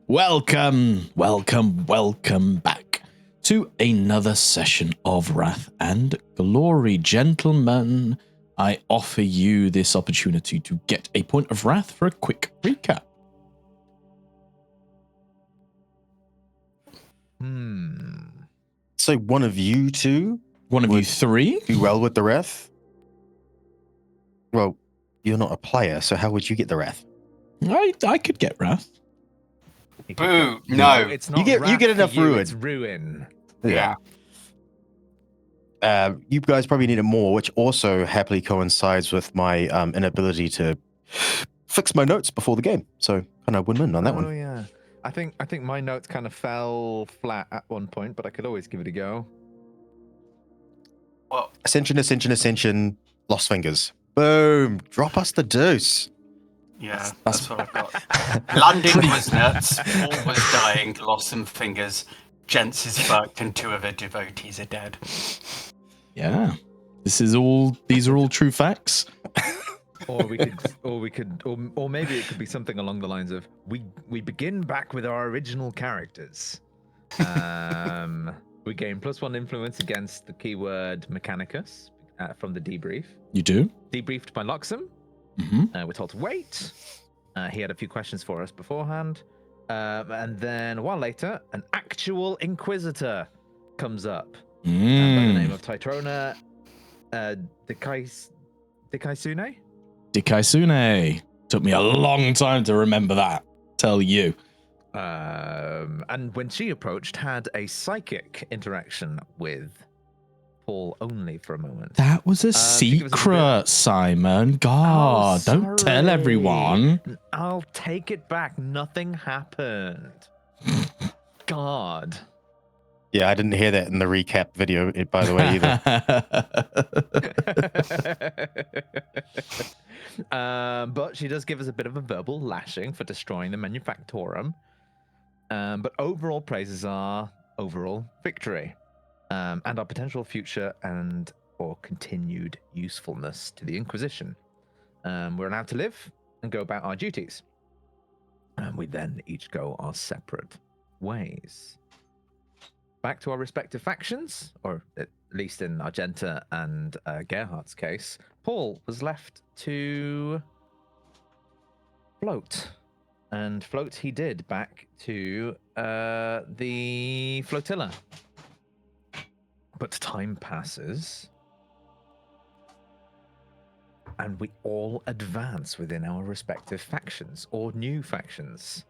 Welcome back to another session of Wrath and Glory. Gentlemen, I offer you this opportunity to get a point of wrath for a quick recap. So one of you two? One of you three? Do well with the wrath? Well, you're not a player, so how would you get the wrath? I could get wrath. Boo! No, it's not. You get enough for you, ruin. It's ruin. Yeah. You guys probably need it more, which also happily coincides with my inability to fix my notes before the game. So kind of win-win on that one. Oh yeah. I think my notes kind of fell flat at one point, but I could always give it a go. Well, Ascension, lost fingers. Boom! Drop us the deuce. yeah, that's what I've got. Landing was nuts. Paul was dying, lost some fingers. Gents is fucked, and two of her devotees are dead. Yeah. These are all true facts. Or maybe it could be something along the lines of we begin back with our original characters. We gain +1 influence against the keyword Mechanicus from the debrief. You do? Debriefed by Loxam. Mm-hmm. We're told to wait. He had a few questions for us beforehand. And then a while later, an actual Inquisitor comes up by the name of Tora Dikaisune. Dikaisune. Took me a long time to remember that. Tell you. And when she approached, had a psychic interaction with Paul only for a moment. That was a she gave us a secret, Simon. God, Oh, don't tell sorry. everyone. I'll take it back. Nothing happened. God. Yeah, I didn't hear that in the recap video, by the way, either. But she does give us a bit of a verbal lashing for destroying the Manufactorum. But overall praises our overall victory and our potential future or continued usefulness to the Inquisition. We're allowed to live and go about our duties. And we then each go our separate ways. Back to our respective factions, or at least in Argenta and Gerhart's case, Paul was left to float. And float he did back to the flotilla. But time passes, and we all advance within our respective factions, or new factions.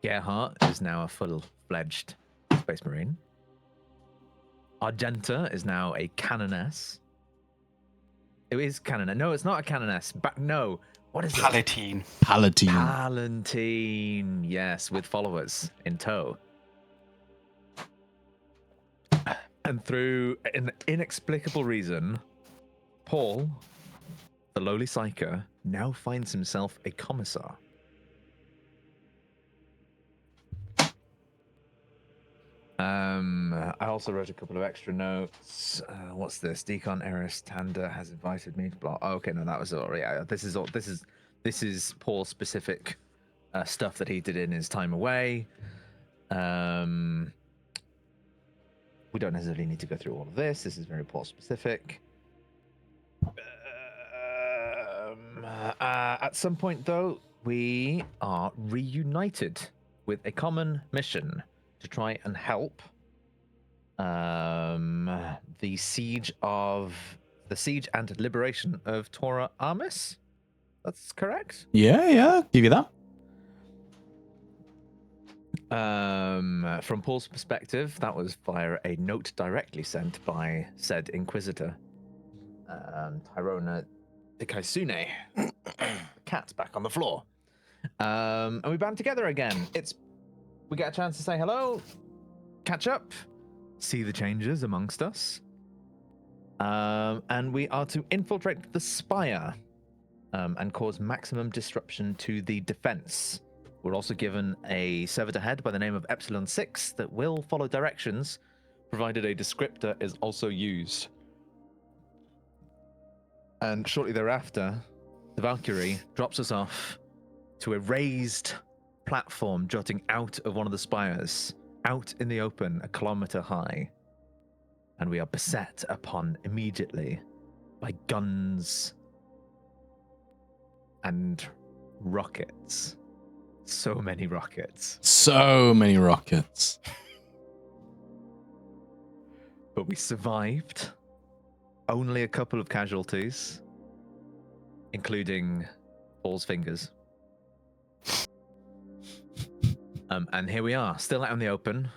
Gerhart is now a full-fledged Space Marine. Argenta is now a Canoness. It is Canoness. No, it's not a Canoness. No. What is Palatine. Palatine, yes, with followers in tow. And through an inexplicable reason, Paul, the lowly psyker, now finds himself a commissar. I also wrote a couple of extra notes. What's this? Deacon Eris Tanda has invited me to blah. Oh, okay, no, that was all. Yeah, this is Paul's specific stuff that he did in his time away. We don't necessarily need to go through all of this. This is very Paul specific. At some point, though, we are reunited with a common mission to try and help the siege and liberation of Tora Armis. That's correct? Yeah, give you that. From Paul's perspective, that was via a note directly sent by said Inquisitor, Tyrona Dikaisune. Cat's back on the floor. And we band together again. We get a chance to say hello, catch up, see the changes amongst us. And we are to infiltrate the Spire and cause maximum disruption to the defense. We're also given a servitor head by the name of Epsilon 6 that will follow directions, provided a descriptor is also used. And shortly thereafter, the Valkyrie drops us off to a raised platform jutting out of one of the spires, out in the open, a kilometer high. And we are beset upon immediately by guns and rockets. So many rockets. So many rockets. But we survived. Only a couple of casualties, including Paul's fingers. And here we are, still out in the open,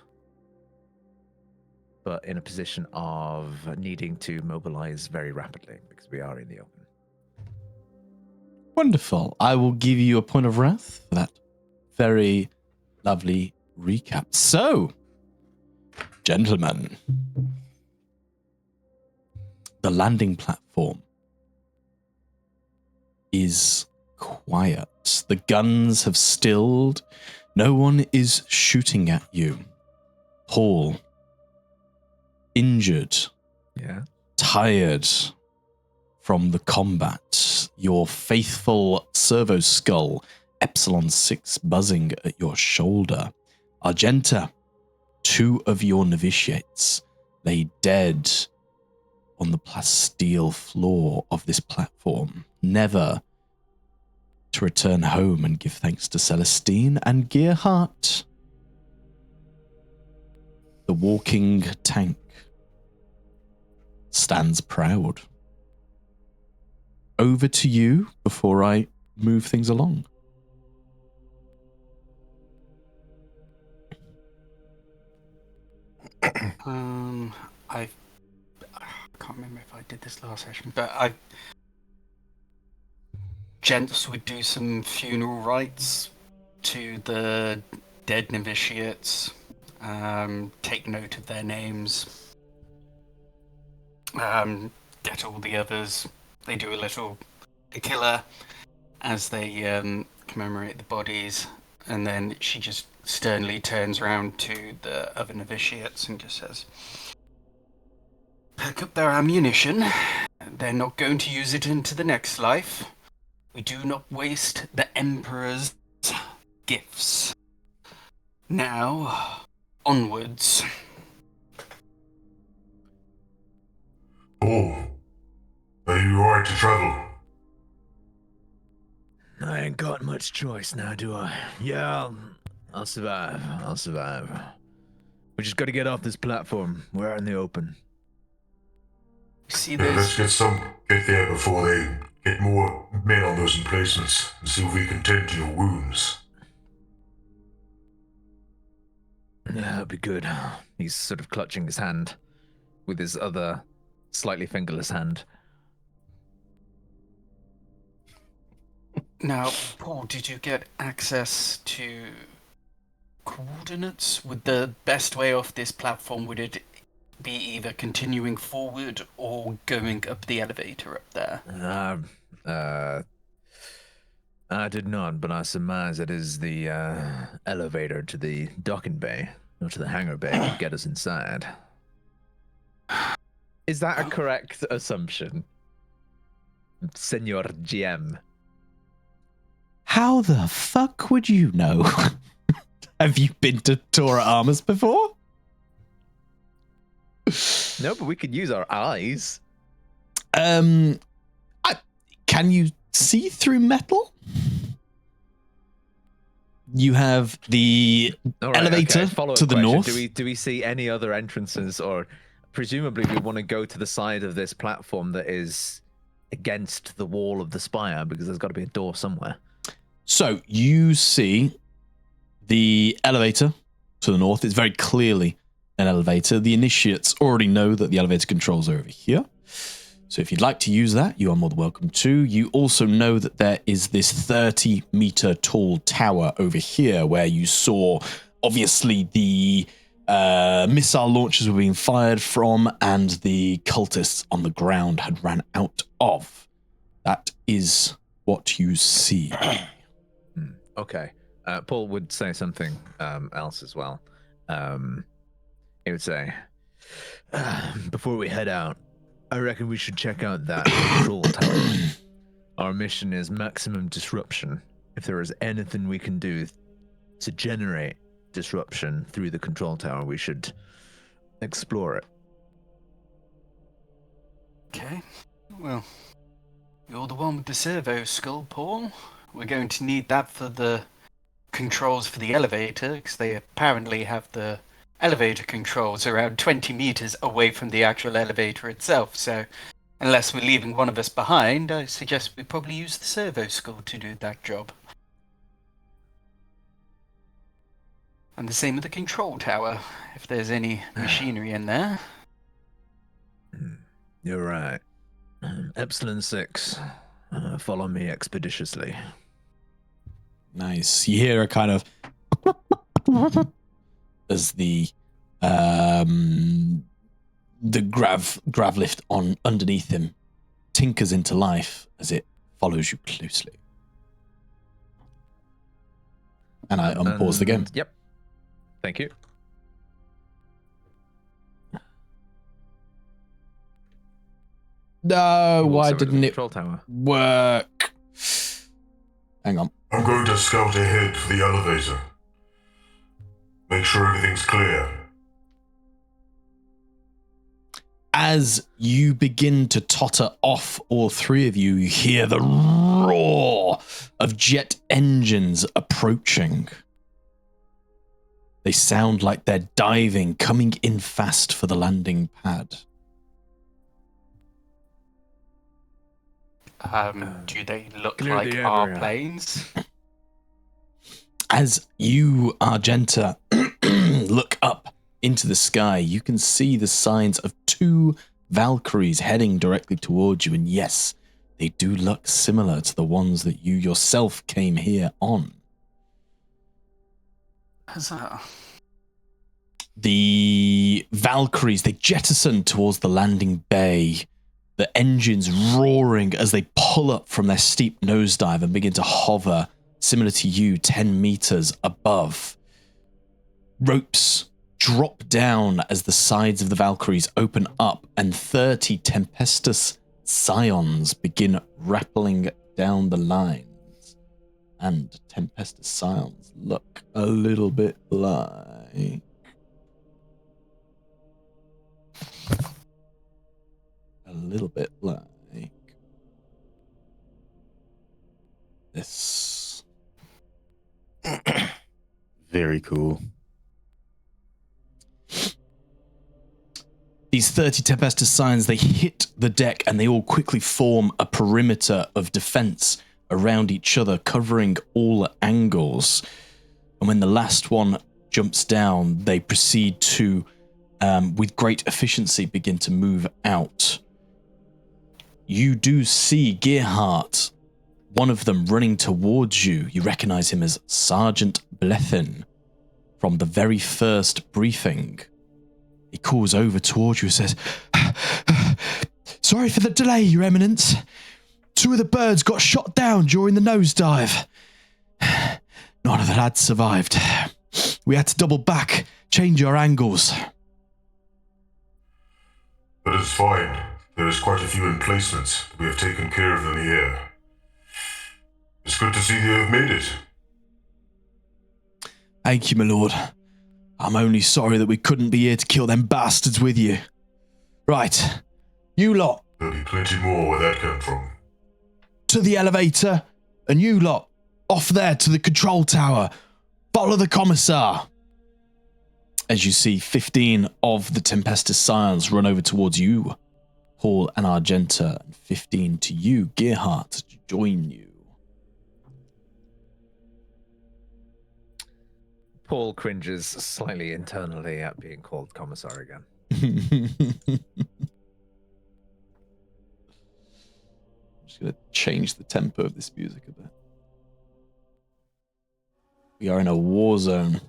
but in a position of needing to mobilize very rapidly because we are in the open. Wonderful. I will give you a point of wrath for that very lovely recap. So, gentlemen, the landing platform is quiet. The guns have stilled. No one is shooting at you. Paul, injured, tired from the combat, your faithful servo skull, Epsilon 6 buzzing at your shoulder. Argenta, 2 of your novitiates lay dead on the plasteel floor of this platform, never to return home and give thanks to Celestine. And Gerhart, the walking tank, stands proud. Over to you before I move things along. I can't remember if I did this last session, but Gents would do some funeral rites to the dead novitiates, take note of their names, get all the others. They do a little killer as they commemorate the bodies, and then she just sternly turns around to the other novitiates and just says, "Pack up their ammunition. They're not going to use it into the next life. We do not waste the Emperor's gifts. Now, onwards." Oh, are you alright to travel? I ain't got much choice now, do I? Yeah, I'll survive. We just gotta get off this platform. We're out in the open. See, Yeah, let's there's get there before they get more men on those emplacements and see if we can tend to your wounds. Yeah, that'd be good. He's sort of clutching his hand with his other slightly fingerless hand. Now, Paul, did you get access to coordinates? Would the best way off this platform, would it be either continuing forward or going up the elevator up there? I did not, but I surmise it is the elevator to the docking bay, or to the hangar bay, to get us inside. Is that a correct assumption, Senor GM? How the fuck would you know? Have you been to Tora Armis before? No, but we could use our eyes. Can you see through metal? You have the elevator to the north. Do we see any other entrances, or presumably we want to go to the side of this platform that is against the wall of the spire, because there's got to be a door somewhere. So you see the elevator to the north. It's very clearly an elevator. The initiates already know that the elevator controls are over here. So if you'd like to use that, you are more than welcome to. You also know that there is this 30-meter tall tower over here where you saw, obviously, the missile launchers were being fired from and the cultists on the ground had ran out of. That is what you see. Okay. Paul would say something else as well. He would say, before we head out, I reckon we should check out that control tower. Our mission is maximum disruption. If there is anything we can do to generate disruption through the control tower, we should explore it. Okay. Well, you're the one with the servo skull, Paul. We're going to need that for the controls for the elevator, because they apparently have the elevator controls around 20 meters away from the actual elevator itself. So, unless we're leaving one of us behind, I suggest we probably use the servo skull to do that job. And the same with the control tower, if there's any machinery in there. You're right. Epsilon 6, follow me expeditiously. Nice. You hear a kind of as the grav lift on underneath him tinkers into life as it follows you closely. And I unpause the game. Yep. Thank you. No, You why also didn't it control tower. work? Hang on. I'm going to scout ahead for the elevator. Make sure everything's clear. As you begin to totter off, all three of you hear the roar of jet engines approaching. They sound like they're diving, coming in fast for the landing pad. Do they look Clear like the our area. planes? As you, Argenta, look up into the sky, you can see the signs of 2 Valkyries heading directly towards you. And yes, they do look similar to the ones that you yourself came here on. Huzzah. The Valkyries, they jettison towards the landing bay, the engines roaring as they pull up from their steep nosedive and begin to hover, similar to you, 10 meters above. Ropes drop down as the sides of the Valkyries open up and 30 Tempestus Scions begin rappelling down the lines. And Tempestus Scions look a little bit like... this. Very cool. These 30 Tempestus Signs, they hit the deck and they all quickly form a perimeter of defense around each other, covering all angles. And when the last one jumps down, they proceed to, with great efficiency, begin to move out. You do see Gerhart, one of them running towards you. You recognize him as Sergeant Blethen from the very first briefing. He calls over towards you and says, "Sorry for the delay, Your Eminence. 2 of the birds got shot down during the nosedive. None of the lads survived. We had to double back, change our angles." But it's fine. There is quite a few emplacements. We have taken care of them here. It's good to see you have made it. Thank you, my lord. I'm only sorry that we couldn't be here to kill them bastards with you. Right, you lot, There'll be plenty more where that came from. to the elevator, and you lot, off there to the control tower. Follow the commissar. As you see 15 of the Tempestus Scions run over towards you, Paul and Argenta, and 15 to you, Gerhart, to join you. Paul cringes slightly internally at being called commissar again. I'm just going to change the tempo of this music a bit. We are in a war zone.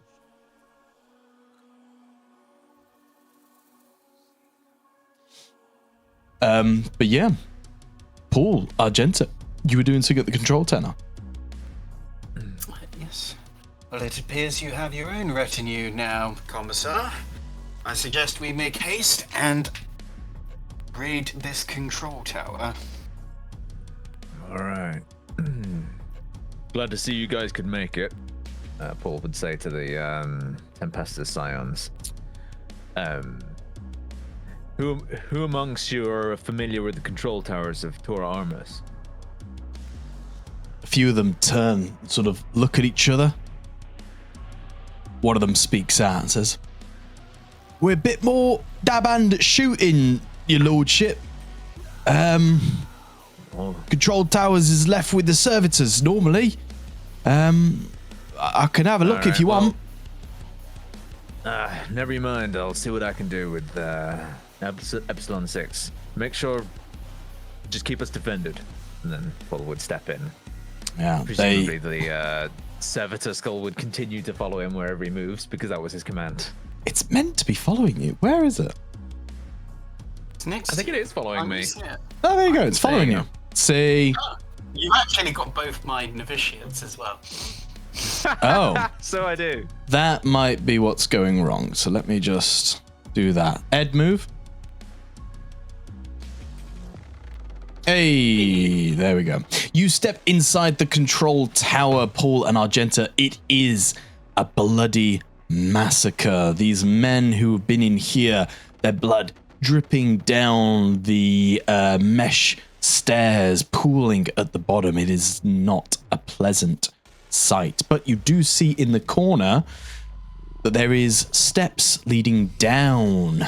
But yeah, Paul, Argenta, you were doing something at the control tower. Yes. Well, it appears you have your own retinue now, Commissar. I suggest we make haste and raid this control tower. All right. Glad to see you guys could make it. Paul would say to the Tempestus Scions. Who amongst you are familiar with the control towers of Tora Armis? A few of them turn, sort of look at each other. One of them speaks out and says, "We're a bit more dab-hand at shooting, your lordship. Control towers is left with the servitors normally. I can have a look if you want." Never mind. I'll see what I can do with Epsilon 6. Make sure, just keep us defended. And then Paul would step in. Yeah, Presumably the servitor skull would continue to follow him wherever he moves because that was his command. It's meant to be following you. Where is it? It's next. I think it is following me. Oh, there you go. It's following There you. you See. You've actually got both my novitiates as well. Oh, So I do. that might be what's going wrong. So let me just do that. Ed, move. Hey, there we go. You step inside the control tower, Poul and Argenta. It is a bloody massacre. These men who have been in here, their blood dripping down the mesh stairs, pooling at the bottom. It is not a pleasant sight. But you do see in the corner that there is steps leading down.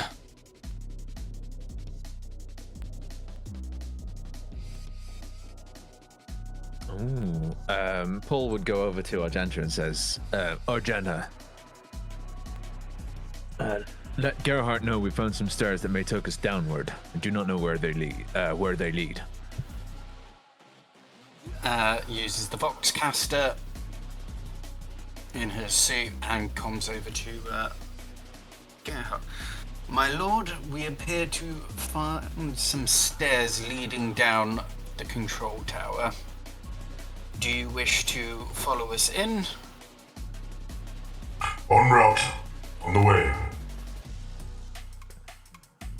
Ooh. Paul would go over to Argenta and says, Argenta, let Gerhart know we found some stairs that may take us downward. I do not know where they lead. Uses the Voxcaster in her suit and comes over to Gerhart. My lord, we appear to find some stairs leading down the control tower. Do you wish to follow us in? En route. On the way.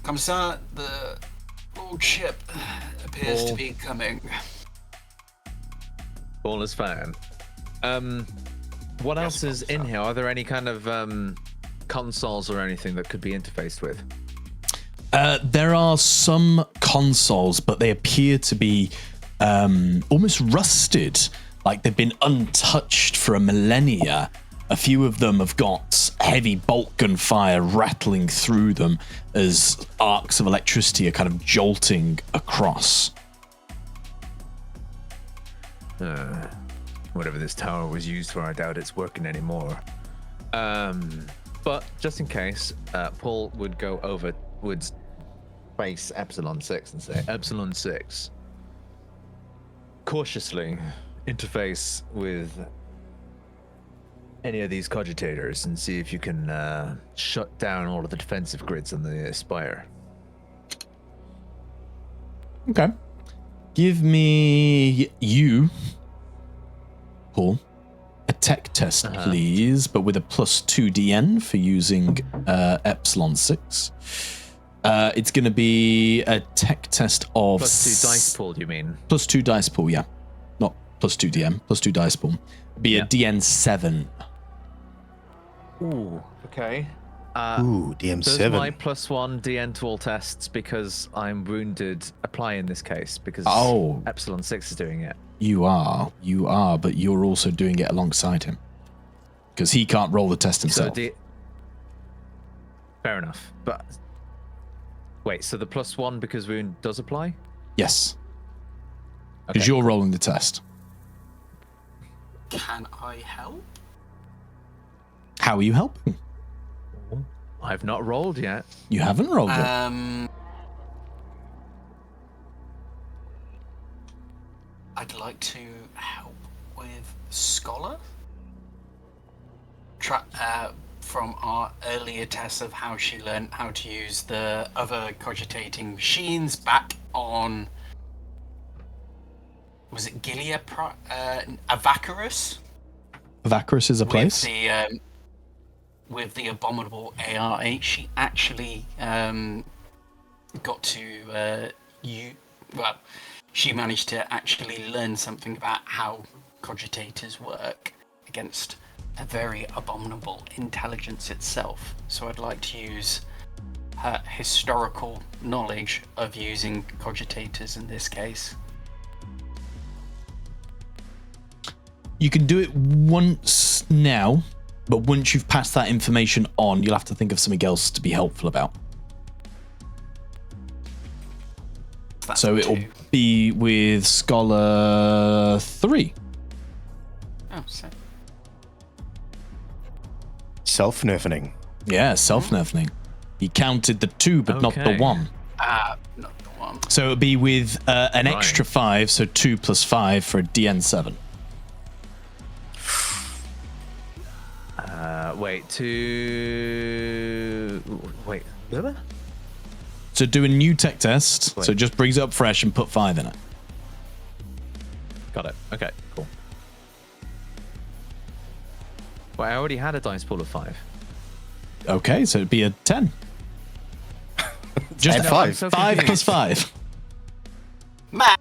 Commissar, the lordship appears to be coming. Paul is fine. What else is in here? Are there any kind of consoles or anything that could be interfaced with? There are some consoles, but they appear to be almost rusted, like they've been untouched for a millennia. A few of them have got heavy bolt gun fire rattling through them as arcs of electricity are kind of jolting across. Whatever this tower was used for, I doubt it's working anymore. But just in case, Paul would face Epsilon 6 and say, Epsilon 6, cautiously interface with any of these cogitators and see if you can shut down all of the defensive grids on the Spire. Okay. Give me Paul, a tech test, please, but with a +2 DN for using Epsilon 6. It's going to be a tech test of... +2 dice pool, do you mean? +2 dice pool, yeah. Not +2 DM, +2 dice pool. Be a DN 7. Ooh, okay. Ooh, DM7. Does my +1 DN to all tests because I'm wounded apply in this case? Because Epsilon 6 is doing it. You are, but you're also doing it alongside him. Because he can't roll the test himself. Fair enough. But wait, so the +1 because wound does apply? Yes. Because you're rolling the test. Can I help? How are you helping? I've not rolled yet. You haven't rolled it. I'd like to help with Scholar. From our earlier tests of how she learned how to use the other cogitating machines back on... Was it Gilead? Avacarus? Avacarus is a place? With the abominable AR8, she actually got to she managed to actually learn something about how cogitators work against a very abominable intelligence itself. So I'd like to use her historical knowledge of using cogitators in this case. You can do it once now, but once you've passed that information on, you'll have to think of something else to be helpful about. That's So it'll 2. be with Scholar 3. Oh, so Self-nerfing. Yeah, self-nerfing. He counted the 2, but not the Okay. 1. not the one. So it'll be with an Right. extra 5, so 2 plus 5 for a DN7. Wait, really? So do a new tech test. Wait. So just brings it up fresh and put 5 in it. Got it. Okay, cool. Well, I already had a dice pool of 5. Okay, so it'd be a 10. Just Add 5. I'm so 5 plus confused. 5. Matt!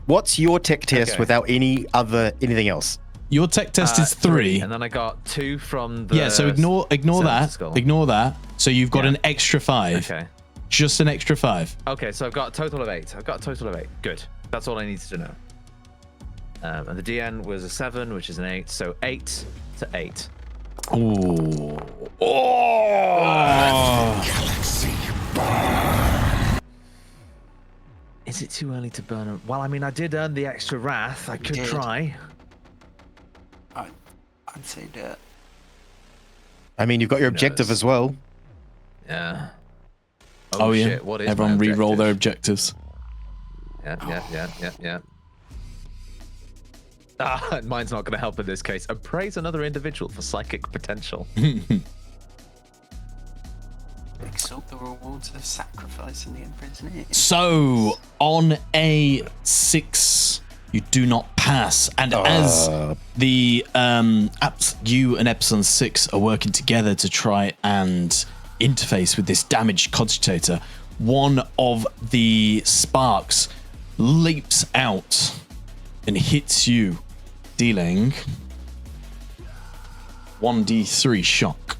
What's your tech test Okay. without anything else? Your tech test is 3. And then I got 2 from the. Yeah, so ignore Silver that. Skull. Ignore that. So you've got Yeah. an extra 5. Okay. Just an extra 5. Okay, so I've got a total of 8. Good. That's all I needed to know. And the DN was a 7, which is an 8. So 8 to 8. Ooh. Oh. Is it too early to burn? Well, I mean, I did earn the extra wrath. I could did. try. I'd say that. I mean, you've got your objective knows? as well. Yeah. Oh, yeah. Shit. What is Everyone my re-roll their objective? objectives. Yeah. Ah, mine's not going to help in this case. Appraise another individual for psychic potential. Exalt the rewards of sacrifice in the imprisonment. So on a 6, you do not pass, and as the you and Epsilon 6 are working together to try and interface with this damaged cogitator, one of the sparks leaps out and hits you, dealing 1d3 shock.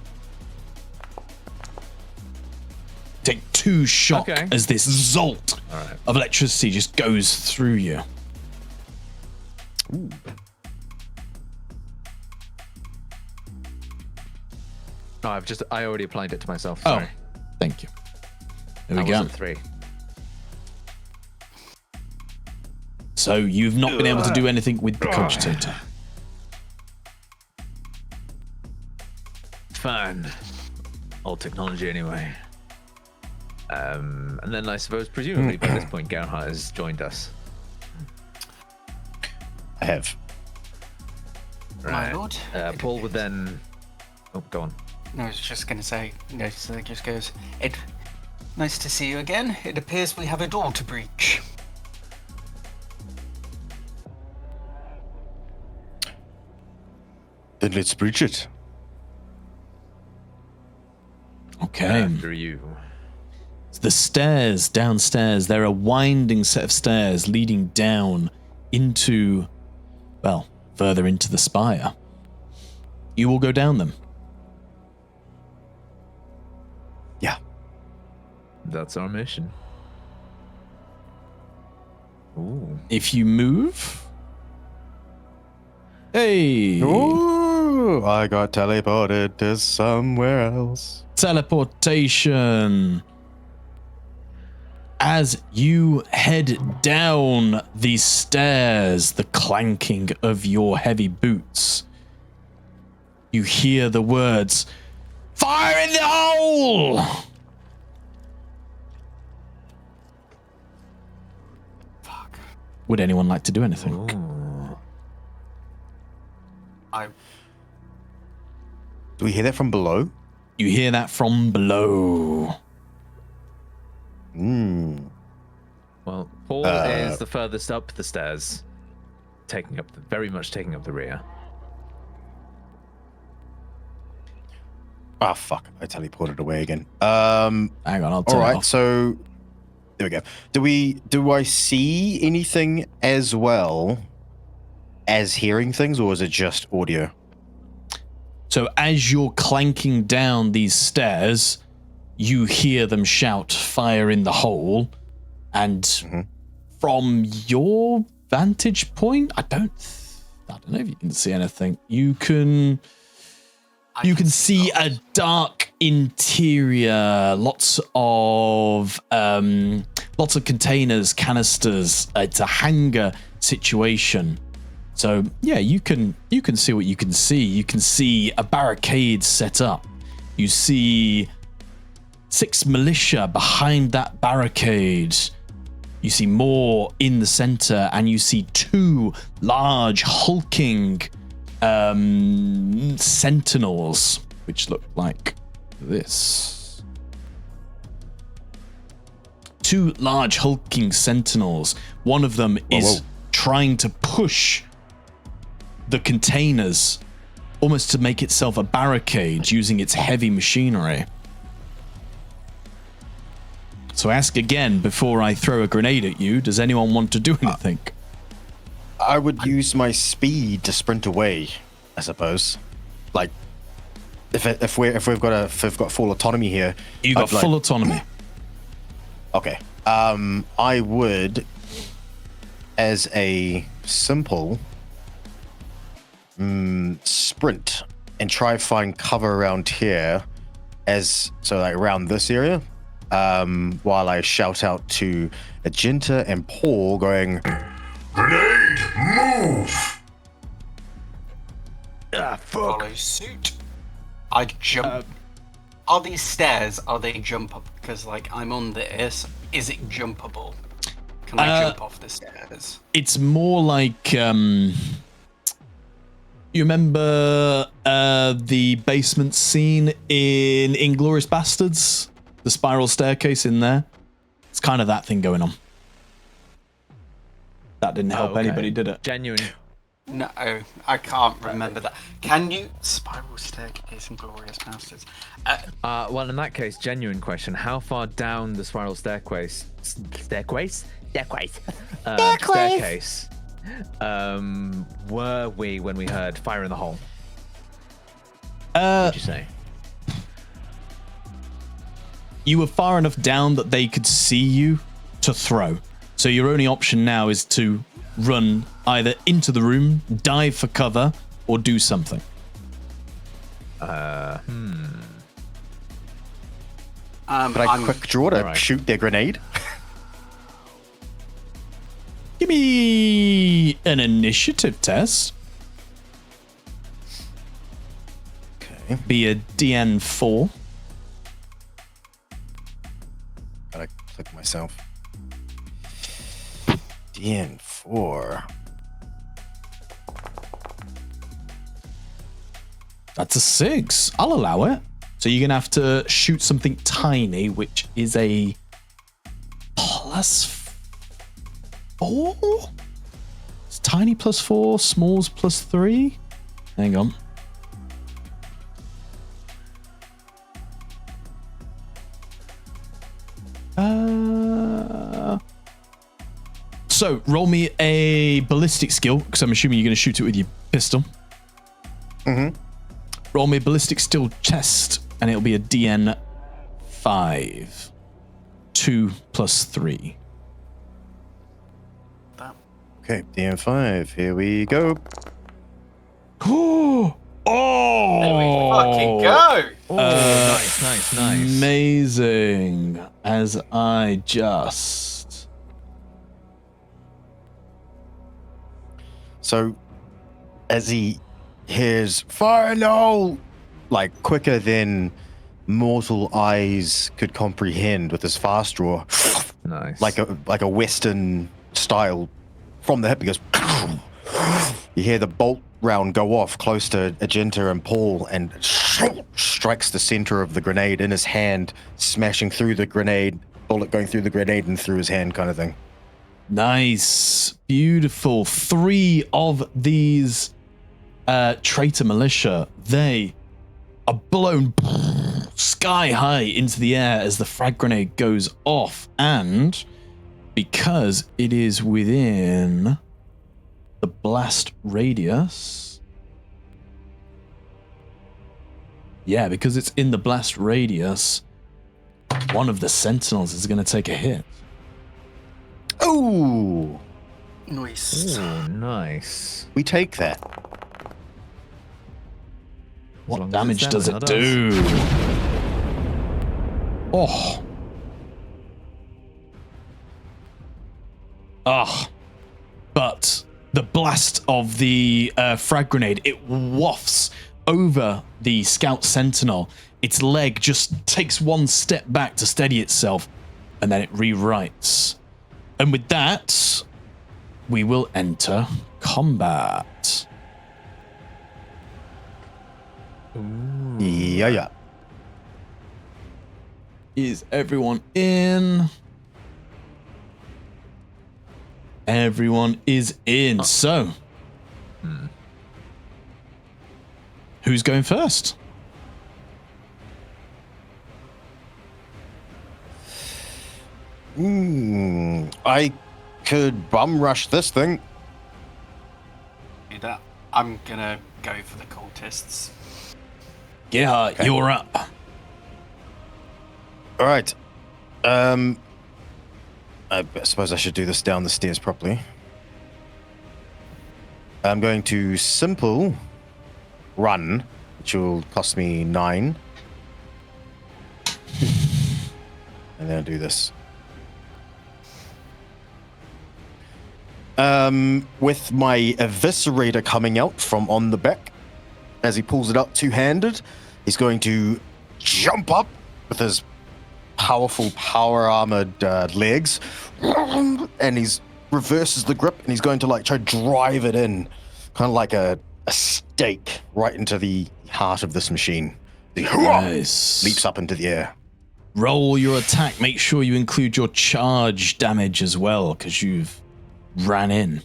Take 2 shock Okay. as this zolt Alright. of electricity just goes through you. No, I already applied it to myself. Oh, Sorry. thank you. There That we was go. a 3. So you've not been able to do anything with the cogitator. Fine. Old technology anyway. And then I suppose, presumably by this point, Gerhart has joined us. I have. My lord. Paul would then. Oh, go on. No, I was just going to say, so it just goes, Ed, nice to see you again. It appears we have a door to breach. Then let's breach it. Okay. After you. The stairs downstairs, they're a winding set of stairs leading down into, well, further into the spire. You will go down them. Yeah. That's our mission. Ooh. If you move... Hey! Ooh, I got teleported to somewhere else. Teleportation. As you head down these stairs, the clanking of your heavy boots, you hear the words, "Fire in the hole!" Fuck. Would anyone like to do anything? Ooh. Do we hear that from below? You hear that from below. Well, Paul is the furthest up the stairs, very much taking up the rear. Ah, fuck. I teleported away again. Hang on, I'll turn All it right, off. so there we go. Do I see anything as well as hearing things, or is it just audio? So as you're clanking down these stairs, you hear them shout, "Fire in the hole!" And from your vantage point, I don't know if you can see anything. You can see a dark interior, lots of containers, canisters. It's a hangar situation. So yeah, you can see what you can see. You can see a barricade set up. You see 6 militia behind that barricade. You see more in the center, and you see 2 large hulking sentinels, which look like this. 2 large hulking sentinels. One of them is trying to push the containers almost to make itself a barricade using its heavy machinery. So I ask again before I throw a grenade at you, does anyone want to do anything? I would use my speed to sprint away, I suppose. Like, if we've got full autonomy here. You got full autonomy. Okay. I would, as a simple sprint, and try find cover around here, like around this area, while I shout out to Argenta and Poul, going, Grenade, move! Fuck. Follow suit. I jump. Are these stairs? Are they jumpable? Because like I'm on this. Is it jumpable? Can I jump off the stairs? It's more like you remember the basement scene in Inglourious Bastards? The spiral staircase in there? It's kind of that thing going on. That didn't help anybody, did it? Genuine. No, I can't remember that. Can you spiral staircase in Glorious Bastards? Well, in that case, genuine question: how far down the spiral staircase were we when we heard fire in the hole? What would you say? You were far enough down that they could see you to throw. So your only option now is to run either into the room, dive for cover, or do something. Could I quick draw to shoot their grenade? Give me an initiative test. Okay. Be a DN4. Gotta click myself. DN4. That's a 6. I'll allow it. So you're going to have to shoot something tiny, which is a +4? It's tiny +4, smalls +3. Hang on. So roll me a ballistic skill, because I'm assuming you're going to shoot it with your pistol. Mm-hmm. Roll me a ballistic skill test, and it'll be a DN 5. 2 + 3. Okay, DN5. Here we go. Oh! There we fucking go! Oh, nice. Amazing. As I just... So, as he hears fire in the hole, like quicker than mortal eyes could comprehend with his fast draw, Nice. like a Western style, from the hip, he goes. You hear the bolt round go off close to Argenta and Poul, and strikes the center of the grenade in his hand, smashing through the grenade, bullet going through the grenade and through his hand, kind of thing. Nice. Beautiful. 3 of these traitor militia, they are blown sky high into the air as the frag grenade goes off, and because it is within the blast radius, Yeah, because it's in the blast radius, one of the sentinels is going to take a hit. Ooh, Nice. Oh, nice. we take that. What long as damage it's does them, it not us. do? Oh. Ah. But the blast of the frag grenade, it wafts over the scout sentinel. Its leg just takes one step back to steady itself, and then it rewrites. And with that, we will enter combat. Yeah. Is everyone in? Everyone is in. So, who's going first? I could bum rush this thing. Do that. I'm gonna go for the cultists. Gerhart, Okay. you're up. All right. I suppose I should do this down the stairs properly. I'm going to simple run, which will cost me 9. And then I'll do this. With my eviscerator coming out from on the back, as he pulls it up two-handed, he's going to jump up with his powerful power armored legs, and he's reverses the grip, and he's going to like try to drive it in, kind of like a stake right into the heart of this machine. The Nice. leaps up into the air. Roll your attack. Make sure you include your charge damage as well, because you've ran in.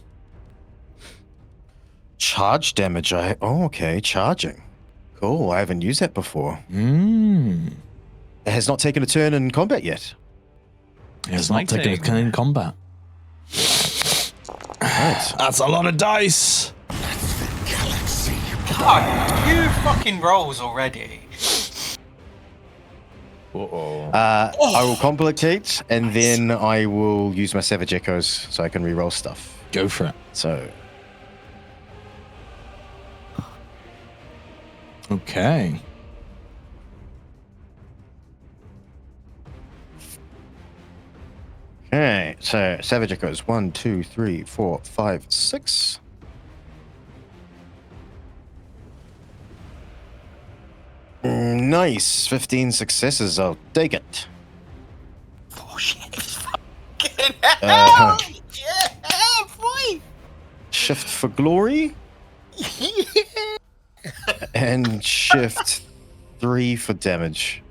Charge damage. Okay, charging. Cool. I haven't used that before. It has not taken a turn in combat yet. It has not taken a turn in combat. Right. That's a lot of dice. God, you fucking rolls already. Uh-oh. I will complicate, and then I will use my Savage Echoes so I can reroll stuff. Go for it. So, Okay. okay. So, Savage Echoes 1, 2, 3, 4, 5, 6. Nice. 15 successes. I'll take it. Oh shit. Uh, Yeah, boy. shift for glory. And shift 3 for damage.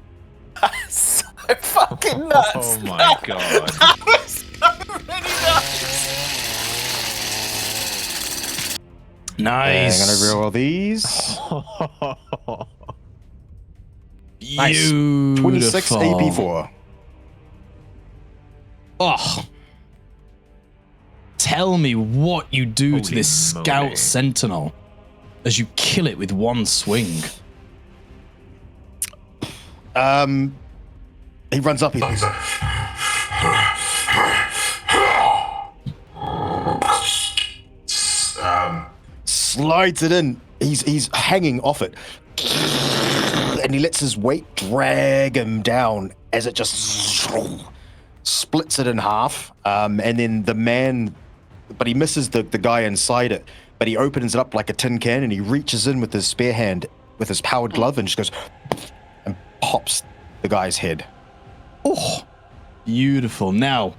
So fucking nuts. Oh my god. That was so really nuts. Nice. I'm going to reroll these. Nice. 26 Beautiful. AP4. Oh. Tell me what you do to Holy this moly. scout sentinel as you kill it with one swing. He runs up. He's like, Slides it in. He's hanging off it, and he lets his weight drag him down as it just splits it in half. And then the man, but he misses the guy inside it. But he opens it up like a tin can, and he reaches in with his spare hand, with his powered glove, and just goes and pops the guy's head. Oh, beautiful. Now,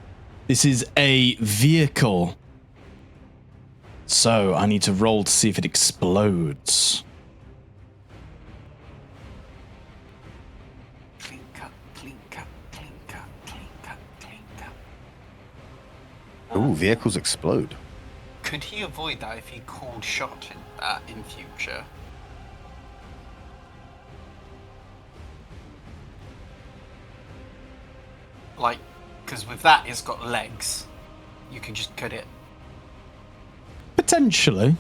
this is a vehicle. So I need to roll to see if it explodes. Clean cut, clean cut, clean cut, clean cut, clean cut. Ooh, vehicles explode. Could he avoid that if he called shot in future? Like, because with that it's got legs. You can just cut it. Potentially.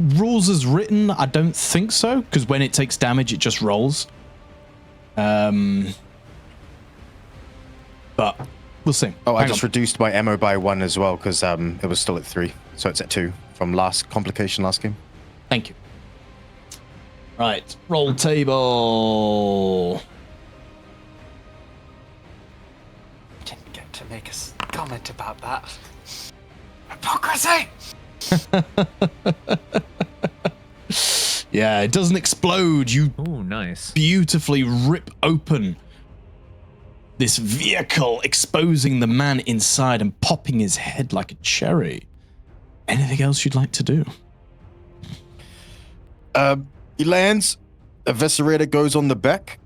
rules as written, I don't think so, because when it takes damage, it just rolls. But we'll see. Oh, I Hang just on. reduced my ammo by 1 as well because it was still at 3, so it's at 2 from last complication last game. Thank you. Right, roll table. Didn't get to make a comment about that. Hypocrisy! Yeah, it doesn't explode. You Oh, nice. beautifully rip open this vehicle, exposing the man inside and popping his head like a cherry. Anything else you'd like to do? He lands, Eviscerator goes on the back,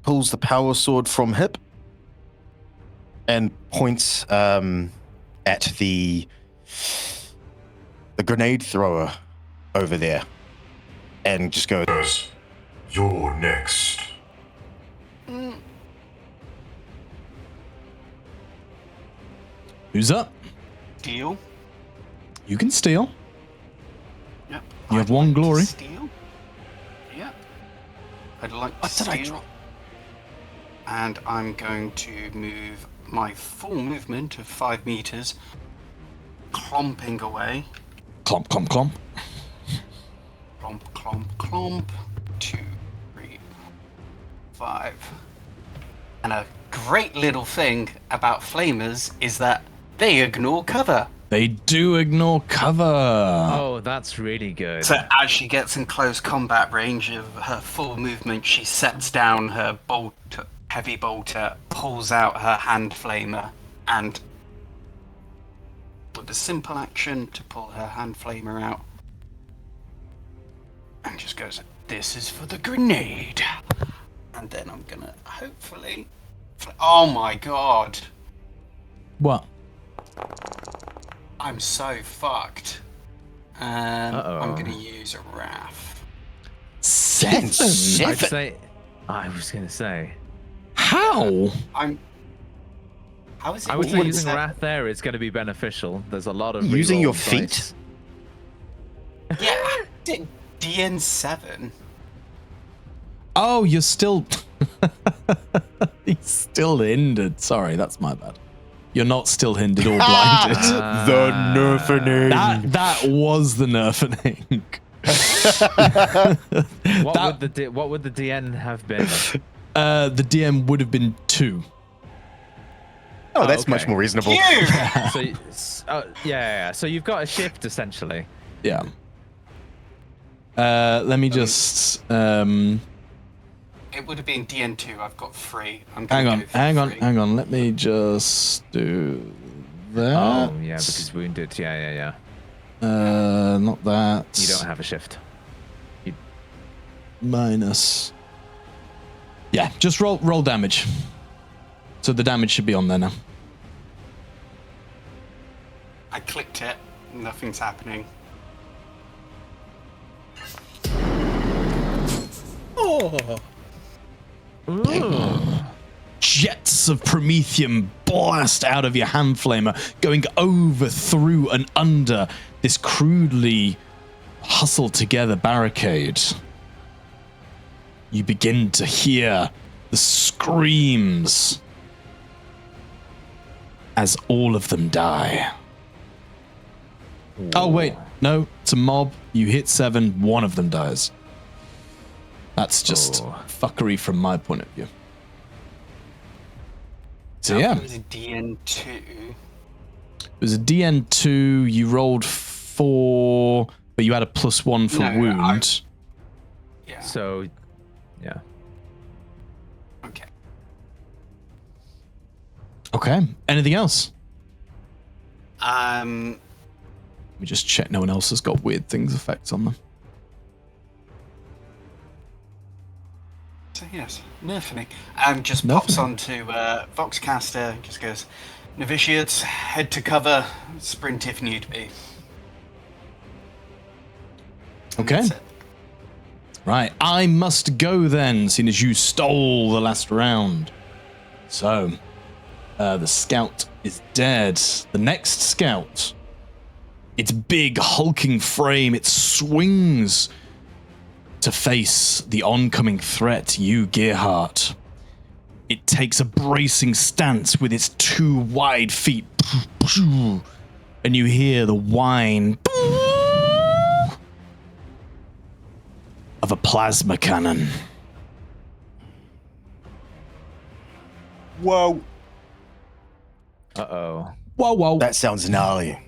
pulls the power sword from hip, and points at the grenade thrower over there, and just goes, You're next. Who's up? Deal. You can steal. Yep. You have one glory. Steal. Yep. I'd like to What did I steal. drop? And I'm going to move my full movement of 5 meters, clomping away. Clomp, clomp, clomp. Clomp, clomp, clomp. 2, 3, 5. And a great little thing about flamers is that they ignore cover. They do ignore cover. Oh, that's really good. So as she gets in close combat range of her full movement, she sets down her heavy bolter, pulls out her hand flamer, and with a simple action to pull her hand flamer out, and just goes, "This is for the grenade." And then I'm gonna hopefully. Oh my god! What? I'm so fucked. I'm gonna use a Wrath. 7? I'd say. I was going to say. How? How is it? I would say all using set- Wrath there is going to be beneficial. There's a lot of Using your reroll feet? dice. Yeah, DN7. Oh, you're still... He's still hindered. Sorry, that's my bad. You're not still hindered or blinded. the nerfening. That was the nerfening. What would the DN have been? The DM would have been 2. Oh, that's okay. much more reasonable. So you've got a shift essentially. Yeah. Let me just... It would have been DN2. I've got 3. I'm hang gonna on, go for hang on, 3. hang on. Let me just do that. Oh yeah, because wounded. Yeah. Not that. You don't have a shift. Minus. Yeah, just roll damage. So the damage should be on there now. I clicked it. Nothing's happening. Jets of promethium blast out of your hand flamer, going over, through, and under this crudely hustled together barricade. You begin to hear the screams as all of them die. Oh, wait. No, it's a mob. You hit 7, one of them dies. That's just fuckery from my point of view. So yeah, It was a DN2. it was a DN2. You rolled 4, but you had a +1 for No, wound. Yeah. So, yeah. Okay. Okay. Anything else? Um. Let me just check no one else has got weird things effects on them. So yes, nerfing. Just Nerfing. pops onto Voxcaster. Just goes, novitiates, head to cover, sprint if need be. And Okay. that's it. Right. I must go then, seeing as you stole the last round. So, the scout is dead. The next scout its big hulking frame, it swings to face the oncoming threat, you, Gerhart. It takes a bracing stance with its 2 wide feet, and you hear the whine of a plasma cannon. Whoa. Uh-oh. Whoa, whoa. That sounds gnarly.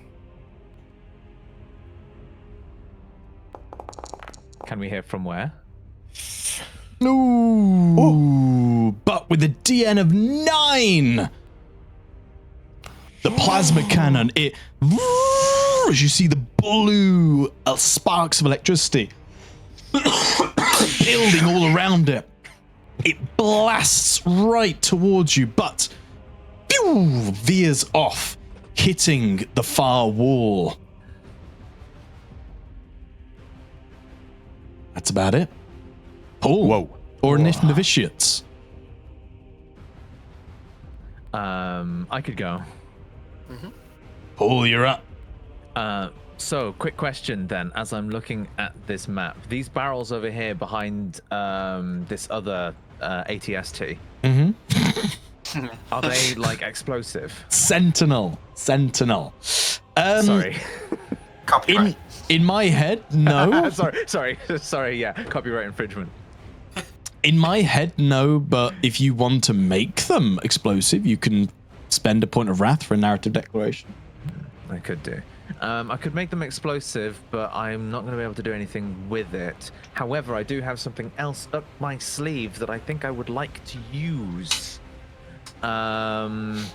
Can we hear from where? Ooh, but with a DN of 9. The plasma cannon, it, as you see the blue sparks of electricity building all around it, it blasts right towards you, but veers off, hitting the far wall. That's about it. Poul. Whoa. Or novitiates. I could go. Poul, you're up. So, quick question then, as I'm looking at this map. These barrels over here behind this other ATST, are they like explosive? Sentinel. Sorry. Copyright. In my head, no. sorry, yeah, copyright infringement. In my head, no, but if you want to make them explosive, you can spend a point of wrath for a narrative declaration. I could do. I could make them explosive, but I'm not going to be able to do anything with it. However, I do have something else up my sleeve that I think I would like to use. As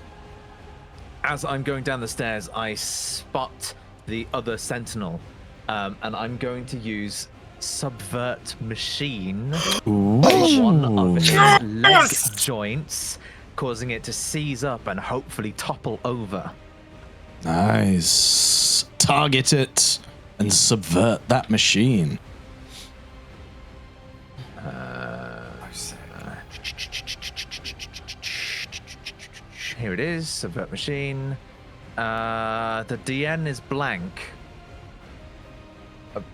I'm going down the stairs, I spot the other sentinel, and I'm going to use subvert machine on one of its leg joints, causing it to seize up and hopefully topple over. Nice. Target it and subvert that machine. Here it is, subvert machine. The DN is blank.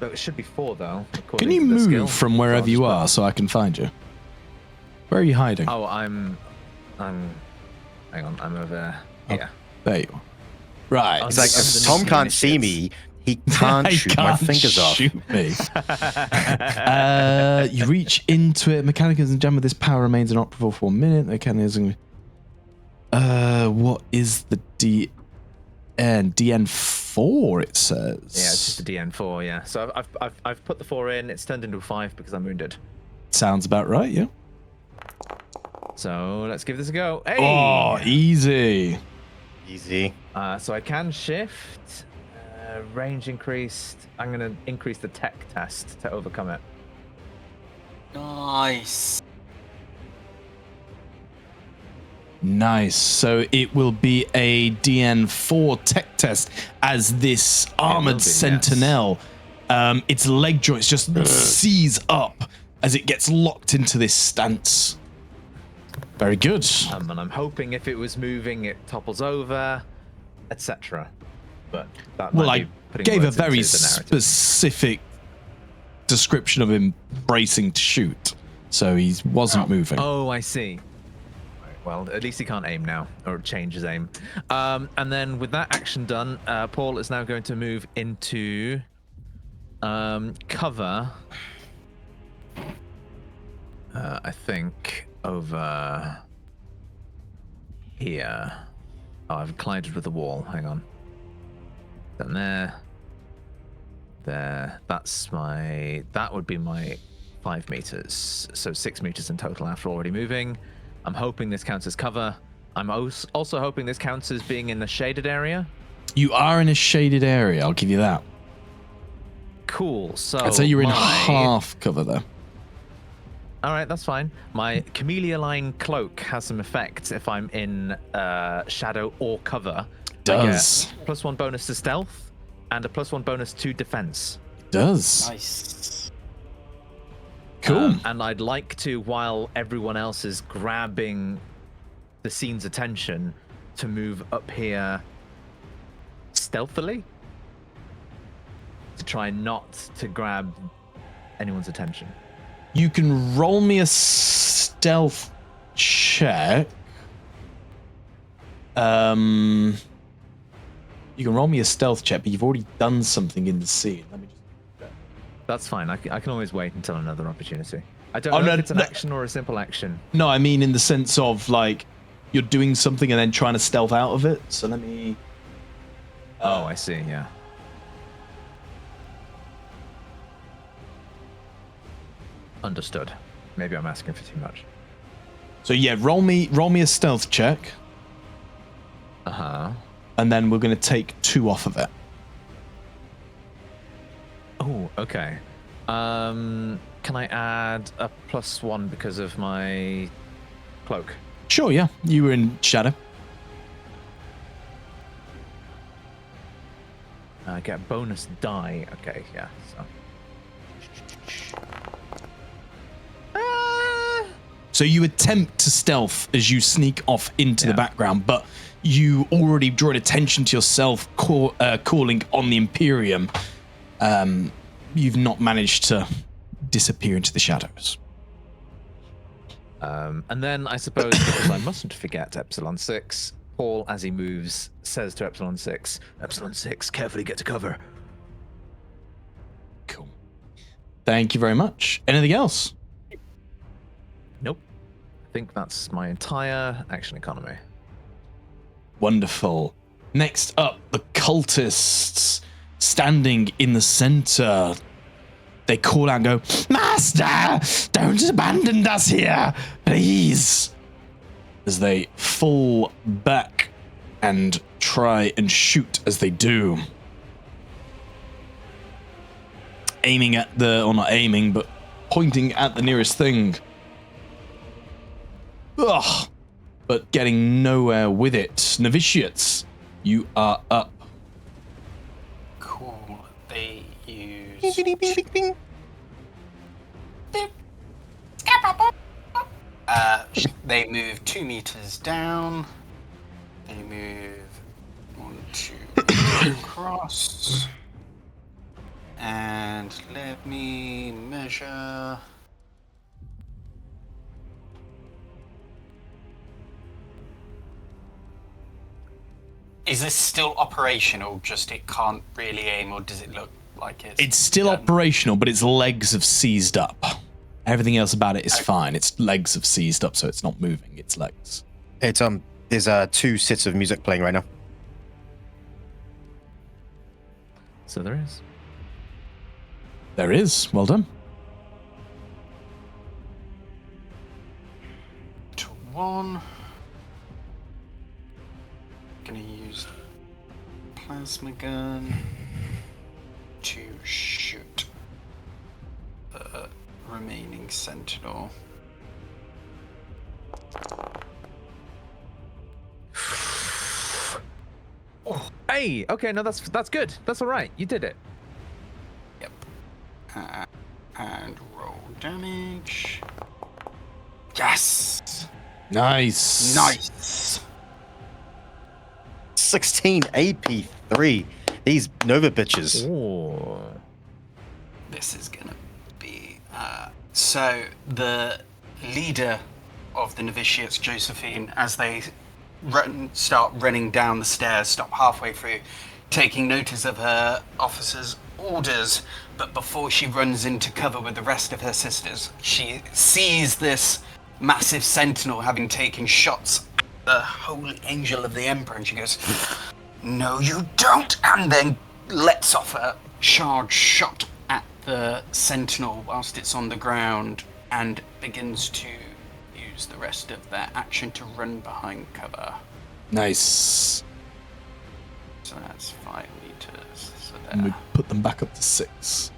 But it should be 4 though. Can you move from wherever you are so I can find you? Where are you hiding? Oh, I'm. Hang on, I'm over here. There you are. Right. It's like, if Tom can't see me, he can't shoot my fingers off. Shoot me. You reach into it. Mechanism jam with this power remains inoperable for a minute. Mechanism. What is the DN? DN4, it says. Yeah, it's just a DN4. Yeah. So I've put the 4 in. It's turned into a 5 because I'm wounded. Sounds about right. Yeah. So let's give this a go. Hey! Oh, easy. Easy. So I can shift. Range increased. I'm going to increase the tech test to overcome it. Nice. Nice. So it will be a DN4 tech test as this armored sentinel, its leg joints just seize up as it gets locked into this stance. Very good. And I'm hoping if it was moving, it topples over, etc. But that Well, might I be putting gave a words into very the narrative. specific description of him bracing to shoot, so he wasn't moving. Oh, I see. Right, well, at least he can't aim now, or change his aim. And then with that action done, Paul is now going to move into cover. I think over here. Oh, I've collided with the wall. Hang on. Down there. There. That would be my 5 meters. So 6 meters in total after already moving. I'm hoping this counts as cover. I'm also hoping this counts as being in the shaded area. You are in a shaded area, I'll give you that. Cool. So I'd say you're in half cover there. All right, that's fine. My Camellia Line cloak has some effects if I'm in shadow or cover. Does. I get +1 bonus to stealth and a +1 bonus to defense. Does. Nice. Cool. And I'd like to, while everyone else is grabbing the scene's attention, to move up here stealthily. to try not to grab anyone's attention. You can roll me a stealth check. You can roll me a stealth check, but you've already done something in the scene. Let me just. That's fine. I can always wait until another opportunity. I don't Oh, know no, if it's an no. action or a simple action. No, I mean in the sense of like you're doing something and then trying to stealth out of it. So let me. Oh, I see. Yeah. Understood. Maybe I'm asking for too much. So yeah, roll me a stealth check, Uh-huh. and then we're gonna take 2 off of it. Oh, okay. Can I add a +1 because of my cloak? Sure, yeah. You were in shadow. Get bonus die. Okay, yeah. So. So you attempt to stealth as you sneak off into the background, but you already drawn attention to yourself calling on the Imperium. You've not managed to disappear into the shadows. And then I suppose, because I mustn't forget Epsilon 6, Paul, as he moves, says to Epsilon 6, Epsilon 6, carefully get to cover. Cool. Thank you very much. Anything else? Nope. I think that's my entire action economy. Wonderful. Next up, the cultists standing in the center. They call out and go, Master, don't abandon us here, please. As they fall back and try and shoot as they do. Aiming at or not aiming, but pointing at the nearest thing. Ugh. But getting nowhere with it. Novitiates, you are up. Cool. They use. They move 2 meters down. They move 1, 2 across. And let me measure. Is this still operational? Just it can't really aim, or does it look like it's? It's still operational, but its legs have seized up. Everything else about it is fine. Its legs have seized up, so it's not moving. Its legs. It's there's 2 sets of music playing right now. So there is. There is. Well done. To 1. Gonna use plasma gun to shoot the remaining sentinel. Oh, hey, okay, no, that's good. That's all right. You did it. Yep. And roll damage. Yes. Nice. Nice. 16 AP3. These Nova bitches. Oh. This is gonna be so the leader of the novitiates, Josephine, as they start running down the stairs, stop halfway through, taking notice of her officer's orders. But before she runs into cover with the rest of her sisters, she sees this massive sentinel having taken shots at the holy angel of the Emperor, and she goes, "No, you don't!" and then lets off a charge shot at the sentinel whilst it's on the ground, and begins to use the rest of their action to run behind cover. Nice. So that's 5 meters. So And we there. put them back up to 6.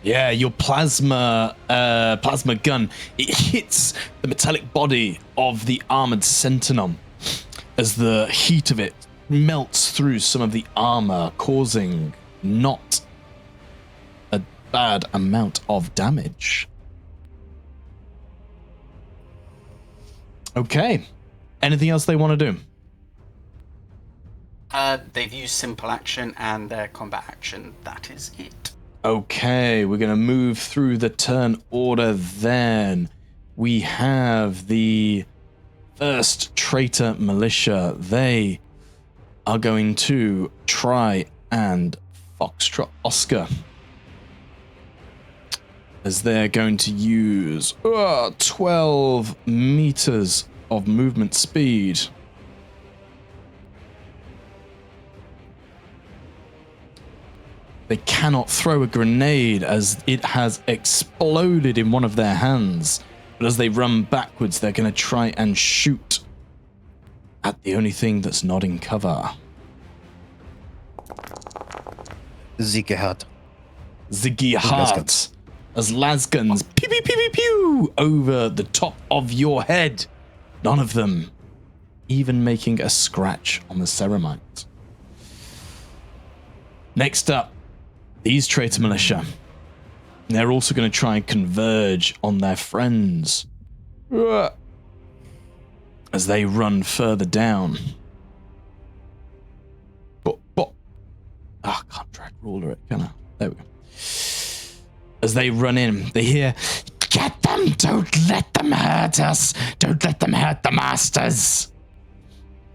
Yeah, your plasma gun, it hits the metallic body of the armored sentinel as the heat of it melts through some of the armor, causing not a bad amount of damage. Okay. Anything else they want to do? They've used simple action and their combat action. That is it. Okay, we're going to move through the turn order then. We have the first traitor militia. They are going to try and Foxtrot Oscar, as they're going to use 12 meters of movement speed. They cannot throw a grenade as it has exploded in one of their hands. But as they run backwards, they're going to try and shoot at the only thing that's not in cover. Gerhart. Gerhart, as lasguns pew pew pew pew pew over the top of your head. None of them even making a scratch on the ceramite. Next up, these traitor militia. They're also going to try and converge on their friends as they run further down. I can't drag ruler it, can I? There we go. As they run in, they hear, "Get them! Don't let them hurt us! Don't let them hurt the masters!"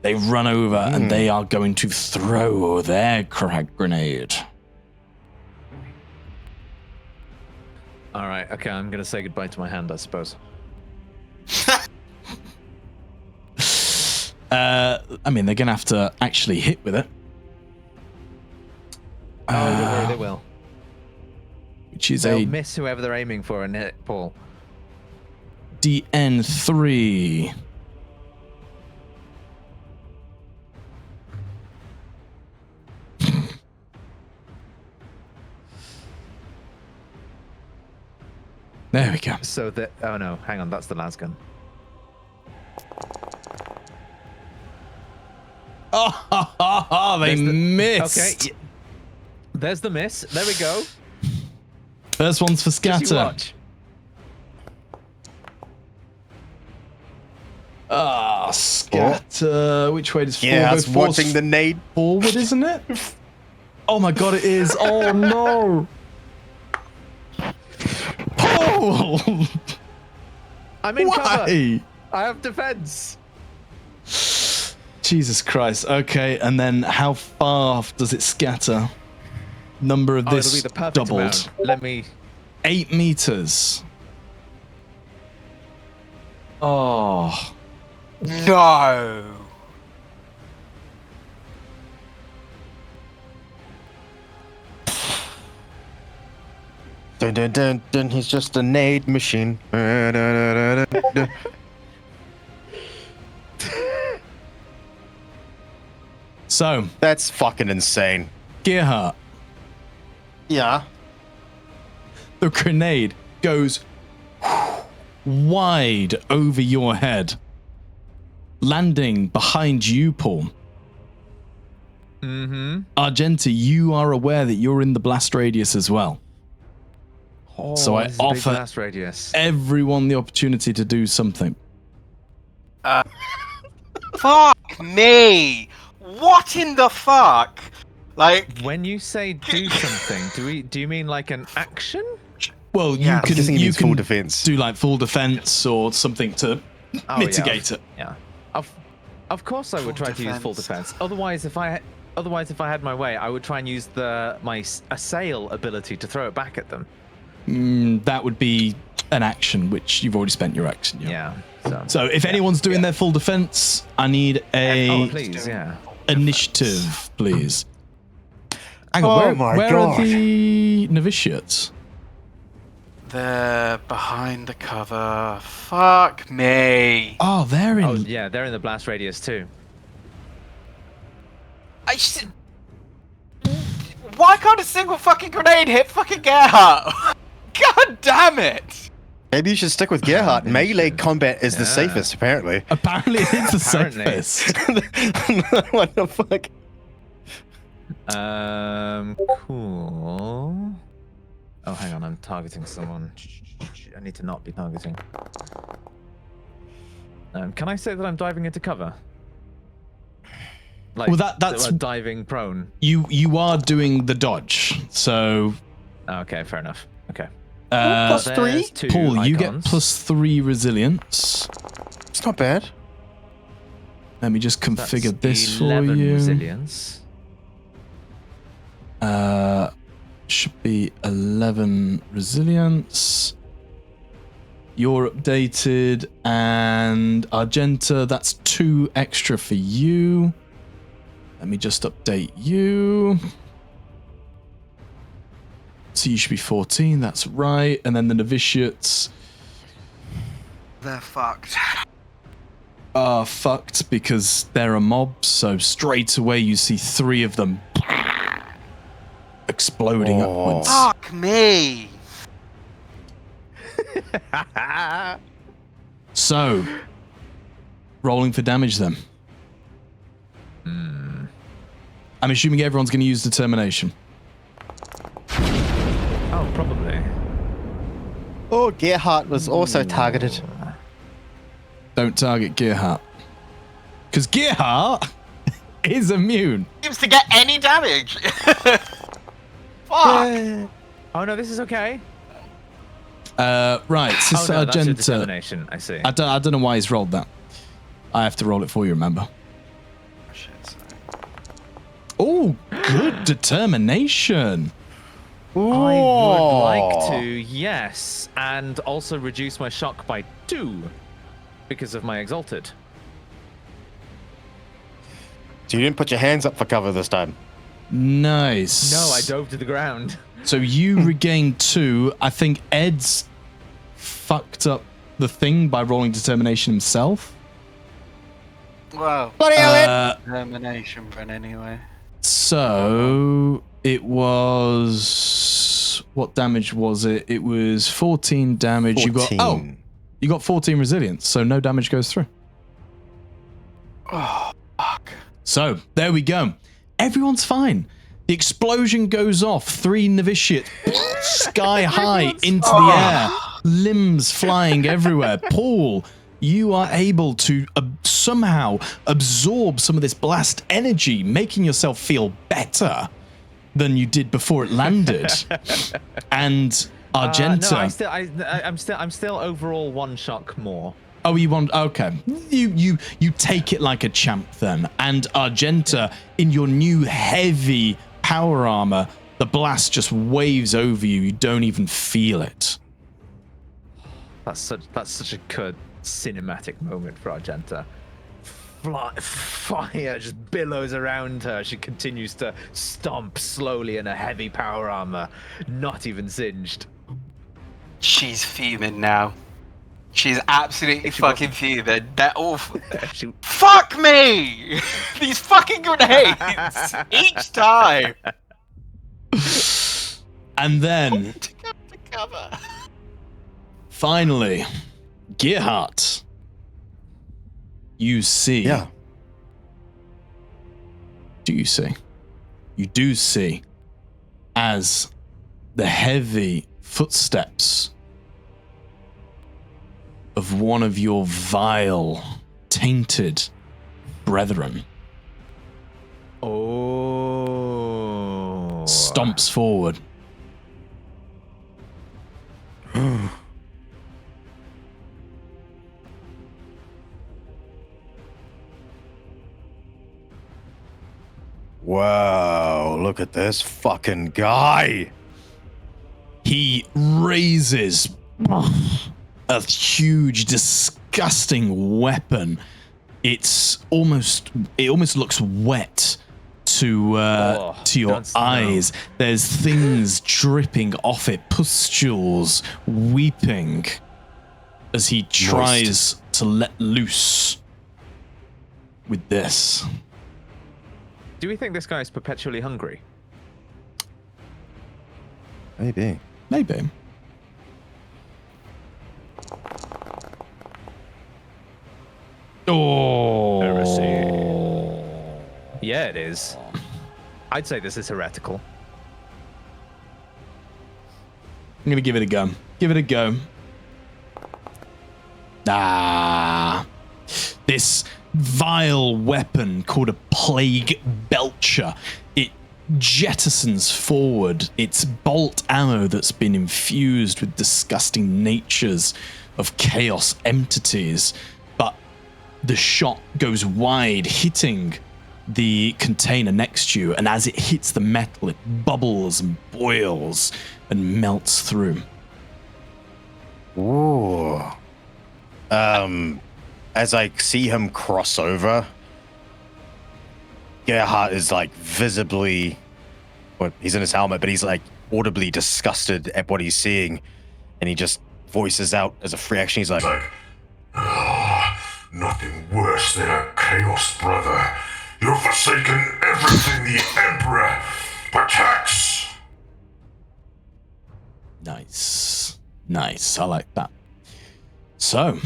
They run over and they are going to throw their crack grenade. All right, okay, I'm going to say goodbye to my hand, I suppose. I mean, they're going to have to actually hit with it. Oh, don't worry, they will. Which is They'll a miss whoever they're aiming for and hit Paul. DN3. There we go. So that, oh no, hang on, that's the lasgun. They missed. Okay, there's the miss. There we go. First one's for Just you scatter. watch. Scatter. Which way does forward Yeah, go? it's watching the nade. Forward, isn't it? Oh my god, it is. Oh no. Poul! I'm in cover. Why? I have defense. Jesus Christ. Okay, and then how far does it scatter? Number of It'll this be the perfect doubled. amount. Let me. 8 meters. Oh. No. Dun, dun, dun, dun, he's just a nade machine. So, That's fucking insane. Gerhart, Yeah. the grenade goes wide over your head, landing behind you, Paul. Mm-hmm. Argenta, you are aware that you're in the blast radius as well. Oh, So I this is a big offer- blast radius. Everyone the opportunity to do something. Fuck me! What in the fuck? Like, When you say do something, do you mean like an action? Well, Yeah, you can, guessing he you means can full defense. do like full defense or something to Oh, mitigate it. Yeah. Of course, I would Full try to use full defense. defense. Otherwise, if I had my way, I would try and use my assail ability to throw it back at them. That would be an action, which you've already spent your action. Yeah. So if anyone's doing their full defense, I need a Oh, please, yeah. initiative, please. Hang on, Oh where, my where gosh. are the novitiates? they're behind the cover. Fuck me. Oh, they're in. Oh, yeah, they're in the blast radius too. Why can't a single fucking grenade hit fucking Gerhart? God damn it! Maybe you should stick with Gerhart. Maybe you Melee should. combat is the Yeah. safest, apparently. Apparently, it's the Apparently. safest. What the fuck? Cool. Oh, hang on, I'm targeting someone. I need to not be targeting. Can I say that I'm diving into cover? Like, Well, that's diving prone. you are doing the dodge. So Okay, fair enough. Okay. Plus There's 3? two Paul, you get icons. +3 resilience. It's not bad. Let me just That's configure this for 11 you. resilience. Should be 11 resilience. You're updated, and Argenta, that's 2 extra for you. Let me just update you. So you should be 14, that's right. And then the novitiates They're fucked. are fucked because they're a mob. So straight away you see 3 of them exploding upwards. Fuck me! So, rolling for damage then. I'm assuming everyone's going to use determination. Oh, probably. Oh, Gerhart was also targeted. Don't target Gerhart. Because Gerhart is immune. Seems to get any damage. Fuck! Oh no, this is okay. Right, Oh Sister no, that's your Argenta. determination. I see. I don't know why he's rolled that. I have to roll it for you, remember? Shit, sorry. Oh, good determination. I would like to, yes, and also reduce my shock by 2 because of my exalted. So you didn't put your hands up for cover this time. Nice. No, I dove to the ground. So you regain 2. I think Ed's fucked up the thing by rolling determination himself. Wow. Bloody hell, Ed! Determination run anyway. So it was, what damage was it? It was 14 damage. You got 14 resilience, so no damage goes through. Oh, fuck. So there we go. Everyone's fine. The explosion goes off. 3 novitiates sky high into the air. Limbs flying everywhere. Paul, you are able to somehow absorb some of this blast energy, making yourself feel better than you did before it landed. And Argenta. No, I'm still overall 1 shock more. Oh, you want? Okay. You take it like a champ then. And Argenta, in your new heavy power armor, the blast just waves over you. You don't even feel it. That's such a good cinematic moment for Argenta. Fire just billows around her. She continues to stomp slowly in a heavy power armor, not even singed. She's fuming now. She's absolutely fucking fuming. They're awful. Fuck me! These fucking grenades! Each time! And then, To cover. finally, Gerhart, you see. Yeah. Do you see? You do see as the heavy footsteps of one of your vile, tainted brethren Oh. stomps forward. Wow, look at this fucking guy. He raises a huge, disgusting weapon. It almost looks wet to your don't smell. eyes. There's things dripping off it, pustules, weeping, as he tries to let loose with this. Do we think this guy is perpetually hungry? Maybe. Maybe. Oh. Heresy. Yeah, it is. I'd say this is heretical. I'm gonna give it a go. Give it a go. Ah, this vile weapon called a plague belcher. It jettisons forward its bolt ammo that's been infused with disgusting natures of chaos entities, but the shot goes wide, hitting the container next to you, and as it hits the metal, it bubbles and boils and melts through. Ooh. As I see him cross over, Gerhart is like visibly, well, he's in his helmet, but he's like audibly disgusted at what he's seeing, and he just voices out as a free action. He's like, Nothing worse than a chaos brother. You've forsaken everything the Emperor protects. Nice. I like that. So,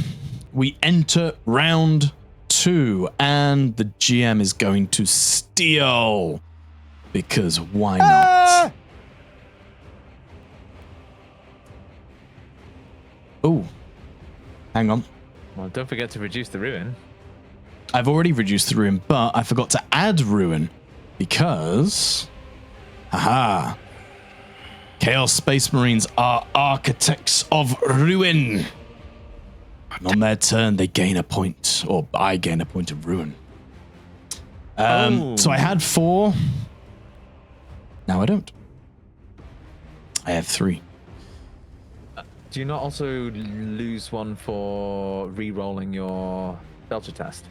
we enter round 2, and the GM is going to steal, because why not? Oh, hang on. Well, don't forget to reduce the ruin. I've already reduced the ruin, but I forgot to add ruin because, Chaos Space Marines are architects of ruin. And on their turn, they gain a point, or I gain a point of ruin. So I had 4. Now I don't. I have 3. Do you not also lose one for re-rolling your Belcher test?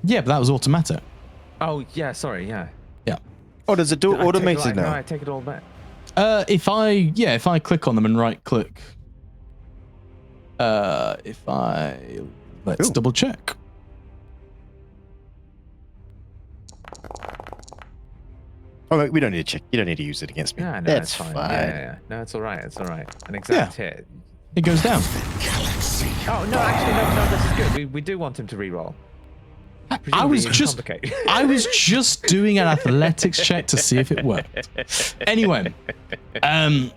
Yeah, but that was automatic. Oh, yeah, sorry, yeah. Yeah. oh, does it do it automated No, now? I take it all back. If I click on them and right click, let's Ooh. double check. Oh, wait, we don't need to check. You don't need to use it against me. Yeah, no, That's it's fine. fine. Yeah. No, it's all right. An exact hit. It goes down. Oh, no, actually, no, this is good. We do want him to re-roll. I was Presumably just complicate. I was just doing an athletics check to see if it worked. Anyway,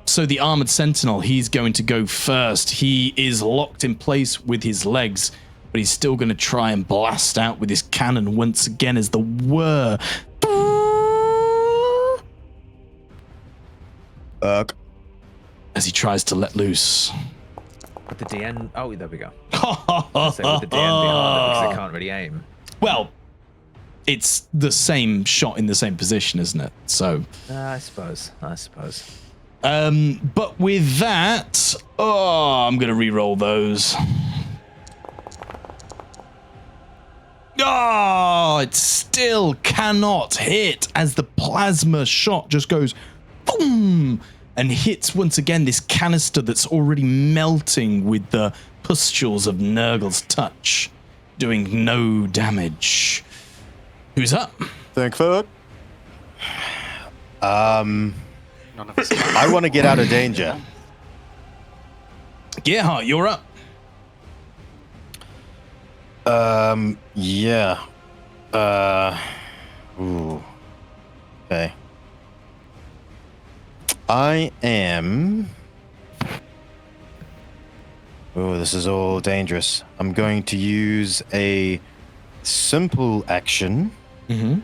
so the armored sentinel, he's going to go first. He is locked in place with his legs, but he's still going to try and blast out with his cannon once again as the whir. As he tries to let loose. With the DN. Oh, there we go. So with the DN behind it because they can't really aim. Well, it's the same shot in the same position, isn't it? So. I suppose. But with that, I'm gonna re-roll those. It still cannot hit as the plasma shot just goes boom and hits once again this canister that's already melting with the pustules of Nurgle's touch, doing no damage. Who's up? Thankful. None of us. I want to get out of danger. Gerhart, you're up. Yeah. Ooh. Okay. I am. Oh, this is all dangerous. I'm going to use a simple action to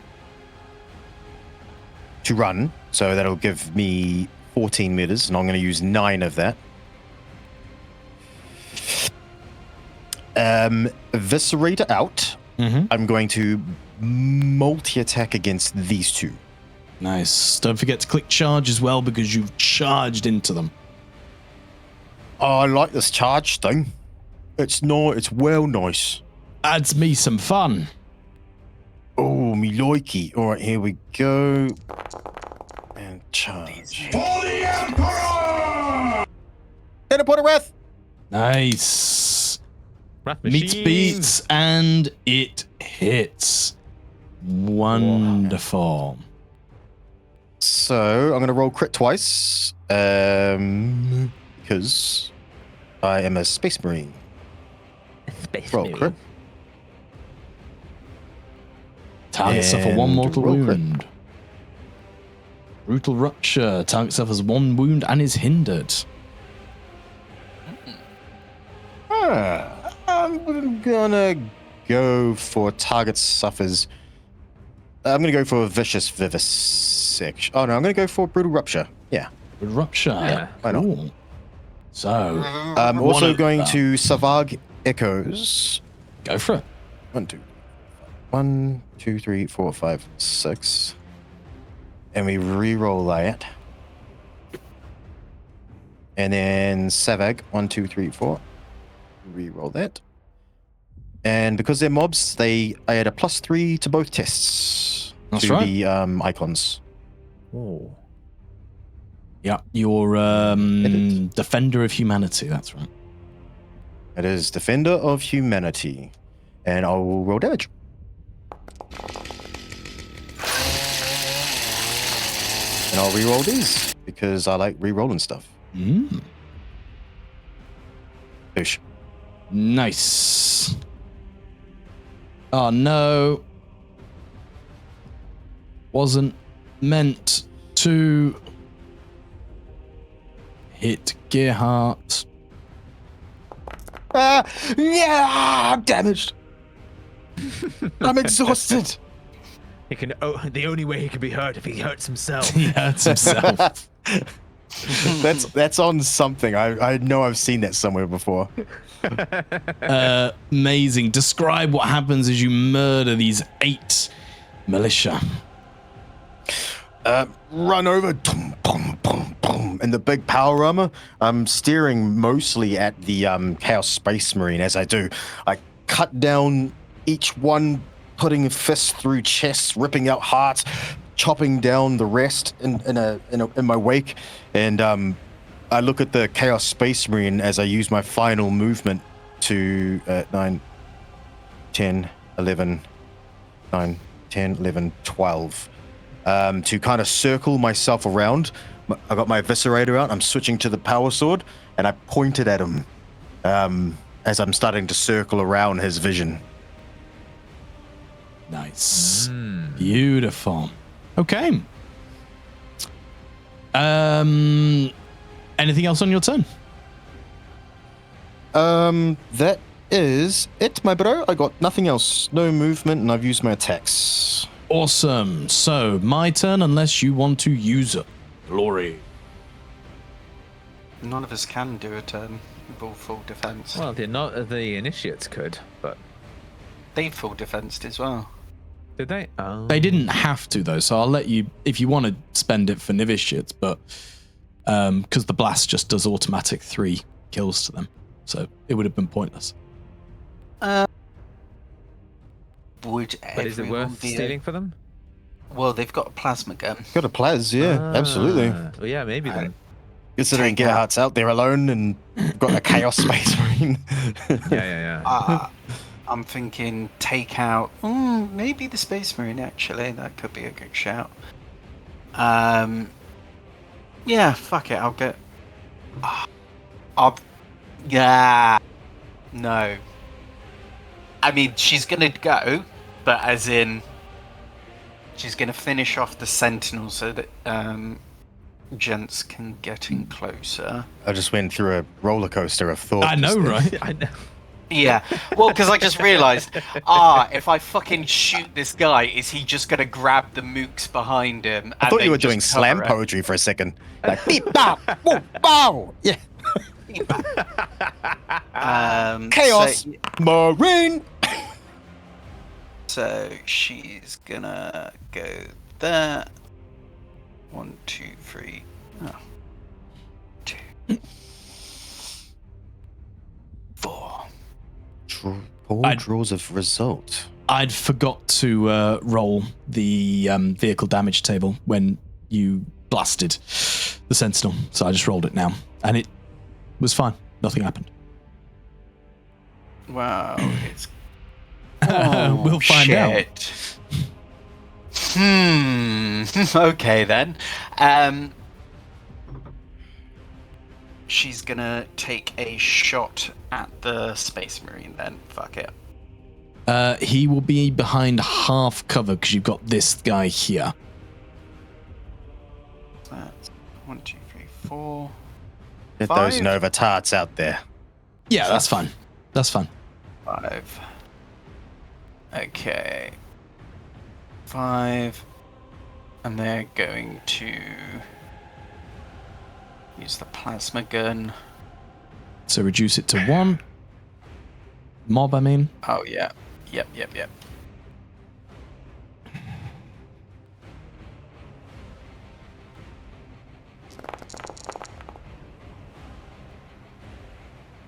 run. So that'll give me 14 meters, and I'm going to use 9 of that. Eviscerator out. I'm going to multi-attack against these 2. Nice. Don't forget to click charge as well because you've charged into them. Oh, I like this charge thing. It's well nice. Adds me some fun. Oh, me likey. All right, here we go. And charge. For the Emperor! Teleport of Wrath! Nice. Wrath Meets machine. beats and it hits. Wonderful. So I'm going to roll crit twice. Because I am a Space Marine. Roll crit. Target suffer 1 And mortal roll crit. wound. Brutal rupture. Target suffers 1 wound and is hindered. I'm gonna go for target suffers. I'm going to go for a vicious vivisection. Oh no, I'm going to go for brutal rupture. Yeah. Rupture. Yeah, why not? Cool. So, I'm One also of going them. to Savag Echoes. go for it. 1, 2, 3, 4, 5, 6. And we re-roll that. And then Savag, 1, 2, 3, 4. Re-roll that. And because they're mobs, I add a +3 to both tests. That's to right. the icons. Oh. Yeah, you're Edit. Defender of Humanity. That's right. It is Defender of Humanity. And I'll roll damage. And I'll re-roll these because I like re-rolling stuff. Boosh. Nice. Oh no. Wasn't meant to hit Gerhart. Yeah, I'm damaged. I'm exhausted. He can. Oh, the only way he can be hurt if he hurts himself. He hurts himself. That's on something. I know I've seen that somewhere before. Amazing. Describe what happens as you murder these 8 militia. Run over, boom, boom, boom, boom, and the big power armor. I'm steering mostly at the Chaos Space Marine as I do. I cut down each one, putting a fist through chests, ripping out hearts, chopping down the rest in my wake, and I look at the Chaos Space Marine as I use my final movement to 9, 10, 11, 9, 10, 11, 12. To kind of circle myself around. I got my eviscerator out. I'm switching to the power sword, and I pointed at him as I'm starting to circle around his vision. Nice. Beautiful. Okay. Anything else on your turn? That is it, my bro. I got nothing else. No movement, and I've used my attacks. Awesome. So, my turn unless you want to use it. Glory. None of us can do a turn with all full defense. Well, the initiates could, but They full defensed as well. did they? Oh. They didn't have to, though, so I'll let you, if you want to spend it for novitiates, but because the blast just does automatic 3 kills to them, so it would have been pointless. Would But is it everyone worth be stealing for them? Well, they've got a plasma gun. Got a Plaz, yeah, absolutely. Well, yeah, maybe then. Considering Take out- Gerhart's out there alone and got a Chaos Space Marine. Yeah. I'm thinking take out maybe the Space Marine, actually. That could be a good shout. Yeah, fuck it. I'll get... Yeah. No. I mean, she's gonna go, but as in... She's gonna finish off the Sentinel so that gents can get in closer. I just went through a roller coaster of thought. I know, right? I know. Yeah, well, because I just realised, if I fucking shoot this guy, is he just going to grab the mooks behind him? I and thought then you were just doing cover slam it? poetry for a second. Like, beep, bow, woo, bow. Yeah. Chaos So, Marine. so she's going to go there. 1, 2, 3. Oh. 2. 4. Paul draws a result. I'd forgot to roll the vehicle damage table when you blasted the Sentinel, so I just rolled it now, and it was fine. Nothing happened. Wow, it's... We'll find out. Okay then. She's gonna take a shot at the Space Marine then. Fuck it. He will be behind half cover because you've got this guy here. That's 1, 2, 3, 4. Get 5. those Nova tarts out there. Yeah, that's fine. That's fine. 5. Okay. 5. And they're going to use the plasma gun. So reduce it to 1. Mob, I mean. Oh, yeah. Yep.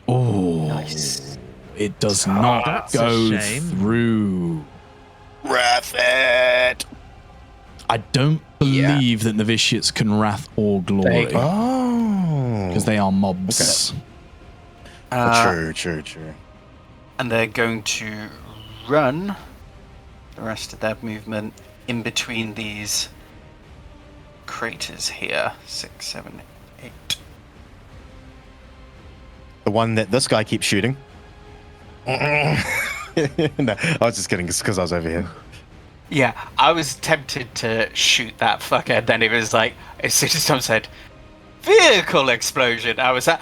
Oh, Nice. it does not that's a go shame. through. Wrath it! I don't believe that novitiates can wrath or glory Oh. because they are mobs. True. And they're going to run the rest of their movement in between these craters here. 6, 7, 8. The one that this guy keeps shooting. No, I was just kidding because I was over here. Yeah, I was tempted to shoot that fucker, and then it was like, as soon as Tom said, vehicle explosion, I was like,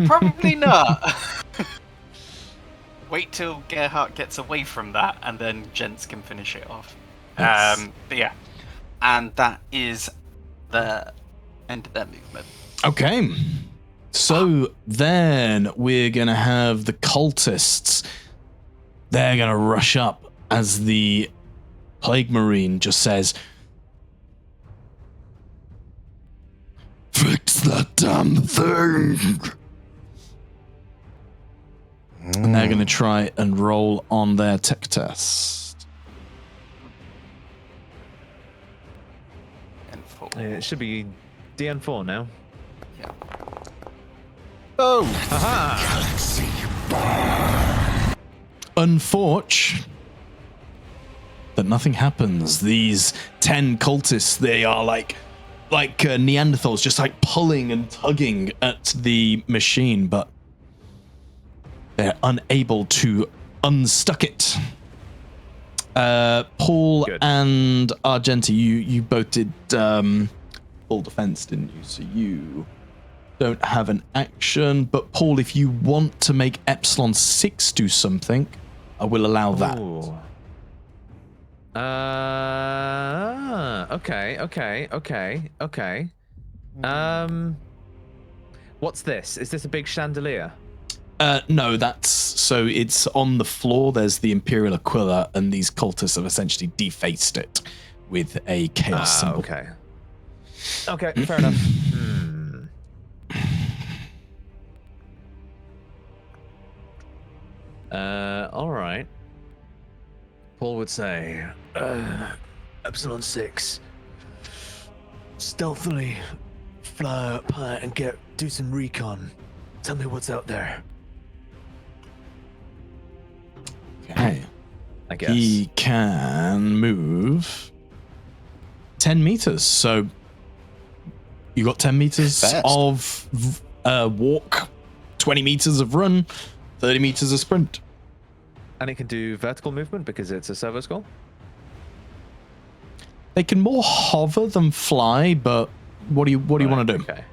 probably not. Wait till Gerhart gets away from that, and then Gents can finish it off. Yes. But yeah, and that is the end of their movement. Okay. So then we're going to have the cultists. They're going to rush up as the Plague Marine just says, "Fix that damn thing." And they're going to try and roll on their tech test. And 4. It should be DN4 now. Yeah. Oh! Unfortunate that nothing happens. These 10 cultists, they are like Neanderthals, just like pulling and tugging at the machine, but they're unable to unstuck it. Paul Good. and Argenta, you both did full defense, didn't you? So you don't have an action, but Paul, if you want to make Epsilon 6 do something, I will allow that. Ooh. Okay. What's this? Is this a big chandelier? No, so it's on the floor. There's the Imperial Aquila, and these cultists have essentially defaced it with a chaos symbol. Okay. Okay, fair enough. All right. Paul would say, Epsilon 6, stealthily fly up high and do some recon. Tell me what's out there. Okay. I guess. He can move 10 meters. So you got 10 meters Fast. of walk, 20 meters of run, 30 meters of sprint. And it can do vertical movement because it's a servo skull? They can more hover than fly, but what do you want to do? Okay.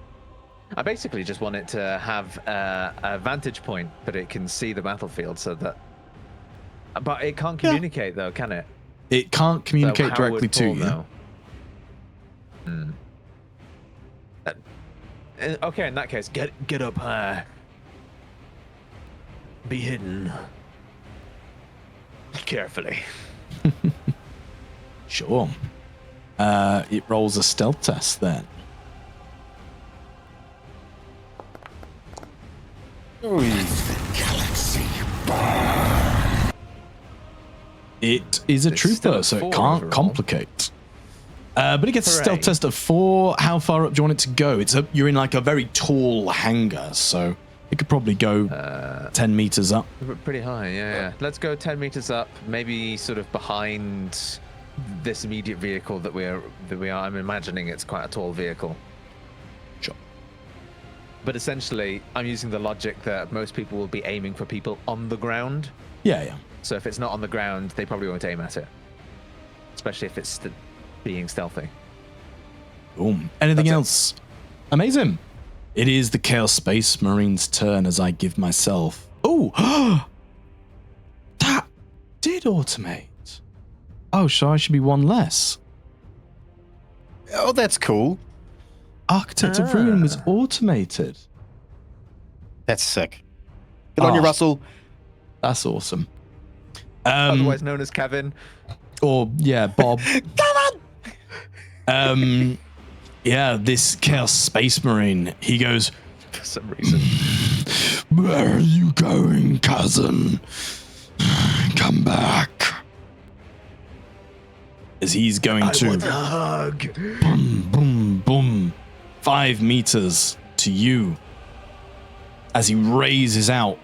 I basically just want it to have a vantage point, but it can see the battlefield so that... But it can't communicate, though, can it? It can't So communicate how directly would to Paul you. know? Okay, in that case, get up high. Be hidden. Carefully. Sure. It rolls a stealth test then. It is a It's still trooper, a so 4 it can't overall. complicate. But it gets a Hooray. stealth test of 4. How far up do you want it to go? You're in like a very tall hangar, so it could probably go 10 meters up. Pretty high, yeah. Let's go 10 meters up, maybe sort of behind this immediate vehicle that we are. I'm imagining it's quite a tall vehicle. Sure. But essentially, I'm using the logic that most people will be aiming for people on the ground. Yeah. So if it's not on the ground, they probably won't aim at it. Especially if it's being stealthy. Boom. Anything That's it. else? Amazing. It is the Chaos Space Marine's turn as I give myself. Oh! That automate. Oh, so I should be one less. Oh, that's cool. Architect of Ruin was automated. That's sick. Good on you, Oh. Russell. That's awesome. Otherwise known as Kevin. Or yeah, Bob. Come on! Yeah, this Chaos Space Marine. He goes, For some reason. "Where are you going, cousin? Come back." As he's going to hug. boom, boom, boom, 5 meters to you. As he raises out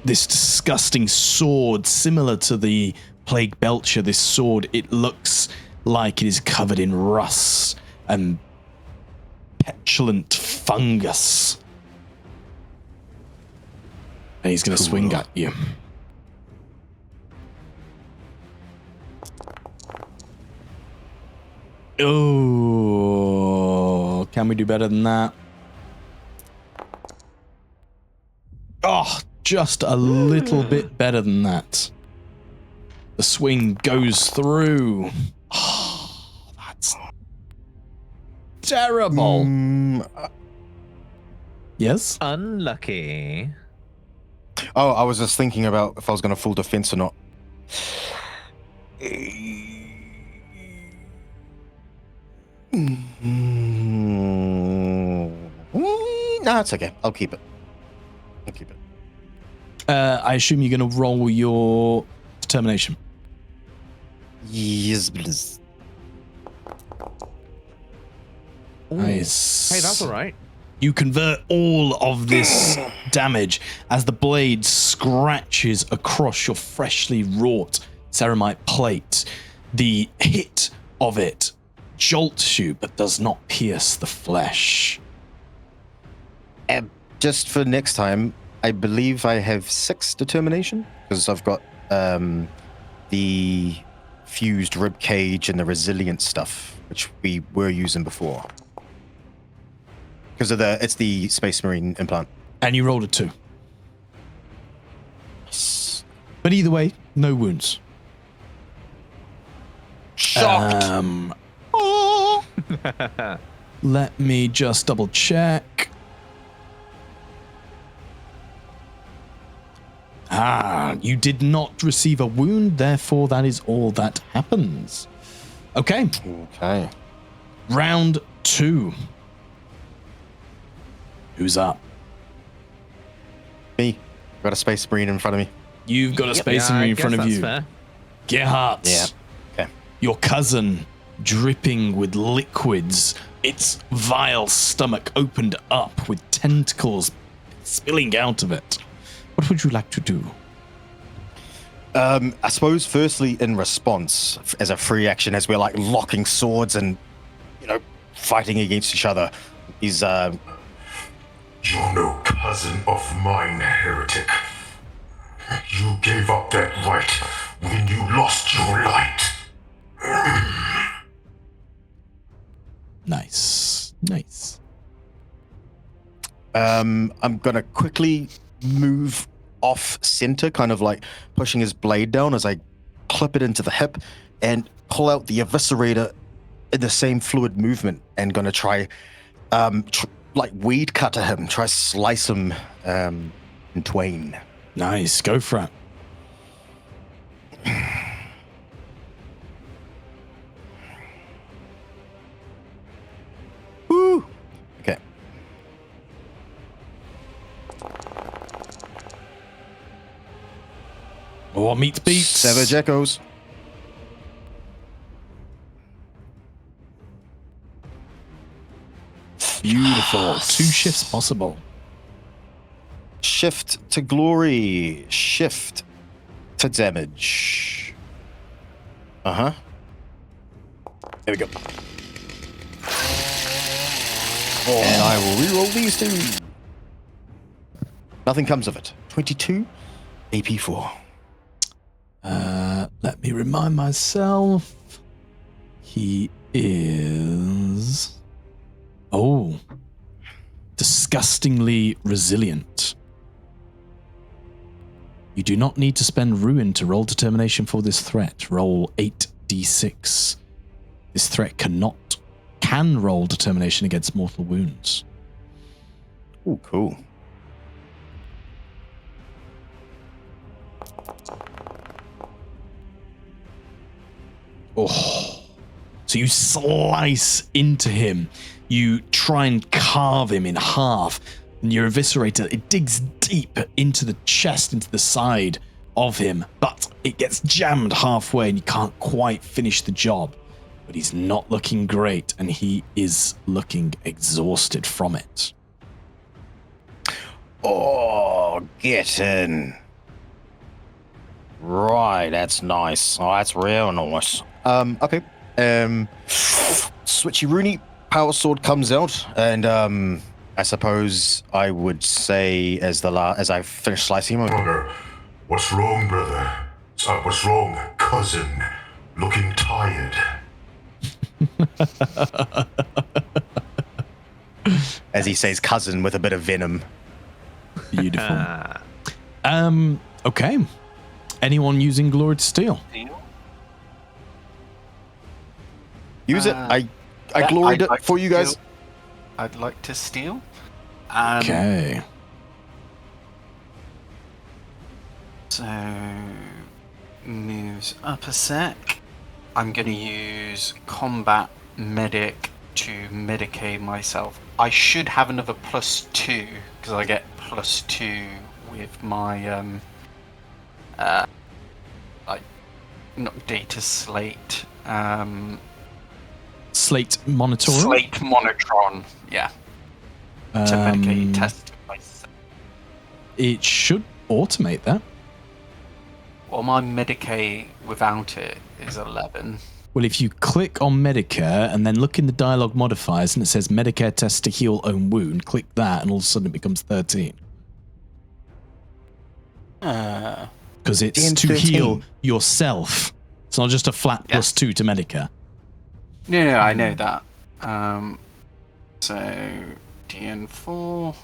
this disgusting sword, similar to the Plague Belcher. This sword, it looks like it is covered in rust and petulant fungus. And he's going to swing at you. Oh, can we do better than that? Oh, just a little bit better than that. The swing goes through. Oh, that's terrible. Yes? Unlucky. Oh, I was just thinking about if I was going to full defense or not. No, it's okay. I'll keep it. I assume you're going to roll your determination. Yes, please. Nice. Hey, that's all right. You convert all of this damage as the blade scratches across your freshly wrought ceramite plate. The hit of it jolts you, but does not pierce the flesh. Just for next time, I believe I have 6 determination because I've got the fused rib cage and the resilient stuff, which we were using before. Because of it's the Space Marine implant. And you rolled a 2. But either way, no wounds. Shocked. Let me just double check. You did not receive a wound, therefore that is all that happens. Okay. Okay. Round 2. Who's up? Me. Got a Space Marine in front of me. You've got a Space Marine in front of you. Fair. Gerhart. Yeah. Okay. Your cousin, dripping with liquids, its vile stomach opened up with tentacles spilling out of it. What would you like to do? I suppose firstly in response, as a free action, as we're like locking swords and, fighting against each other, is You're no cousin of mine, heretic. You gave up that right when you lost your light. Nice. I'm gonna quickly move off center, kind of like pushing his blade down as I clip it into the hip and pull out the eviscerator in the same fluid movement, and gonna try like weed cutter him, try slice him in twain. Nice. Go for it. Woo! Okay. What meets beats? Savage Echoes. Beautiful. 2 shifts possible. Shift to glory. Shift to damage. Uh-huh. There we go. And I will reroll these 2. Nothing comes of it. 22 AP4. Let me remind myself. He is... Oh. Disgustingly resilient. You do not need to spend ruin to roll determination for this threat. Roll 8d6. This threat can roll determination against mortal wounds. Ooh, cool. Oh. So you slice into him. You try and carve him in half. And your eviscerator, it digs deep into the chest, into the side of him. But it gets jammed halfway and you can't quite finish the job. But he's not looking great and he is looking exhausted from it. Oh, get in. Right, that's nice. Oh, that's real nice. Okay. Switchy Rooney power sword comes out, and I suppose I would say as I finish slicing him. Brother, what's wrong, brother? What's wrong, cousin? Looking tired. As he says cousin with a bit of venom. Beautiful. Okay. Anyone using Glory to Steal? Use it. I gloried it for you guys. I'd like to steal. Okay. So, moves up a sec. I'm going to use combat medic to medicate myself. I should have another +2 because I get +2 with my like not data slate. Slate monitor. Slate monotron. Yeah. To medicate test myself. It should automate that. Well, my medicate without it is 11. Well, if you click on Medicare and then look in the dialogue modifiers and it says Medicare test to heal own wound, click that and all of a sudden it becomes 13. Because it's to 13. heal yourself. It's not just a flat +2 to Medicare. No, I know that. So, DN4.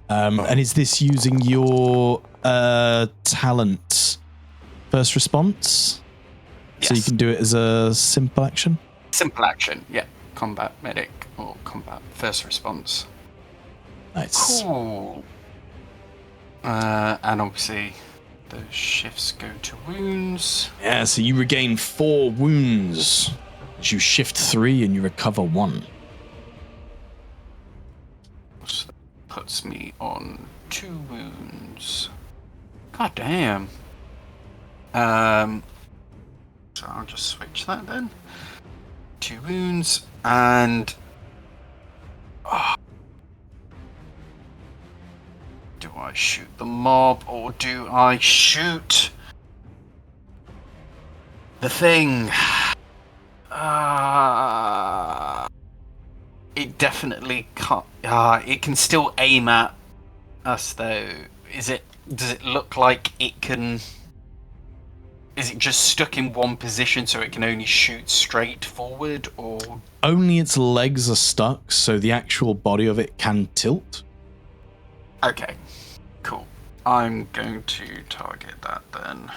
And is this using your talent first response? Yes. So you can do it as a simple action? Simple action, yeah. Combat medic or combat first response. Nice. Cool. And obviously, the shifts go to wounds. Yeah, so you regain 4 wounds. As you shift 3 and you recover 1. So that puts me on 2 wounds. God damn. So I'll just switch that then. 2 wounds and do I shoot the mob or do I shoot the thing? It definitely can't. It can still aim at us though. Does it look like it can? Is it just stuck in one position so it can only shoot straight forward, or Only its legs are stuck, so the actual body of it can tilt. okay, cool. I'm going to target that then.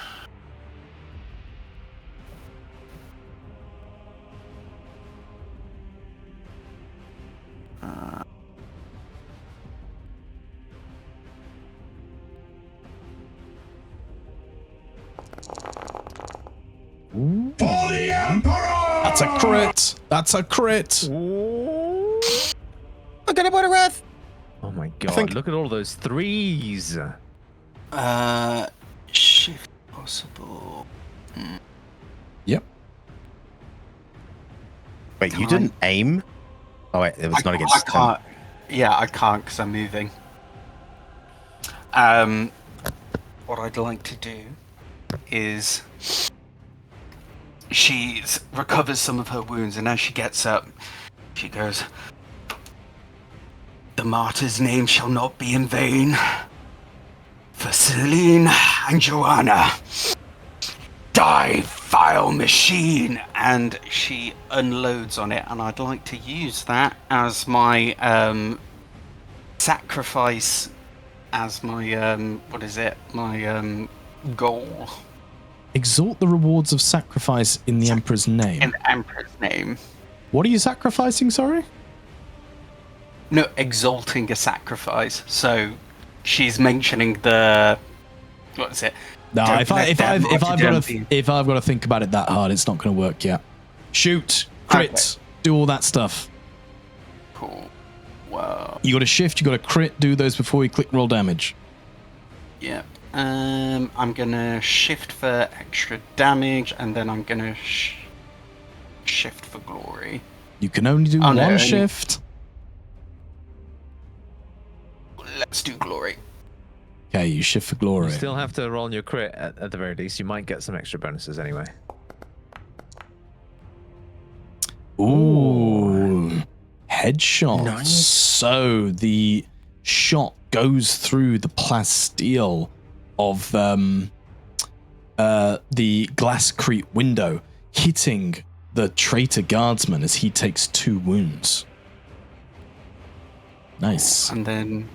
For the Emperor! That's a crit. That's a crit. I got a bit of wrath. Oh my god, look at all those 3s. Shift possible. Yep. Wait, you didn't aim? Oh wait, it was not against. I can't. Yeah, I can't because I'm moving. What I'd like to do is she recovers some of her wounds, and as she gets up, she goes, "The martyr's name shall not be in vain. For Celine and Joanna, die, vile machine!" And she unloads on it, and I'd like to use that as my sacrifice, as my goal. Exalt the rewards of sacrifice in the Emperor's name. In the Emperor's name. What are you sacrificing, sorry? No, exalting a sacrifice. So she's mentioning the... What is it? No, Don't if let them I've got accidentally- to think about it that hard, it's not going to work yet. Shoot, crit, Okay. do all that stuff. Cool. Wow. You got to shift, you got to crit, do those before you click roll damage. Yeah. I'm gonna shift for extra damage, and then I'm gonna shift for glory. You can only do Oh, one no, only- shift. Let's do glory. Okay, you shift for glory. You still have to roll your crit at the very least. You might get some extra bonuses anyway. Ooh. Headshot. Nice. So the shot goes through the plasteel of the glasscrete window, hitting the traitor guardsman as he takes 2 wounds. Nice. And then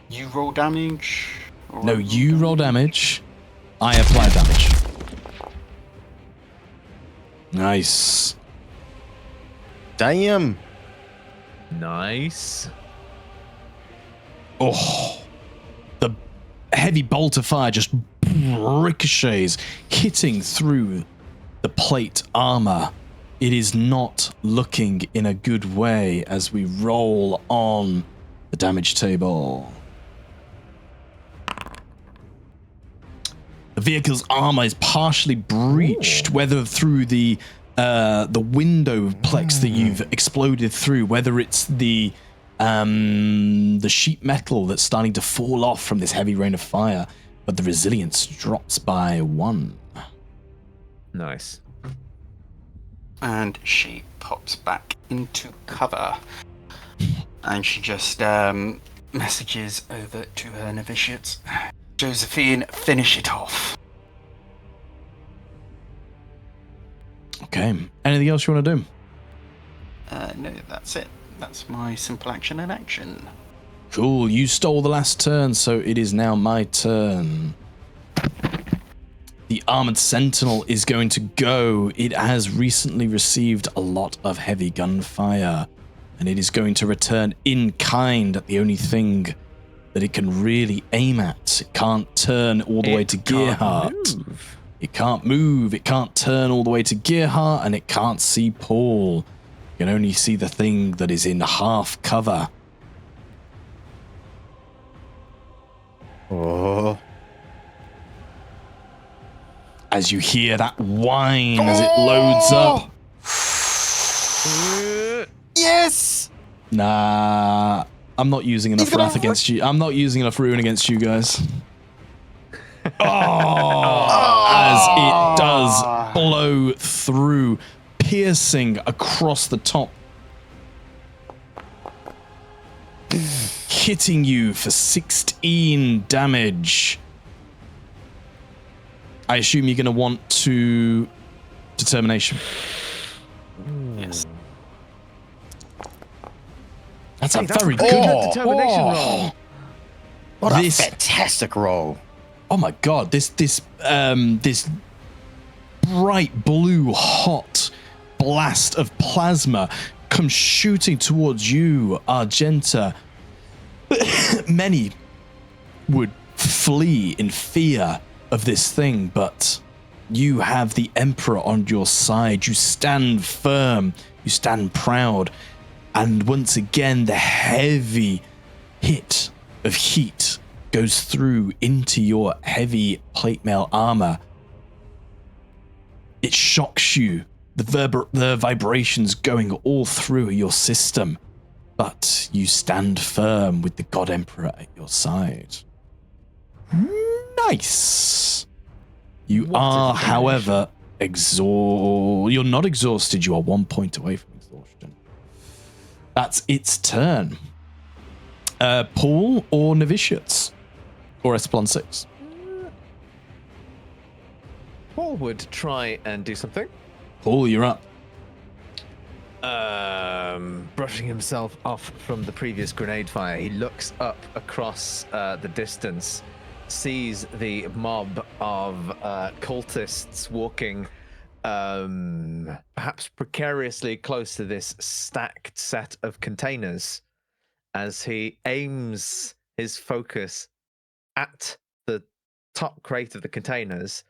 you roll damage? Or No, I you roll damage. I apply damage. Nice. Damn. Nice. Oh, the heavy bolt of fire just ricochets, hitting through the plate armor. It is not looking in a good way as we roll on the damage table. The vehicle's armor is partially breached, whether through the window plex that you've exploded through, whether it's the sheet metal that's starting to fall off from this heavy rain of fire, but the resilience drops by 1. Nice. And she pops back into cover. And she just messages over to her novitiates. Josephine, finish it off. Okay. Anything else you want to do? No, that's it. That's my simple action and action. Cool. You stole the last turn, so it is now my turn. The armored sentinel is going to go. It has recently received a lot of heavy gunfire, and it is going to return in kind at the only thing that it can really aim at. It can't turn all the way to Gerhart. It can't move. It can't turn all the way to Gerhart, and it can't see Poul. You can only see the thing that is in half cover. Oh. As you hear that whine as it loads up. Yes. Nah, I'm not using enough gonna wrath against you. I'm not using enough ruin against you guys. As it does blow through, piercing across the top, hitting you for 16 damage. I assume you're going to want to determination. Yes. That's Hey, a that's very a good good determination roll. What This- a fantastic roll. Oh my god! This bright blue hot blast of plasma comes shooting towards you, Argenta. Many would flee in fear of this thing, but you have the Emperor on your side. You stand firm. You stand proud. And once again, the heavy hit of heat goes through into your heavy plate mail armor. It shocks you. The vibrations going all through your system. But you stand firm with the God Emperor at your side. Nice. You What are, is the however, You're not exhausted. You are 1 point away from exhaustion. That's its turn. Poul or novitiates? Or Esplon 6? Paul would try and do something. Poul, you're up. Brushing himself off from the previous grenade fire, he looks up across the distance sees the mob of cultists walking perhaps precariously close to this stacked set of containers as he aims his focus at the top crate of the containers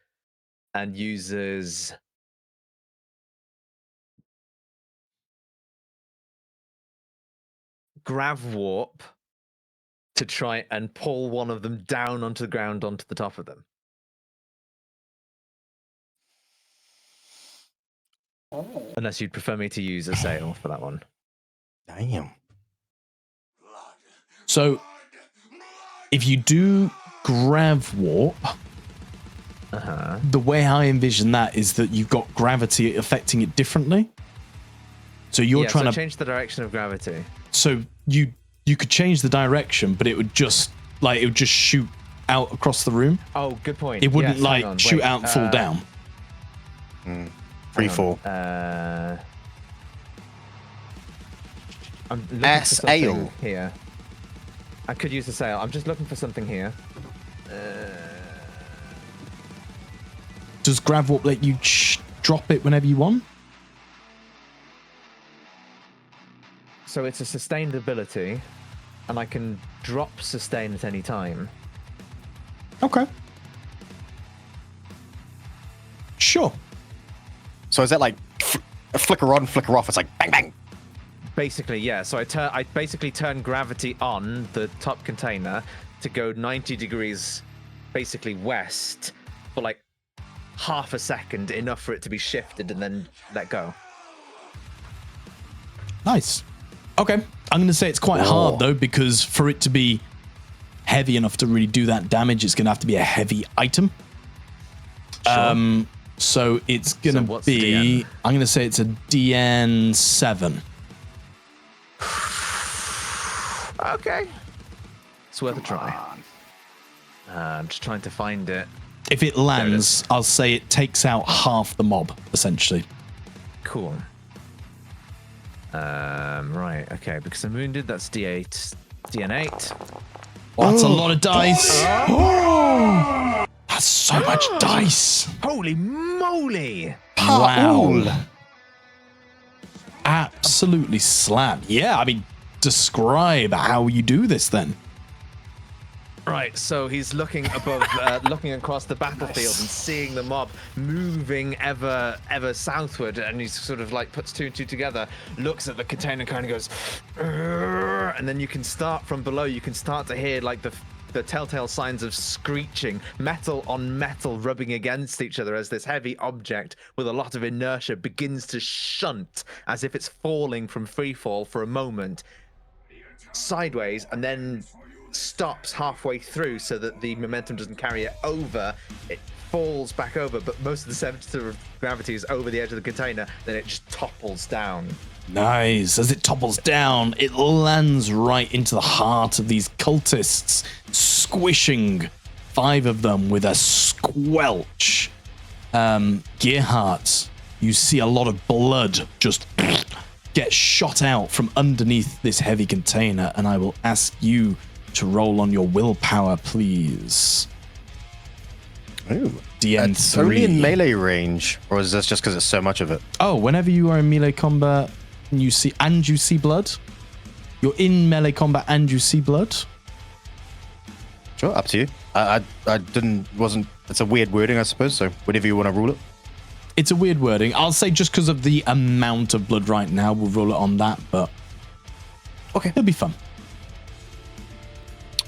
and uses grav warp to try and pull one of them down onto the ground onto the top of them. Unless you'd prefer me to use a sail for that one. Damn. So, if you do grav warp, the way I envision that is that you've got gravity affecting it differently. So you're trying to change the direction of gravity. So you could change the direction, but it would just shoot out across the room. Oh, good point. It wouldn't Yes, shoot out and fall down. Free fall. I'm looking A for something sail. here. I could use the sail. I'm just looking for something here. Does grav warp let you drop it whenever you want? So it's a sustained ability, and I can drop sustain at any time. Okay. Sure. So is that like a flicker on, flicker off? It's like bang, bang. Basically, yeah. So I basically turn gravity on the top container to go 90 degrees, basically west, for like half a second, enough for it to be shifted and then let go. Nice. Okay. I'm going to say it's quite hard, though, because for it to be heavy enough to really do that damage, it's going to have to be a heavy item. Sure. So it's going to what's the be... DN? I'm going to say it's a DN 7. Okay. It's worth a try. I'm just trying to find it. If it lands, I'll say it takes out half the mob, essentially. Cool. Right, okay, because I'm wounded, that's D8, DN8. Oh, that's a lot of dice. Oh, that's so much dice. Holy moly! Wow. Absolutely slam. Yeah, I mean, describe how you do this then. Right, so he's looking above, looking across the battlefield and seeing the mob moving ever southward, and he sort of like puts two and two together, looks at the container and kind of goes, "Urgh," and then you can start from below, you can start to hear like the telltale signs of screeching, metal on metal rubbing against each other as this heavy object with a lot of inertia begins to shunt as if it's falling from free fall for a moment sideways and then stops halfway through so that the momentum doesn't carry it over. It falls back over, but most of the center of gravity is over the edge of the container, then it just topples down. Nice. As it topples down, it lands right into the heart of these cultists, squishing 5 of them with a squelch. Gerhart, you see a lot of blood just get shot out from underneath this heavy container, and I will ask you to roll on your willpower, please. Ooh. DN3. It's only in melee range, or is this just because it's so much of it? Oh, whenever you are in melee combat, you see blood. You're in melee combat and you see blood. Sure, up to you. Wasn't. It's a weird wording, I suppose. So whatever you want to rule it. It's a weird wording. I'll say just because of the amount of blood right now, we'll roll it on that. But okay, it'll be fun.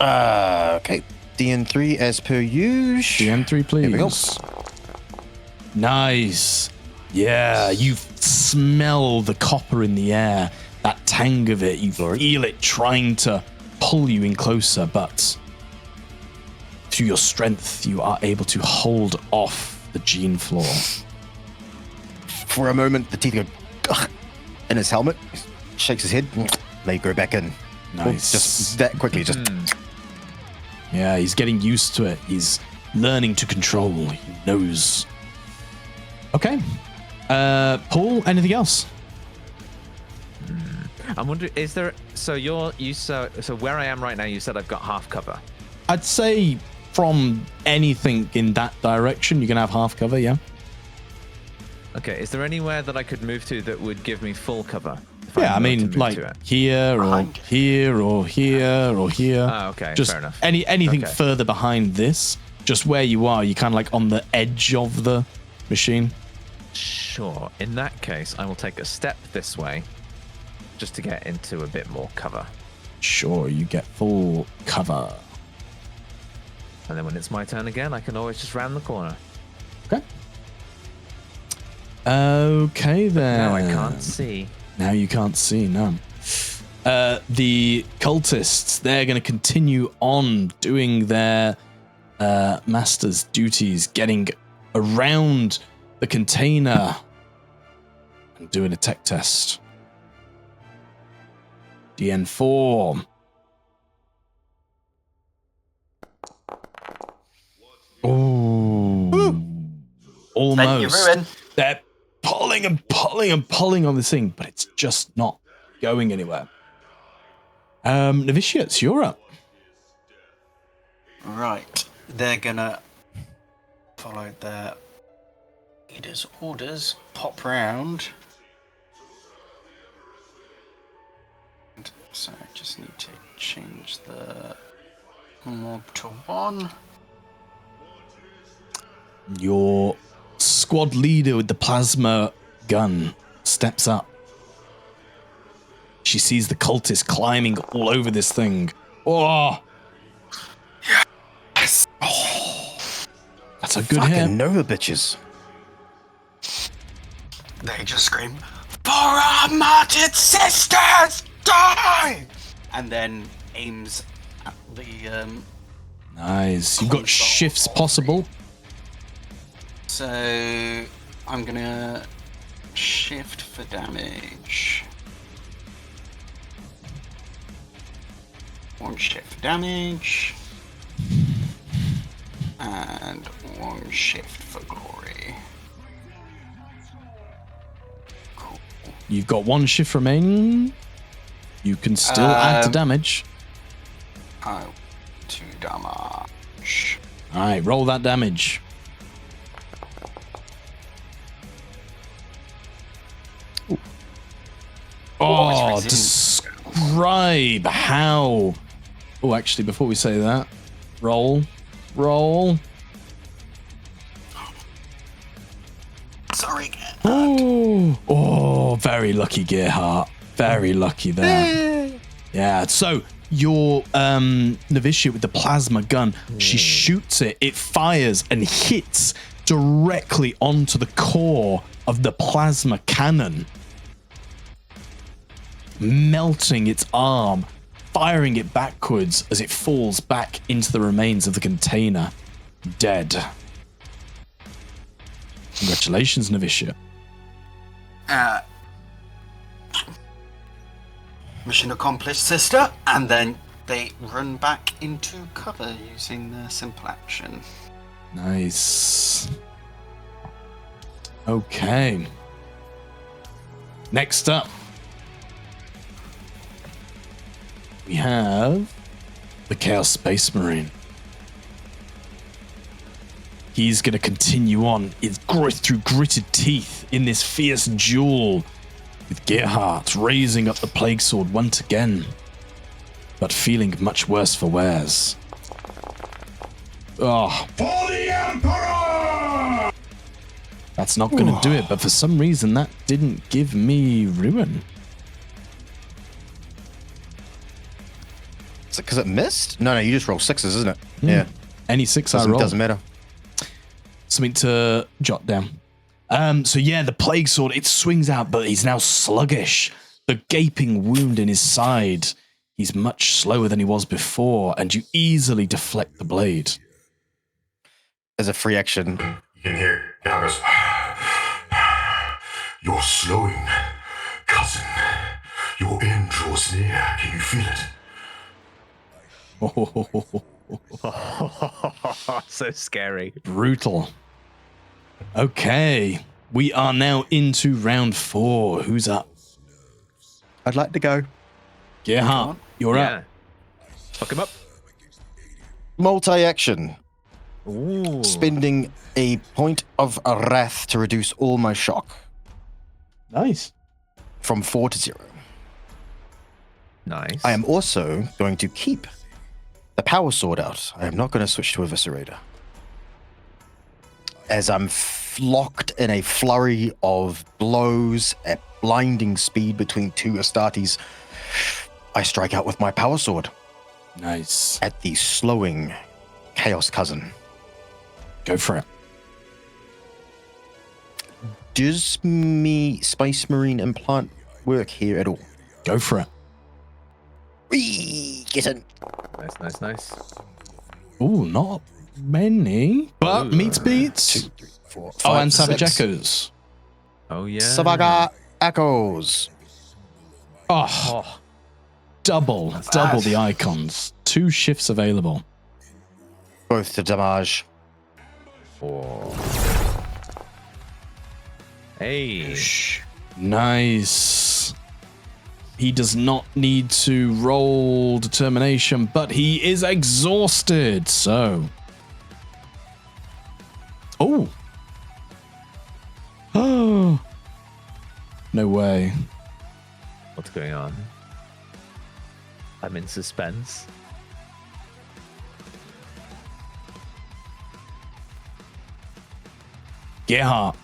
Okay. DN3 as per usual. DN3, please. Here we go. Nice. Yeah, you smell the copper in the air, that tang of it. You feel it trying to pull you in closer, but through your strength, you are able to hold off the gene floor. For a moment, the teeth go "Ugh," in his helmet. He shakes his head. They go back in. Nice. Just that quickly. Just. Yeah, he's getting used to it. He's learning to control. He knows. Okay. Paul, anything else? I'm wondering, is there? So where I am right now, you said I've got half cover. I'd say from anything in that direction, you're going to have half cover, yeah? Okay, is there anywhere that I could move to that would give me full cover? if Yeah, I were to mean, move like to it? here or Behind. here or here or here. Ah, okay, Just fair enough. anything Okay. further behind this, just where you are, you're kind of like on the edge of the machine. Sure. In that case, I will take a step this way just to get into a bit more cover. Sure, you get full cover. And then when it's my turn again, I can always just round the corner. Okay. Okay, then. Now I can't see. Now you can't see, no. The cultists, they're going to continue on doing their master's duties, getting around the container and doing a tech test. DN4. Oh, almost. Thank you, Ruin. They're pulling and pulling and pulling on this thing, but it's just not going anywhere. Novitiates, you're up. Right. They're gonna follow their leader's orders, pop round. And so I just need to change the mob to 1. Your squad leader with the plasma gun steps up. She sees the cultists climbing all over this thing. Oh! Yes! That's a good hit. Fucking Nova bitches. They just scream, "For our martyred sisters, die!" And then aims at the Nice. You've got shifts possible. So I'm gonna shift for damage. 1 shift for damage. And 1 shift for glory. Cool. You've got 1 shift remaining. You can still add to damage. 2 damage. Alright, roll that damage. Oh, it's describe how. Oh, actually, before we say that, roll. Sorry. Oh, very lucky, Gerhart. Very lucky there. Yeah, so your novitiate with the plasma gun, she shoots it, it fires and hits directly onto the core of the plasma cannon, melting its arm, firing it backwards as it falls back into the remains of the container, dead. Congratulations, novitiate. Mission accomplished, sister. And then they run back into cover using their simple action. Nice. Okay. Next up, we have the Chaos Space Marine. He's going to continue on through gritted teeth in this fierce duel with Gerhart raising up the Plague Sword once again, but feeling much worse for wears. Oh, For the Emperor! that's not going to do it, but for some reason that didn't give me ruin. Is it because it missed? No, you just roll 6s, isn't it? Yeah. Any 6 I roll. Doesn't matter. Something to jot down. So yeah, the Plague Sword, it swings out, but he's now sluggish. The gaping wound in his side, he's much slower than he was before, and you easily deflect the blade. As a free action. You can hear Gabba's. You're slowing, cousin. Your end draws near. Can you feel it? So scary. Brutal. Okay, we are now into round 4. Who's up? I'd like to go. Gerhart, you're up. Fuck him up. Multi-action. Ooh. spending a point of wrath to reduce all my shock Nice. from 4 to 0. Nice. I am also going to keep the power sword out. I am not going to switch to Eviscerator. As I'm locked in a flurry of blows at blinding speed between two Astartes, I strike out with my power sword Nice. at the slowing Chaos Cousin. Go for it. Does me Space Marine implant work here at all? Go for it. Whee! Get in. Nice. Ooh, not many, but Ooh. meets beats. 2, 3, 4, 5, Oh, and Savage 6. Echoes. Oh yeah. Savaga Echoes. Oh, double the icons. 2 shifts available. Both to damage. 4. Hey. Nice. He does not need to roll determination, but he is exhausted, so. Oh. Oh. No way. What's going on? I'm in suspense. Gerhart,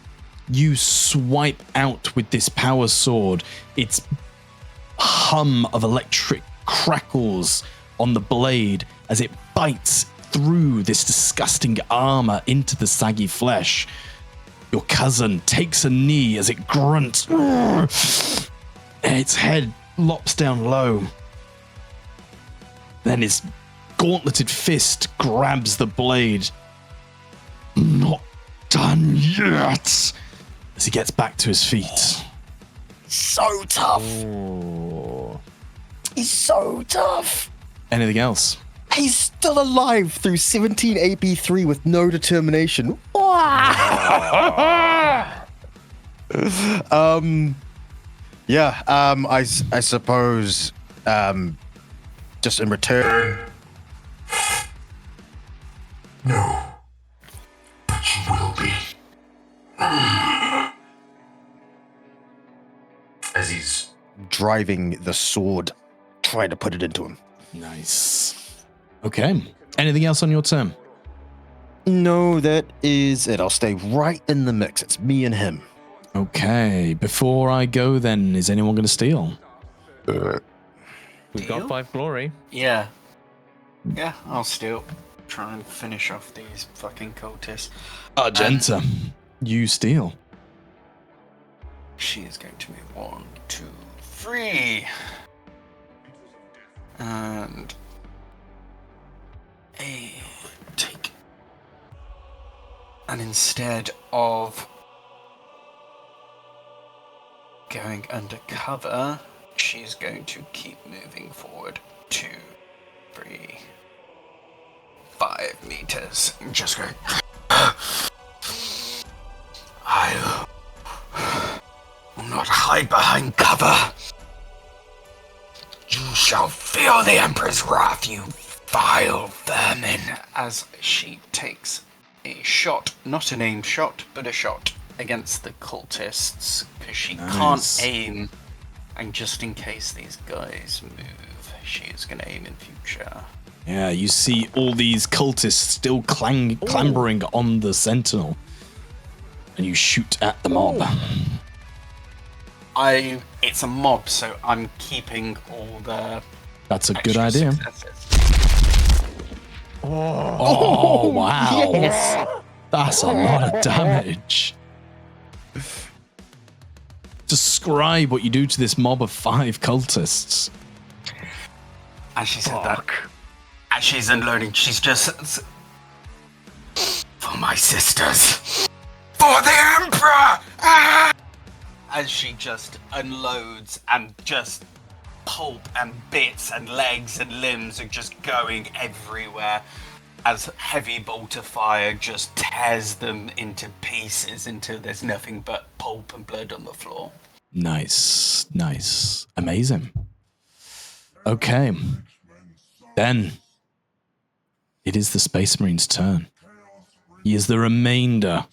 you swipe out with this power sword. Its hum of electric crackles on the blade as it bites through this disgusting armor into the saggy flesh. Your cousin takes a knee as it grunts. Its head lops down low. Then his gauntleted fist grabs the blade. Not done yet. As he gets back to his feet. So tough. Ooh. He's so tough. Anything else? He's still alive through 17 AP3 with no determination. I suppose just in return. No. But you will be. As he's Driving the sword, trying to put it into him. Nice. Okay. Anything else on your turn? No, that is it. I'll stay right in the mix. It's me and him. Okay. Before I go then, is anyone going to steal? We've got Deal? 5 glory. Yeah. Yeah, I'll still try and finish off these fucking cultists. Argenta, you steal. She is going to move 1, 2, 3. And take. And instead of going undercover, she's going to keep moving forward 2, 3, 5 meters. And just go. I will not hide behind cover. You shall feel the Emperor's wrath, you vile vermin. As she takes a shot, not an aimed shot, but a shot against the cultists, because she can't aim. And just in case these guys move, she is going to aim in future. Yeah, you see all these cultists still clambering on the sentinel. And you shoot at the mob. It's a mob, so I'm keeping all the. That's a good extra idea. successes. Oh, wow. Yes. That's a lot of damage. Describe what you do to this mob of 5 cultists. And she said that. And she's unloading. She's just. For my sisters. For the Emperor! Ah! As she just unloads and just pulp and bits and legs and limbs are just going everywhere as heavy bolt of fire just tears them into pieces until there's nothing but pulp and blood on the floor. Nice. Nice. Amazing. Okay. Then it is the Space Marine's turn. He is the remainder.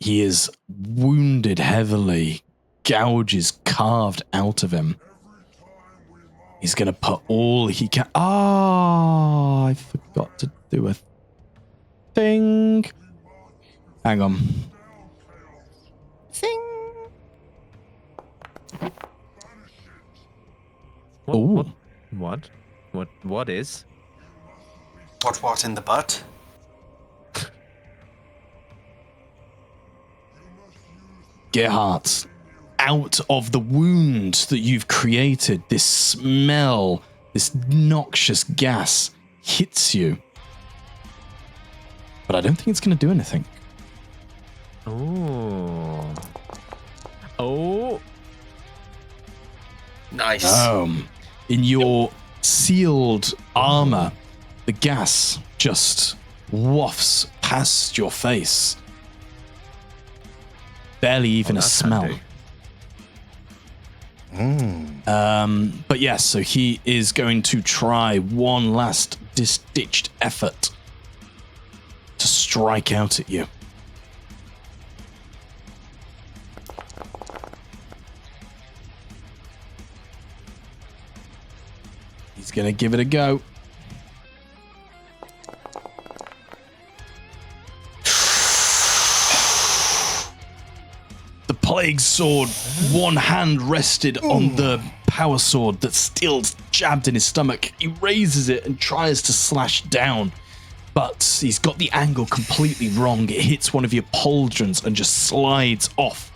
He is wounded heavily, gouges carved out of him. He's going to put all he can. Ah, I forgot to do a thing. Hang on. Thing. Ooh. What is? What in the butt? Gerhart, out of the wound that you've created, this smell, this noxious gas hits you. But I don't think it's going to do anything. Oh. Nice. In your sealed armor, the gas just wafts past your face. Barely even a smell. But yes, so he is going to try one last ditched effort to strike out at you. He's going to give it a go. The plague sword, one hand rested on the power sword that's still jabbed in his stomach. He raises it and tries to slash down, but he's got the angle completely wrong. It hits one of your pauldrons and just slides off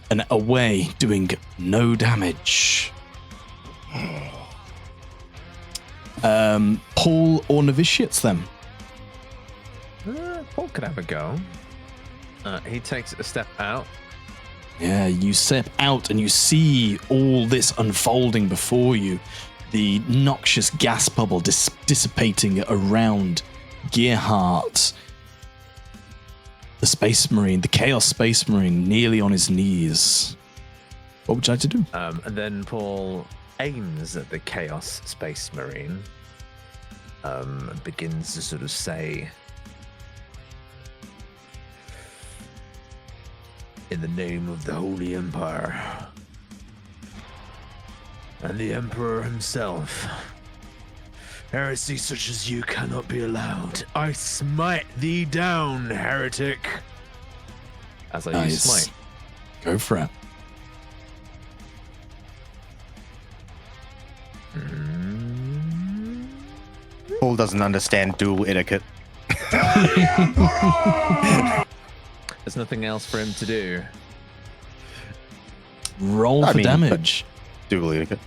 and away, doing no damage. Poul or novitiates then? Paul could have a go. He takes a step out. Yeah, you step out and you see all this unfolding before you. The noxious gas bubble dissipating around Gerhart. The Space Marine, the Chaos Space Marine, nearly on his knees. What would you like to do? And then Paul aims at the Chaos Space Marine. Begins to sort of say, in the name of the Holy Empire and the Emperor himself, heresy such as you cannot be allowed. I smite thee down, heretic. As I use smite. Go for it. Paul doesn't understand dual etiquette. There's nothing else for him to do. Roll for damage. Dual etiquette.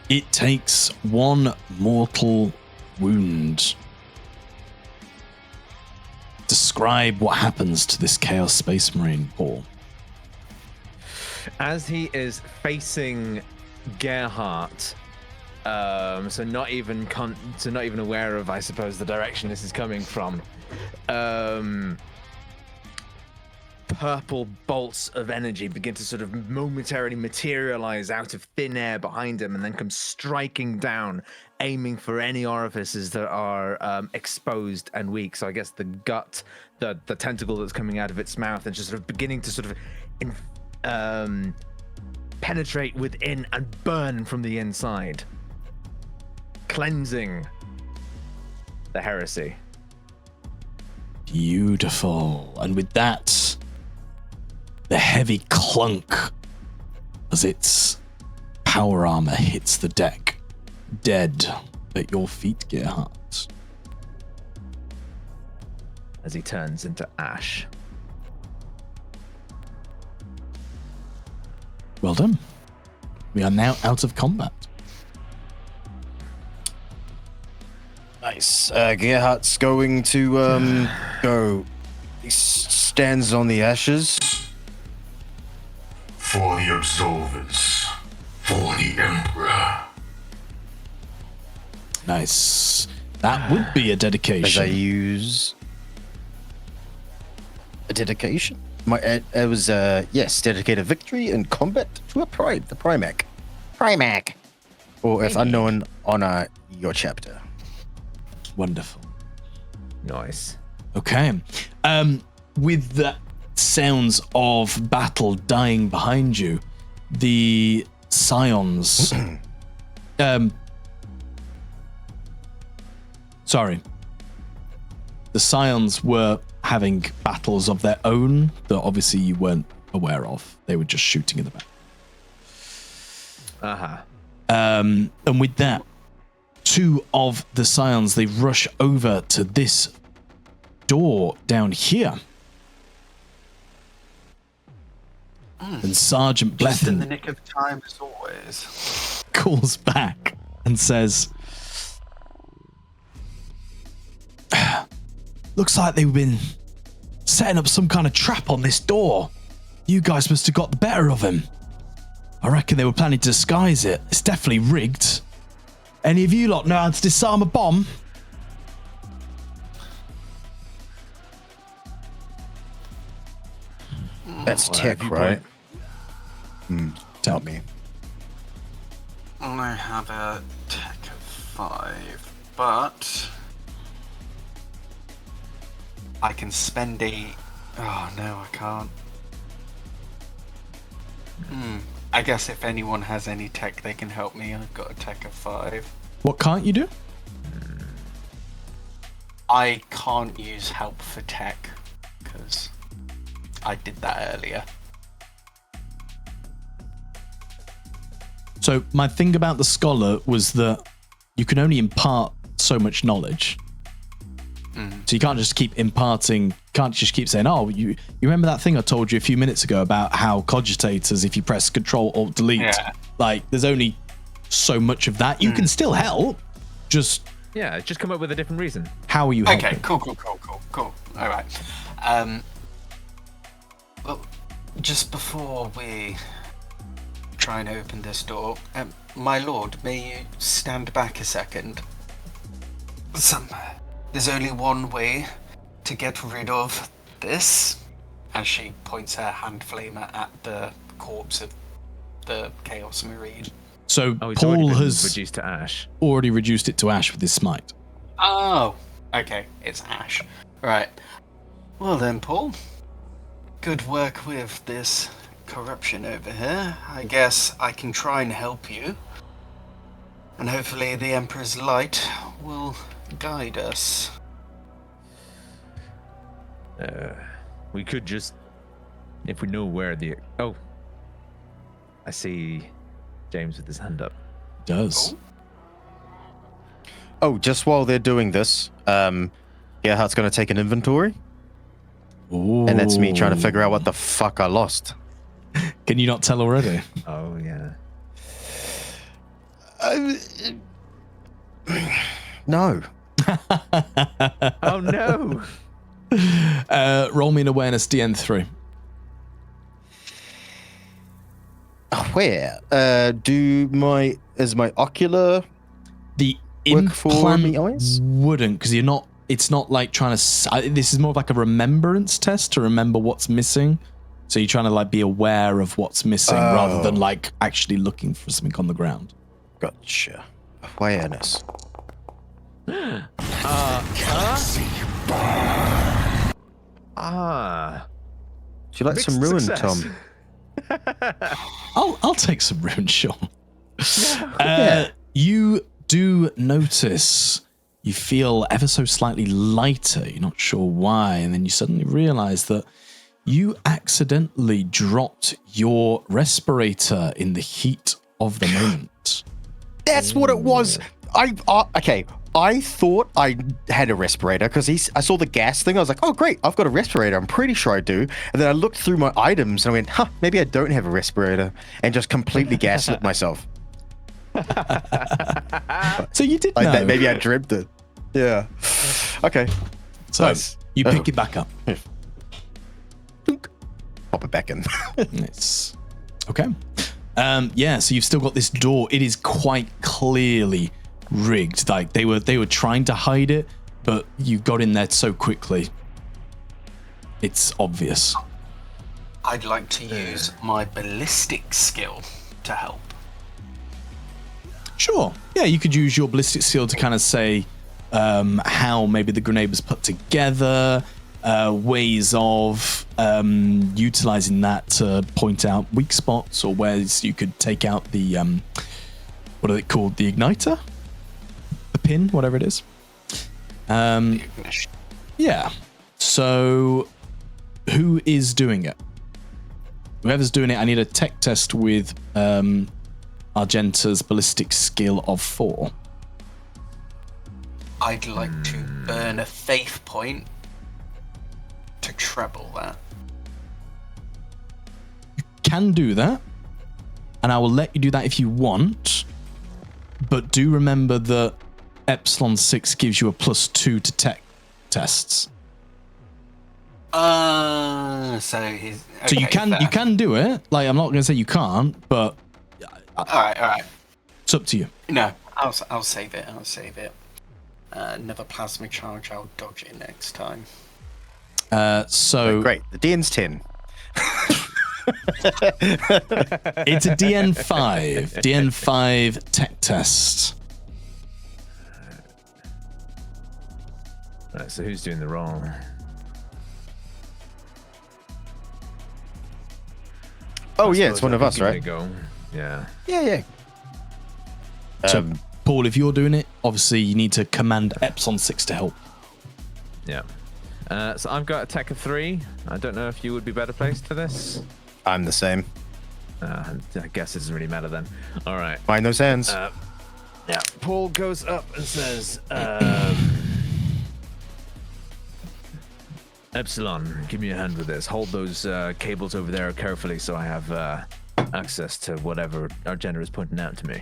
It takes one mortal wound. Describe what happens to this Chaos Space Marine, Paul. As he is facing Gerhart, so not even aware of, I suppose, the direction this is coming from. Purple bolts of energy begin to sort of momentarily materialize out of thin air behind him and then come striking down, aiming for any orifices that are exposed and weak. So I guess the gut, the tentacle that's coming out of its mouth, and just sort of beginning to sort of penetrate within and burn from the inside, cleansing the heresy. Beautiful. And with that, the heavy clunk as its power armor hits the deck, dead at your feet, Gerhart. As he turns into ash. Well done. We are now out of combat. Nice. Gerhart's going to go. He stands on the ashes. For the absolvers. For the Emperor. Nice. That would be a dedication. As I use a dedication. It was yes, dedicated victory in combat to a prime, the Primac. Primac. Or if unknown, honor your chapter. Wonderful. Nice. Okay. With the sounds of battle dying behind you, the scions. Sorry. The scions were having battles of their own that obviously you weren't aware of. They were just shooting in the back. And with that, two of the scions, they rush over to this door down here. And Sergeant Just in the Blethyn nick of time, as always. calls back and says, looks like they've been setting up some kind of trap on this door. You guys must have got the better of him. I reckon they were planning to disguise it. It's definitely rigged. Any of you lot know how to disarm a bomb? That's tech, right? Tell me. I have a tech of 5, but I can spend a... Oh, no, I can't. I guess if anyone has any tech, they can help me. I've got a tech of 5. What can't you do? I can't use help for tech, because I did that earlier. So my thing about the scholar was that you can only impart so much knowledge. So you can't just keep imparting, can't just keep saying, oh, you remember that thing I told you a few minutes ago about how cogitators, if you press Control Alt Delete, like there's only so much of that. You can still help, just... Yeah, just come up with a different reason. How are you helping? Okay, cool. All right. Well, just before we try and open this door, my lord, may you stand back a second? There's only one way to get rid of this. As she points her hand flamer at the corpse of the Chaos Marine. So Oh, he's Paul already been has reduced to ash. already reduced it to ash with his smite. Oh, okay, it's ash. Right. Well then, Paul. Good work with this corruption over here. I guess I can try and help you. And hopefully the Emperor's light will guide us. We could just, if we know where the... Oh, I see James with his hand up. Does. Oh, just while they're doing this, Gerhart's going to take an inventory. Ooh. And that's me trying to figure out what the fuck I lost. Can you not tell already? Oh, yeah. No. Oh, no. Roll me an awareness DN3. Where? Is my ocular The work for me implant eyes? wouldn't, because it's not like trying to, this is more of like a remembrance test to remember what's missing. So you're trying to like be aware of what's missing rather than like actually looking for something on the ground. Gotcha. Awareness. Do you like some ruin, success. Tom? I'll take some runes, sure. Yeah. You do notice you feel ever so slightly lighter. You're not sure why, and then you suddenly realize that you accidentally dropped your respirator in the heat of the moment. That's what it was. Okay. I thought I had a respirator because I saw the gas thing. I was like, oh, great. I've got a respirator. I'm pretty sure I do. And then I looked through my items and I went, maybe I don't have a respirator, and just completely gaslit myself. So you did Like know. that, maybe I dreamt it. Yeah. Okay. So Nice. you pick it back up. Dunk. Pop it back in. It's okay. Yeah, so you've still got this door. It is quite clearly rigged. Like they were trying to hide it, but you got in there so quickly. It's obvious. I'd like to use my ballistic skill to help. Sure. Yeah, you could use your ballistic skill to kind of say how maybe the grenade was put together, ways of utilizing that to point out weak spots, or ways you could take out the what are they called? The igniter, the pin, whatever it is. Yeah. So, who is doing it? Whoever's doing it, I need a tech test with Argenta's ballistic skill of 4. I'd like to burn a faith point to treble that. You can do that, and I will let you do that if you want. But do remember that Epsilon 6 gives you a +2 to tech tests. So he's okay, So you can do it. Like, I'm not going to say you can't, but all right. It's up to you. No, I'll save it. Another plasma charge. I'll dodge it next time. So Great. The DN's 10. it's a DN5. DN5 tech test. Right, so who's doing the roll? Oh, yeah, it's one of us, Give it a right? go. Yeah. Yeah. So, Paul, if you're doing it, obviously you need to command Epsilon 6 to help. Yeah. So I've got a tech of 3. I don't know if you would be better placed for this. I'm the same. I guess it doesn't really matter then. All right. Mind those hands. Yeah. Paul goes up and says, Epsilon, give me a hand with this. Hold those cables over there carefully so I have access to whatever Argenta is pointing out to me.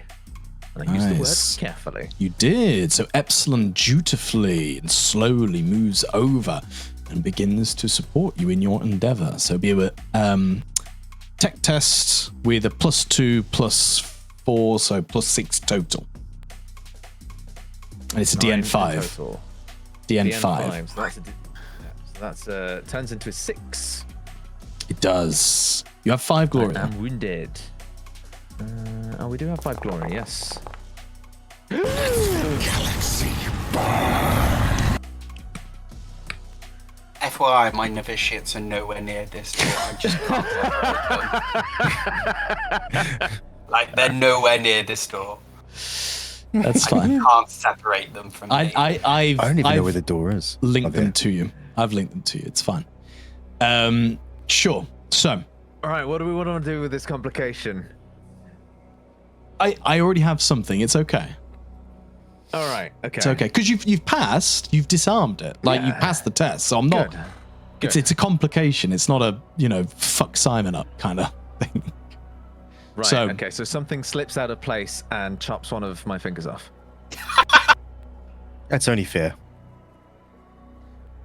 And I use the word carefully. You did. So Epsilon dutifully and slowly moves over and begins to support you in your endeavor. So be a tech test with a +2 +4, so +6 total. And it's a DN5. Total. DN5. So that's turns into a 6. It does. You have 5 glory. I'm wounded. We do have 5 glory, yes. FYI, my novitiates are nowhere near this door. I just can't. Like, they're nowhere near this door. That's fine. I can't separate them from me. I don't even know I've where the door is. linked them Okay. to you. I've linked them to you. It's fine. Sure. So All right, what do we want to do with this complication? I already have something. It's okay. All right, okay. It's okay because you've passed. You've disarmed it. Like you Yeah. passed the test. So I'm not. Good. It's a complication. It's not a fuck Simon up kind of thing. Right, So- okay, so something slips out of place and chops one of my fingers off. That's only fair.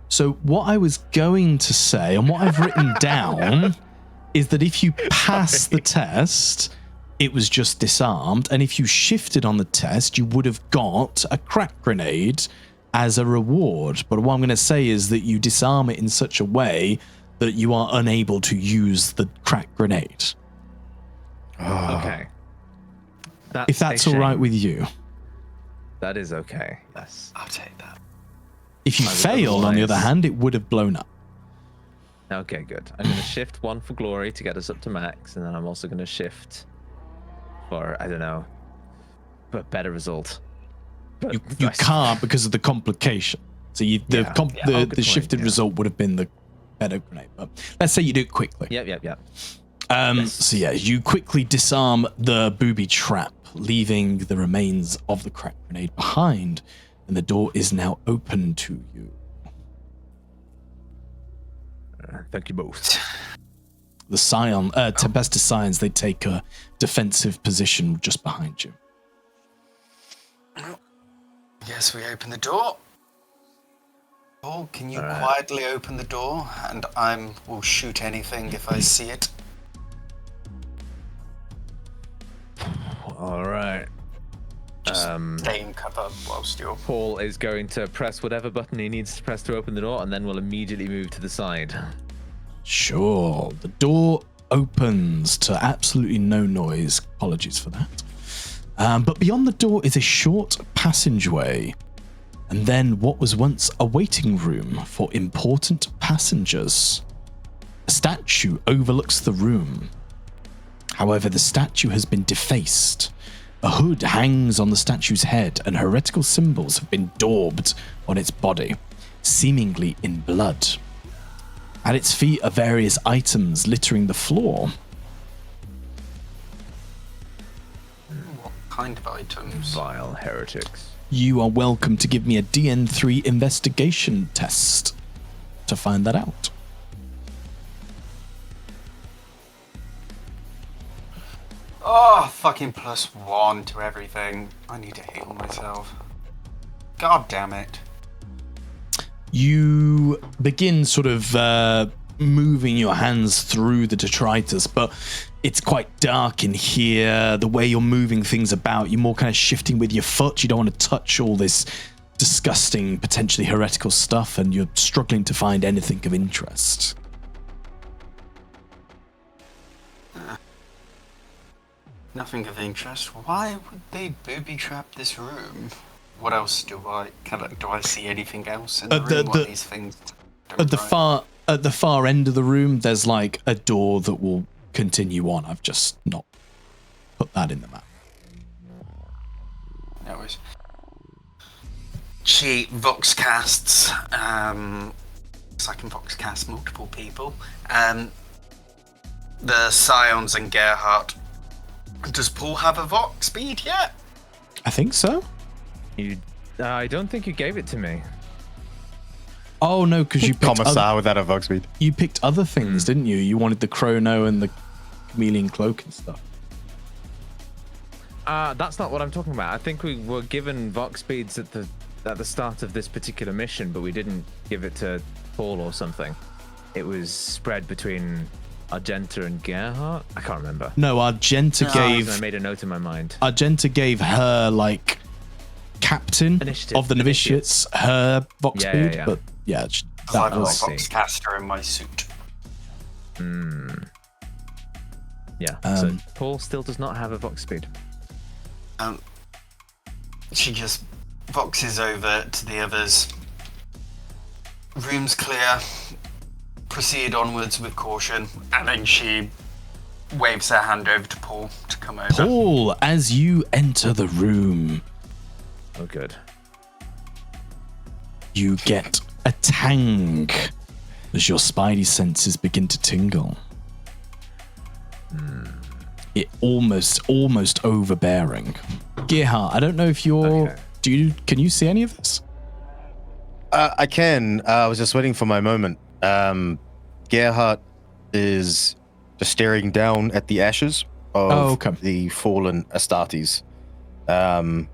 So what I was going to say and what I've written down is that if you pass the test, it was just disarmed, and if you shifted on the test, you would have got a crack grenade as a reward. But what I'm going to say is that you disarm it in such a way that you are unable to use the crack grenade. Okay. If that's all right with you. That is okay, yes. I'll take that. If you I would failed, on the other otherwise- hand, it would have blown up. Okay, good. I'm going to shift 1 for glory to get us up to max, and then I'm also going to shift for, I don't know, but better result. But You nice. can't because of the complication. So Yeah. Yeah. Oh, good the point, shifted yeah. result would have been the better grenade. But let's say you do it quickly. Yep. So yeah, you quickly disarm the booby trap, leaving the remains of the crack grenade behind, and the door is now open to you. Thank you both. The Scion, Tempestus Scions, they take a defensive position just behind you. Yes, we open the door. Paul, can you quietly open the door, and I will shoot anything if I see it. All right. Stay in cover whilst you're... Paul is going to press whatever button he needs to press to open the door, and then we'll immediately move to the side. Sure. The door opens to absolutely no noise. Apologies for that. But beyond the door is a short passageway, and then what was once a waiting room for important passengers. A statue overlooks the room. However, the statue has been defaced. A hood hangs on the statue's head, and heretical symbols have been daubed on its body, seemingly in blood. At its feet are various items littering the floor. What kind of items? Vile heretics. You are welcome to give me a DN3 investigation test to find that out. Oh, fucking +1 to everything. I need to heal myself. God damn it. You begin sort of moving your hands through the detritus, but it's quite dark in here. The way you're moving things about, you're more kind of shifting with your foot. You don't want to touch all this disgusting, potentially heretical stuff, and you're struggling to find anything of interest. Nothing of interest. Why would they booby trap this room? What else do I see anything else in the room? What these things at the far end of the room, there's like a door that will continue on. I've just not put that in the map. No worries. She vox casts. So I can vox cast multiple people. The Scions and Gerhart. Does Poul have a vox speed yet? I think so. I don't think you gave it to me. Oh no, because you picked Commissar without a vox speed. You picked other things, didn't you? You wanted the chrono and the chameleon cloak and stuff. That's not what I'm talking about. I think we were given vox speeds at the start of this particular mission, but we didn't give it to Poul or something. It was spread between Argenta and Gerhart. I can't remember. No, Argenta gave. I made a note in my mind. Argenta gave her like captain of the novitiates her vox speed, but yeah, I've got a vox caster in my suit. Yeah. So Poul still does not have a vox speed. She just voxes over to the others. Room's clear. Proceed onwards with caution, and then she waves her hand over to Poul to come over. Poul, as you enter the room, oh good, you get a tang as your spidey senses begin to tingle. It almost overbearing. Gerhart, I don't know if you're. Okay. Can you see any of this? I can. I was just waiting for my moment. Gerhart is just staring down at the ashes of the fallen Astartes, kind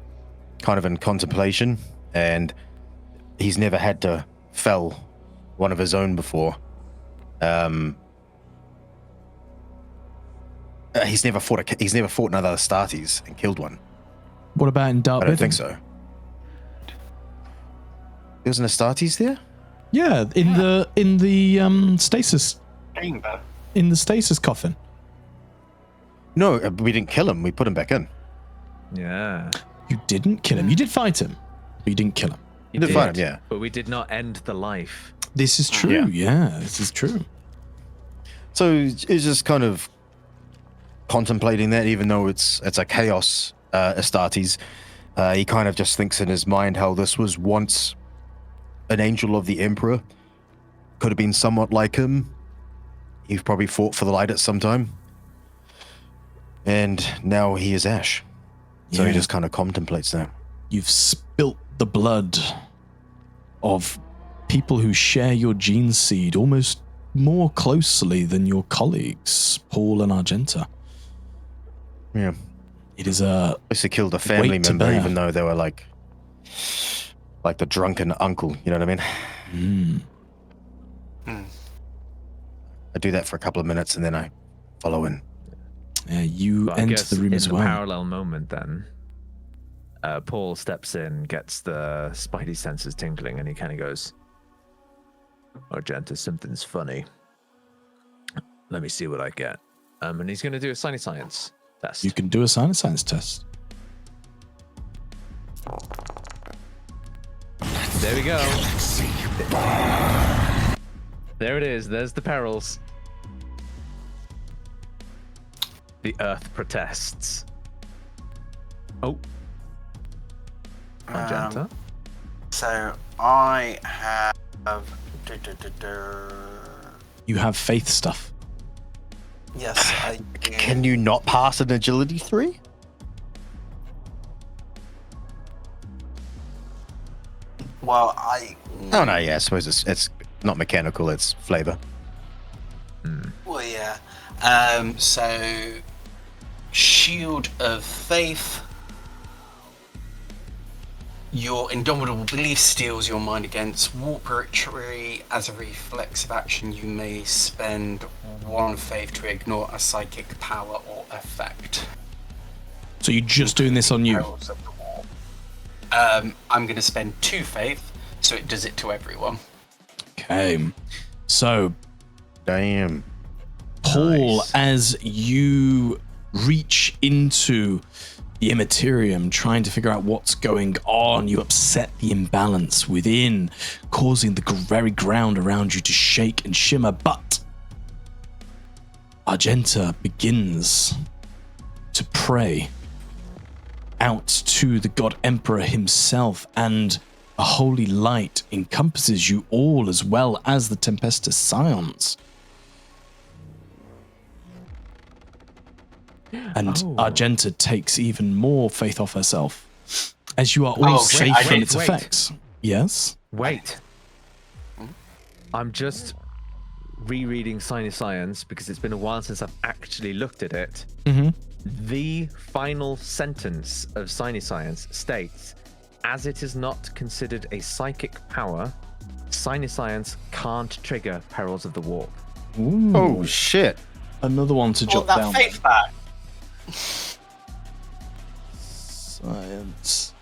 of in contemplation, and he's never had to fell one of his own before. He's never fought another Astartes and killed one. What about in Dark? I don't think so. There's an Astartes there? Yeah, in the stasis. Chamber. In the stasis coffin. No, we didn't kill him. We put him back in. Yeah. You didn't kill him. You did fight him, but you didn't kill him. You did fight him, yeah. But we did not end the life. This is true. Yeah, this is true. So it's just kind of contemplating that, even though it's a chaos Astartes. He kind of just thinks in his mind how this was once an angel of the Emperor. Could have been somewhat like him. He probably fought for the light at some time. And now he is ash. So he just kind of contemplates that. You've spilt the blood of people who share your gene seed almost more closely than your colleagues, Poul and Argenta. Yeah. It is a... They killed a family member, even though they were like the drunken uncle, you know what I mean? I do that for a couple of minutes and then I follow in. Yeah, you enter the room as well. In a parallel moment then, Poul steps in, gets the spidey senses tingling, and he kind of goes, Argenta, something's funny. Let me see what I get. And he's going to do a science test. You can do a science test. There we go. There it is. There's the perils. The earth protests. Oh. Argenta. So I have. You have faith stuff. Yes, I do. Can you not pass an agility 3? Well, I. Oh no, yeah, I suppose it's not mechanical, it's flavor. Well, yeah. So, Shield of Faith. Your indomitable belief steels your mind against warp rituary. As a reflexive action, you may spend 1 faith to ignore a psychic power or effect. So you're just doing this on you. Perils of the warp. I'm going to spend 2 faith, so it does it to everyone. Okay. So, Damn. Paul, Nice. as you reach into the immaterium, trying to figure out what's going on, you upset the imbalance within, causing the very ground around you to shake and shimmer. But Argenta begins to pray out to the God Emperor himself, and a holy light encompasses you all, as well as the Tempestus Scions. And Argenta takes even more faith off herself, as you are all safe from its effects. Yes? Wait. I'm just rereading Science because it's been a while since I've actually looked at it. Mm-hmm. The final sentence of Science states, as it is not considered a psychic power, Science can't trigger perils of the warp. Ooh, Oh shit. another one to jot that down. faith back. Science.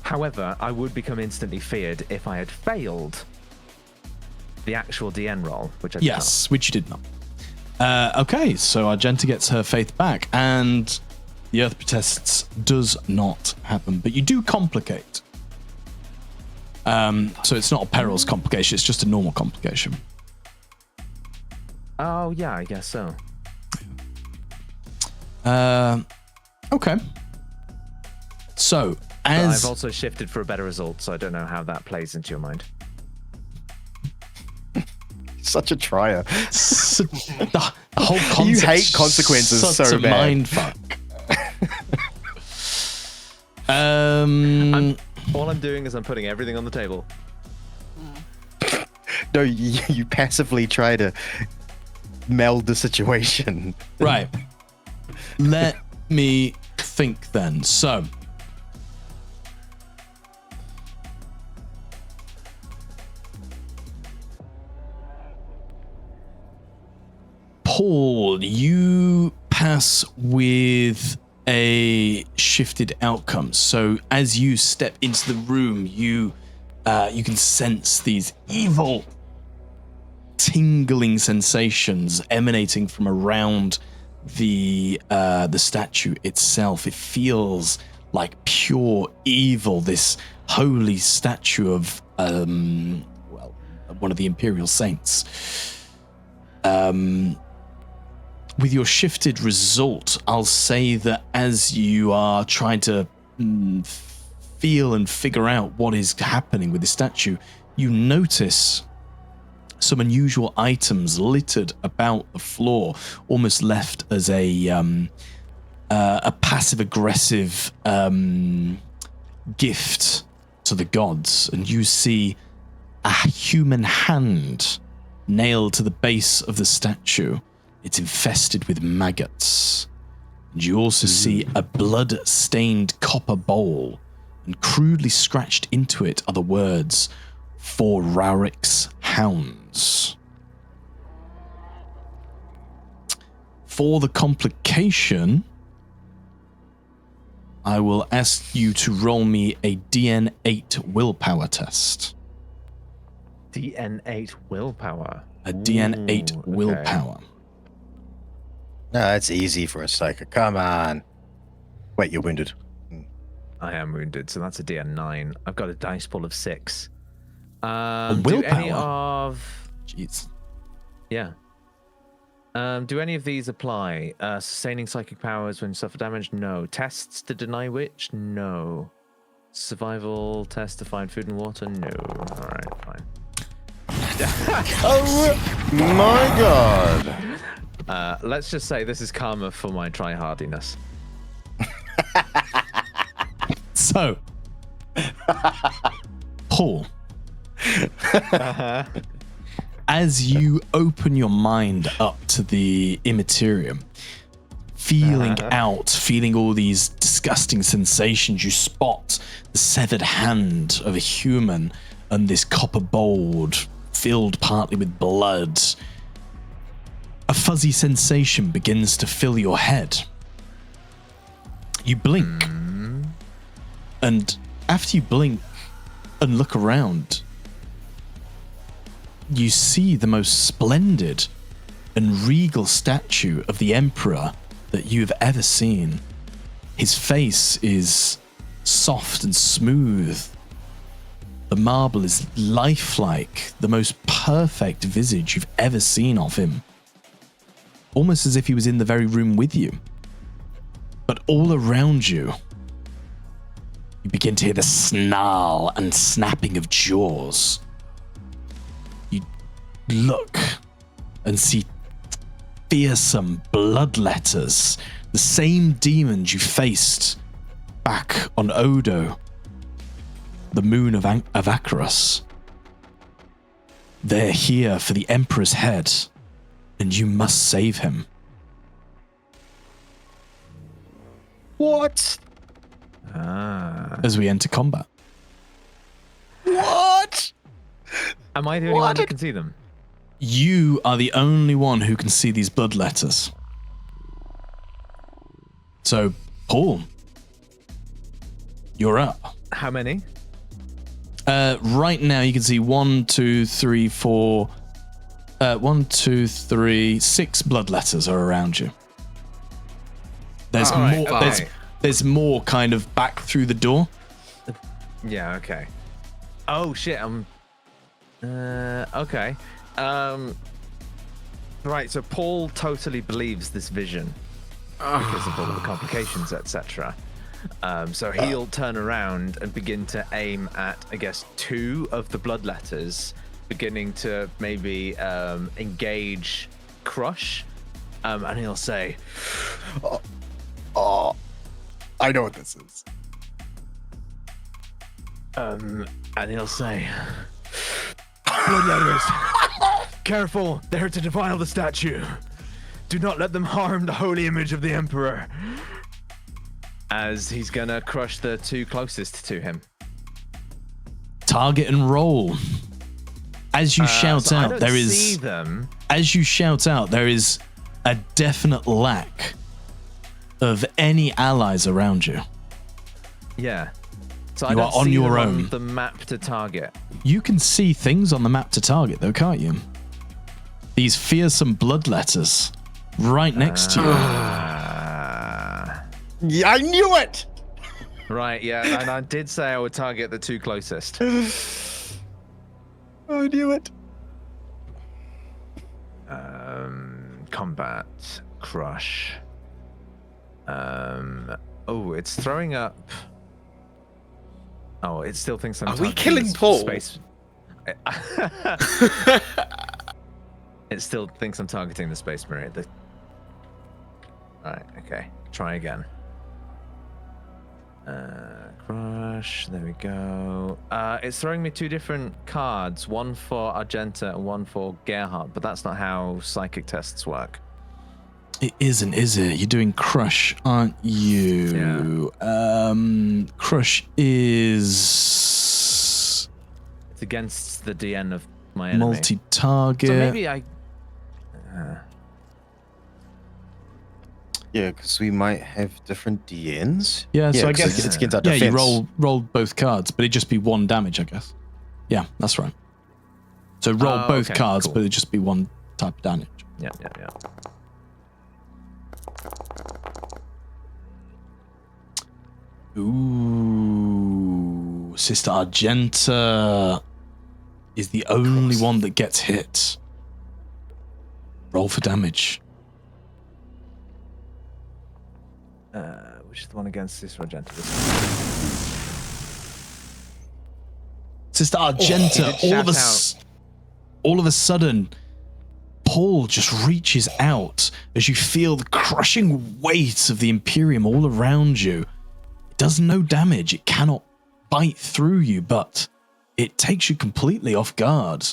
However, I would become instantly feared if I had failed the actual DN roll, which I did Yes, which you did not. Okay, so Argenta gets her faith back, and the Earth Protests does not happen, but you do complicate. So it's not a perils complication, it's just a normal complication. not. Oh, yeah, I guess so. Okay. So, But as I've also shifted for a better result, so I don't know how that plays into your mind. Such a trier. the whole concept, You hate consequences such so a bad. mind fuck. All I'm doing is I'm putting everything on the table. No, you passively try to meld the situation. Right. Let me think then. So, Paul, you pass with a shifted outcome. So, as you step into the room, you can sense these evil, tingling sensations emanating from around the statue itself. It feels like pure evil. This holy statue of one of the Imperial Saints. With your shifted result, I'll say that as you are trying to feel and figure out what is happening with the statue, you notice some unusual items littered about the floor, almost left as a passive-aggressive gift to the gods. And you see a human hand nailed to the base of the statue. It's infested with maggots. And you also see a blood-stained copper bowl, and crudely scratched into it are the words, "For Rarik's hounds." For the complication, I will ask you to roll me a DN8 willpower test. DN8 willpower. A DN8 Ooh, willpower. No, that's easy for a psychic. Come on. Wait, you're wounded. I am wounded, so that's a DN9. I've got a dice pool of 6. Do willpower? any of... Jeez. Yeah. Do any of these apply? Sustaining psychic powers when you suffer damage? No. Tests to deny witch? No. Survival test to find food and water? No. Alright, fine. Oh my god! Let's just say this is karma for my tryhardiness. So, Paul, as you open your mind up to the immaterium, feeling all these disgusting sensations, you spot the severed hand of a human and this copper bowl filled partly with blood. A fuzzy sensation begins to fill your head. You blink, and after you blink and look around, you see the most splendid and regal statue of the Emperor that you've ever seen. His face is soft and smooth. The marble is lifelike, the most perfect visage you've ever seen of him. Almost as if he was in the very room with you. But all around you, you begin to hear the snarl and snapping of jaws. You look and see fearsome bloodletters, the same demons you faced back on Odo, the moon of Acarus. They're here for the Emperor's head, and you must save him. What? As we enter combat. What? Am I the only one who can see them? You are the only one who can see these bloodletters. So, Paul, you're up. How many? Right now, you can see 1, 2, 3, 4. 1, 2, 3, 6 bloodletters are around you. There's All right, more. okay. There's more kind of back through the door. Yeah, okay. Oh shit, okay. Right, so Paul totally believes this vision because of all the complications, etc. So he'll turn around and begin to aim at, I guess, 2 of the bloodletters, beginning to maybe engage Crush, and he'll say, Oh, I know what this is. and he'll say, bloodletters, careful, they're to defile the statue. Do not let them harm the holy image of the Emperor. As he's gonna crush the 2 closest to him. Target and roll. As you shout so I out, don't there is. see them. As you shout out, there is a definite lack of any allies around you. Yeah. So You I don't are on see your them own. on the map to target. You can see things on the map to target, though, can't you? These fearsome bloodletters right next to you. Yeah, I knew it. Right, yeah, and I did say I would target the 2 closest. I knew it. Combat, crush. Oh, it's throwing up. Oh, it still thinks I'm Are we targeting killing the Paul? Space. It still thinks I'm targeting the Space Marine. Alright, okay. Try again. Crush, there we go. It's throwing me 2 different cards, one for Argenta and one for Gerhart, but that's not how psychic tests work. It isn't, is it? You're doing crush, aren't you? Yeah. Crush is It's against the DN of my enemy. multi-target. So maybe I... Yeah, because we might have different DNs. Yeah, so I 'cause guess it's against our yeah, defense. you roll both cards, but it'd just be 1 damage, I guess. Yeah, that's right. So roll both okay, cards, cool. but it'd just be 1 type of damage. Yeah. Ooh. Sister Argenta is the only one that gets hit. Roll for damage. Which is the one against Sister Argenta? Sister Argenta, all of a sudden, Poul just reaches out as you feel the crushing weight of the Imperium all around you. It does no damage. It cannot bite through you, but it takes you completely off guard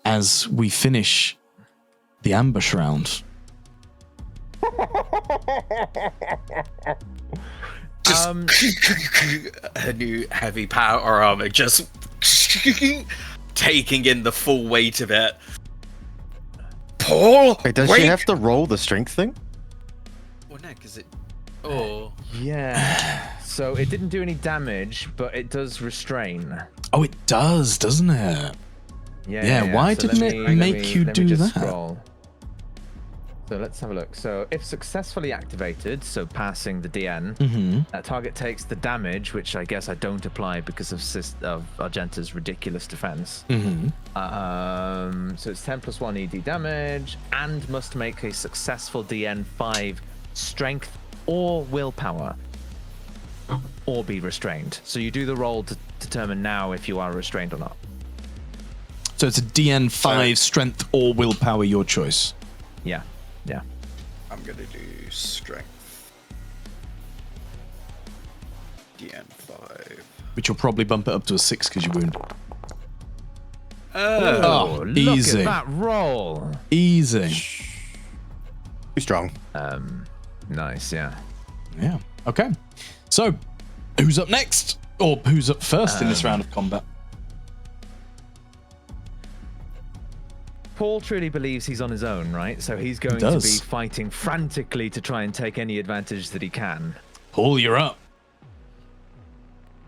as we finish the ambush round. Her new heavy power armor just taking in the full weight of it. Paul, Wait, does she have to roll the strength thing? Well, no, because it. Oh. Yeah. So it didn't do any damage, but it does restrain. Oh, it does, doesn't it? Yeah. Why So didn't it make you do that? Scroll. So let's have a look. So if successfully activated, so passing the DN, that target takes the damage, which I guess I don't apply because of Argenta's ridiculous defense. So it's 10 plus 1 ED damage, and must make a successful DN 5 strength or willpower, or be restrained. So you do the roll to determine now if you are restrained or not. So it's a DN 5 strength or willpower, your choice. Yeah. I'm gonna do strength. DN 5. Which will probably bump it up to a 6 because you wound. Oh, look easy. at that roll. Easy. Too strong. Nice, yeah. Yeah. Okay. So, who's up next? Or who's up first in this round of combat? Paul truly believes he's on his own, right? So he's going to be fighting frantically to try and take any advantage that he can. Paul, you're up.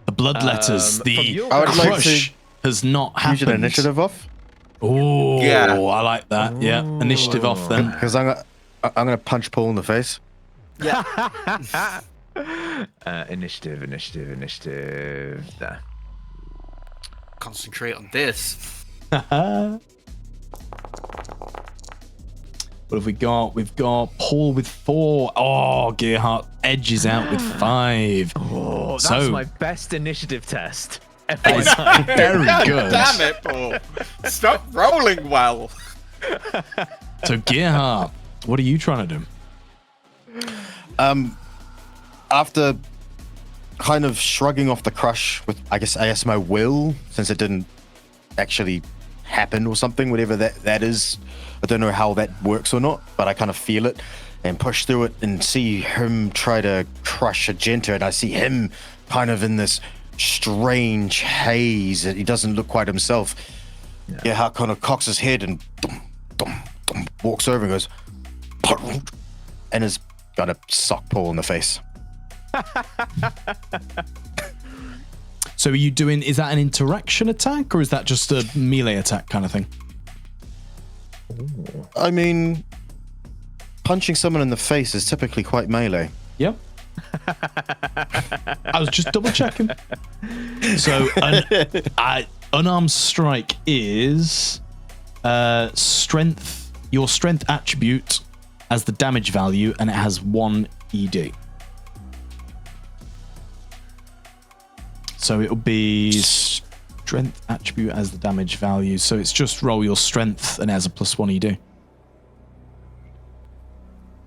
The bloodletters, the I would like crush has not happened. Use an initiative off. Oh, Yeah. I like that. Yeah, initiative off then. Because I'm gonna punch Paul in the face. Initiative. There. Concentrate on this. What have we got? We've got Paul with 4. Oh, Gerhart edges out with 5. Oh, that's my best initiative test. Very good. Damn it, Paul. Stop rolling well. So, Gerhart, what are you trying to do? After kind of shrugging off the crush with, I guess my will, since it didn't actually happen or something, whatever that is. I don't know how that works or not, but I kind of feel it and push through it and see him try to crush Argenta, and I see him kind of in this strange haze. He doesn't look quite himself. Yeah, how kind of cocks his head and walks over and goes, and is gonna sock Paul in the face. So are you doing, is that an interaction attack or is that just a melee attack kind of thing? I mean, punching someone in the face is typically quite melee. Yep. I was just double checking. So unarmed strike is strength. Your strength attribute has the damage value and it has 1 ED. So it'll be strength attribute as the damage value. So it's just roll your strength and it has a +1 ED.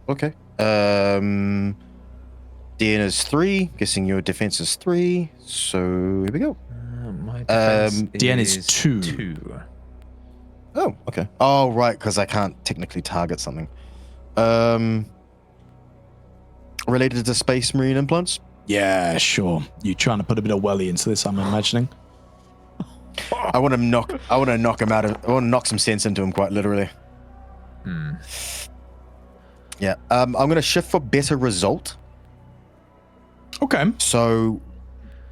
Okay. DN is 3. Guessing your defense is 3. So here we go. My defense DN is 2. Oh, okay. Oh, right, because I can't technically target something. Related to Space Marine implants? Yeah, sure. You're trying to put a bit of welly into this, I'm imagining. I want to knock him out of. I want to knock some sense into him, quite literally. Yeah. I'm gonna shift for better result. Okay. So,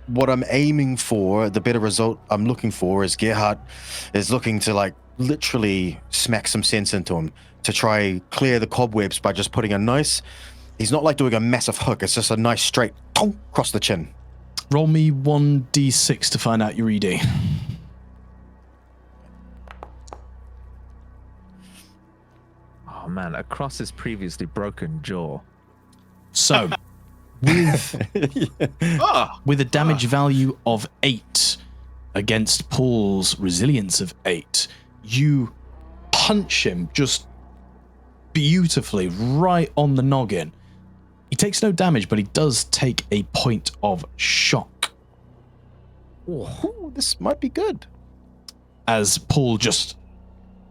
what I'm aiming for, the better result I'm looking for, is Gerhart is looking to like literally smack some sense into him to try clear the cobwebs by just putting a nice. He's not like doing a massive hook. It's just a nice straight across the chin. Roll me 1d6 to find out your ED. Oh man, across his previously broken jaw. So, with a damage value of 8 against Paul's resilience of 8, you punch him just beautifully right on the noggin. He takes no damage, but he does take a point of shock. Oh, this might be good. As Paul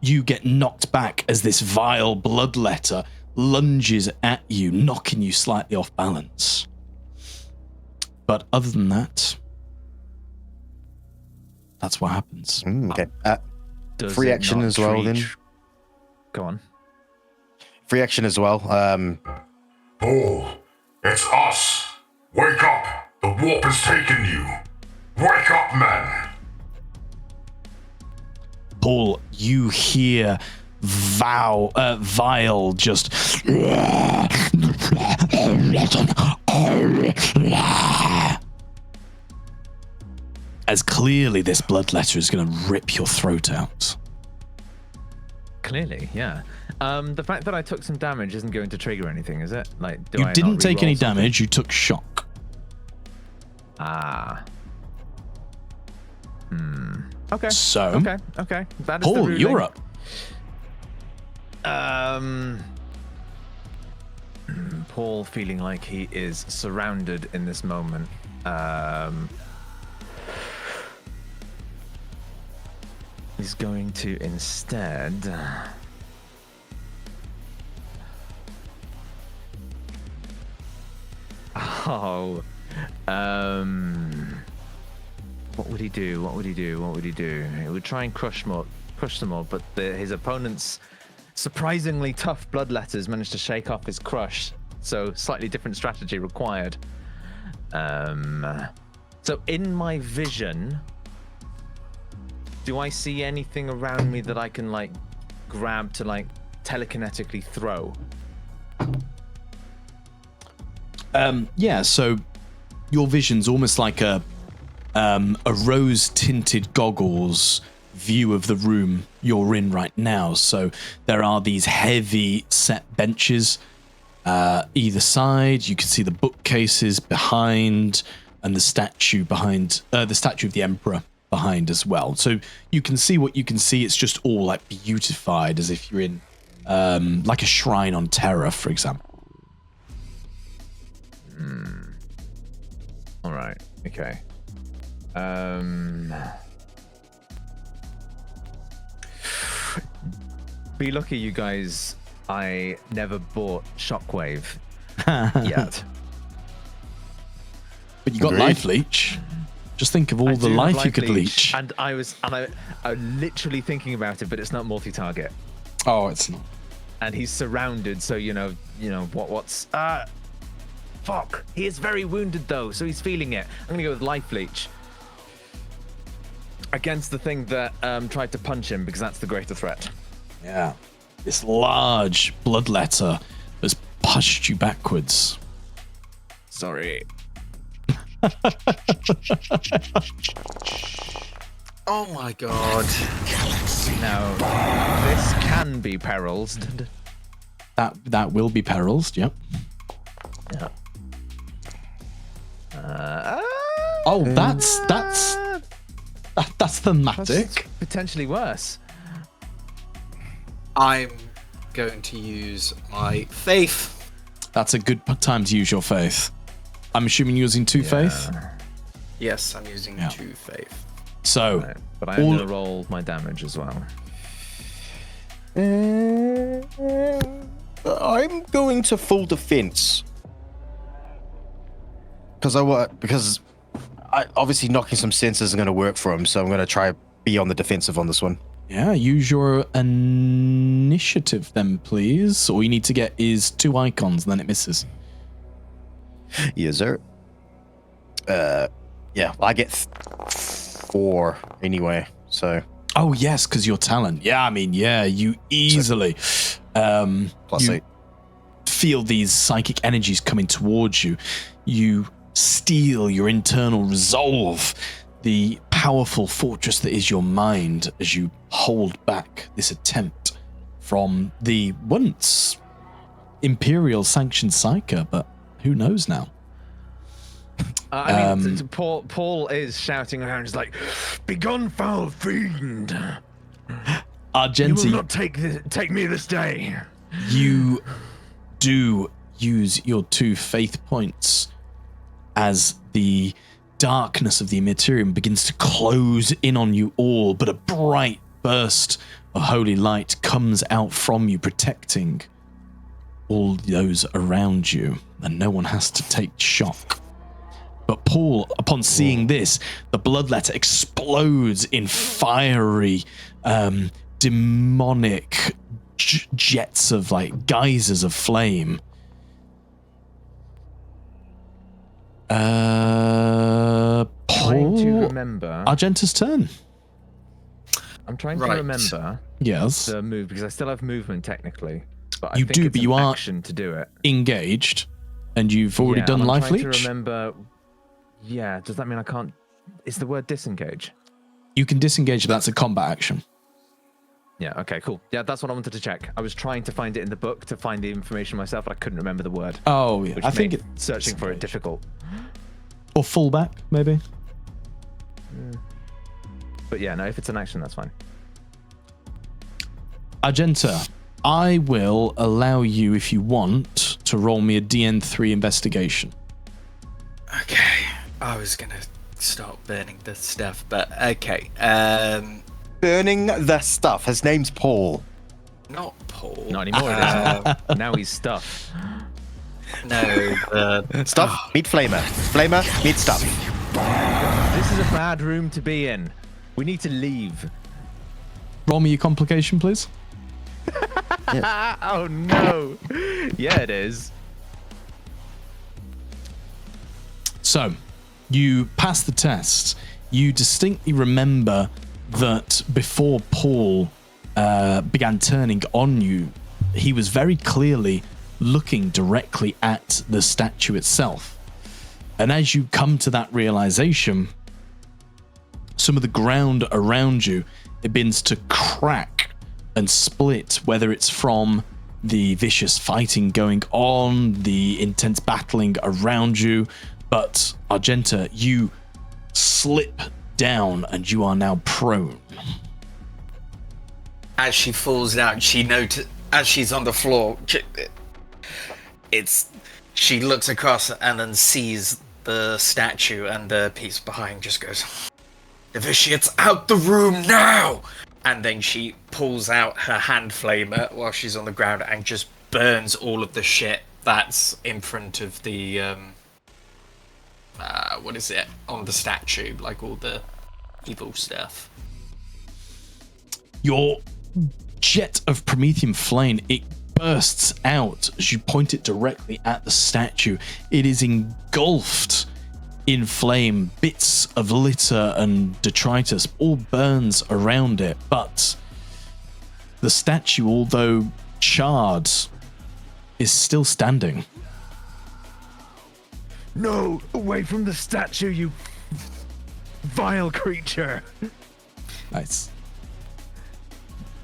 you get knocked back as this vile bloodletter lunges at you, knocking you slightly off balance. But other than that, that's what happens. Okay. Does Free it action not as well, then. reach- Go on. Free action as well. Poul, it's us. Wake up. The warp has taken you. Wake up, man. Paul, you hear Vile just as clearly this bloodletter is going to rip your throat out. Clearly, yeah. The fact that I took some damage isn't going to trigger anything, is it? Like, You didn't take any damage, you took shock. Ah. Okay. So, Okay. That is the Paul, ruling. you're up. Paul feeling like he is surrounded in this moment. He's going to instead. What would he do? He would try and crush them all, but his opponent's surprisingly tough bloodletters managed to shake off his crush, so slightly different strategy required. So in my vision, do I see anything around me that I can like grab to like telekinetically throw? Yeah, so your vision's almost like a rose-tinted goggles view of the room you're in right now. So there are these heavy set benches either side. You can see the bookcases behind, and the statue behind, the statue of the Emperor behind as well. So you can see what you can see. It's just all like beautified, as if you're in like a shrine on Terra, for example. All right. Okay. Be lucky, you guys. I never bought Shockwave yet. But you got Agreed. life leech. Just think of all I the do have life you could leech. And I was literally thinking about it, but it's not multi-target. Oh, it's not. And he's surrounded, so you know what's fuck. He is very wounded though, so he's feeling it. I'm gonna go with life leech against the thing that tried to punch him, because that's the greater threat. Yeah. This large bloodletter has pushed you backwards. Sorry. Oh my god. Now this can be perils. That will be perils, yep. Yeah. Oh, that's thematic. That's potentially worse. I'm going to use my faith. That's a good time to use your faith. I'm assuming you're using 2 faith. Yes, I'm using Yeah. 2 faith. So, Right, but I'm going to roll my damage as well. I'm going to full defense because obviously knocking some senses is going to work for him. So I'm going to try be on the defensive on this one. yeah, use your initiative then, please. All you need to get is 2 icons, and then it misses. Yes, sir. Yeah, I get 4 anyway. So Oh, yes, because your talent. Yeah, I mean, yeah, you easily plus you 8. feel these psychic energies coming towards you. You steel, your internal resolve, the powerful fortress that is your mind as you hold back this attempt from the once Imperial sanctioned Psyker, but who knows now? I mean, Paul is shouting around, he's like, "Begone, foul fiend! Argenta, You will not take me this day." You do use your 2 faith points as the darkness of the Immaterium begins to close in on you all, but a bright burst of holy light comes out from you, protecting all those around you, and no one has to take shock. But Paul, upon seeing this, the bloodletter explodes in fiery, demonic jets of geysers of flame. Trying to Paul, remember. Argenta's turn. I'm trying to remember Yes, the move because I still have movement technically, but I you think do, it's but an you are action to do it. engaged, and you've already done I'm life trying leech. to remember. Yeah, does that mean I can't? Is the word disengage? You can disengage, but that's a combat action. Yeah, okay, cool. Yeah, that's what I wanted to check. I was trying to find it in the book to find the information myself, but I couldn't remember the word. Oh, yeah. Which I think made it's searching for it difficult. Or fullback, maybe. But yeah, no, if it's an action, that's fine. Argenta, I will allow you, if you want, to roll me a DN3 investigation. Okay, I was gonna start burning the stuff, but okay. Burning the stuff. His name's Paul. Not Paul. Not anymore. It is. Now he's stuff. No, Stuff, meet flamer. Flamer, meet stuff. This is a bad room to be in. We need to leave. Roll me your complication, please. Oh no. Yeah, it is. So, you pass the test. You distinctly remember that before Paul began turning on you, he was very clearly looking directly at the statue itself. And as you come to that realization, some of the ground around you, it begins to crack and split, whether it's from the vicious fighting going on, the intense battling around you. But Argenta, you slip down and you are now prone. as she falls down, as she's on the floor, she looks across and then sees the statue, and the piece behind just goes, "Novitiates, out the room now!" And then she pulls out her hand flamer while she's on the ground and just burns all of the shit that's in front of the what is it on the statue, like all the evil stuff. Your jet of Promethean flame, it bursts out as you point it directly at the statue. It is engulfed in flame. Bits of litter and detritus all burns around it, but the statue, although charred, is still standing. No, away from the statue, you vile creature. Nice.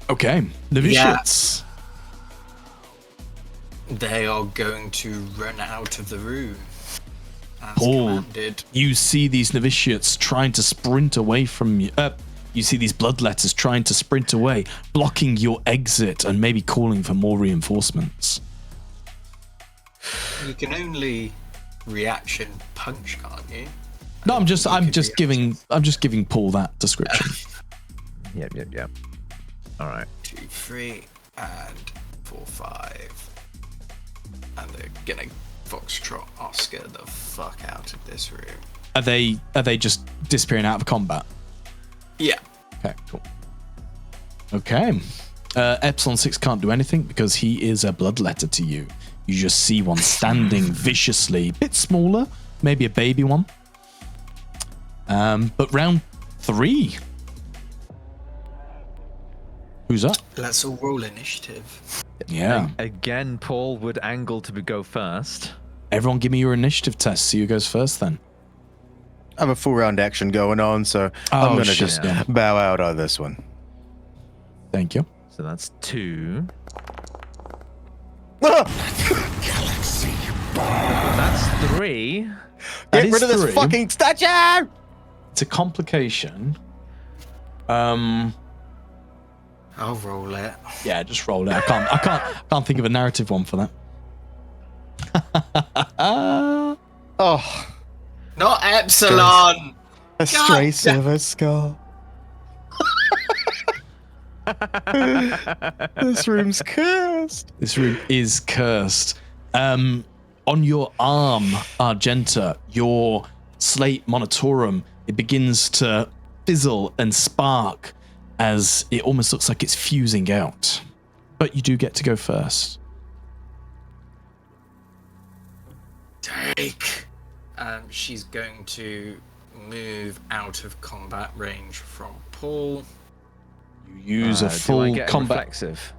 Okay, novitiates. They are going to run out of the room. As Paul, commanded. you see these novitiates trying to sprint away from you. You see these bloodletters trying to sprint away, blocking your exit and maybe calling for more reinforcements. You can only reaction punch, can't you? No, I'm just giving Paul that description. Yep. All right. 2, 3, and 4, 5. And they're gonna foxtrot Oscar the fuck out of this room. Are they just disappearing out of combat? Yeah. Okay, cool. Okay. Epsilon 6 can't do anything because he is a bloodletter to you. You just see one standing viciously, a bit smaller, maybe a baby one. But round 3. Who's up? Let's all roll initiative. Yeah. Again, Paul would angle to go first. Everyone give me your initiative test. See who goes first then. I have a full round action going on, so I'm going to just bow out on this one. Thank you. So that's 2. That's 3. Get rid of this 3. fucking statue! It's a complication. I'll roll it. Yeah, just roll it. I can't think of a narrative one for that. Oh, Not Epsilon! a stray silver skull. This room's cursed. This room is cursed. On your arm, Argenta, your slate monitorum, it begins to fizzle and spark as it almost looks like it's fusing out. But you do get to go first. Take. She's going to move out of combat range from Paul. You use a Do I full get combat. reflexive?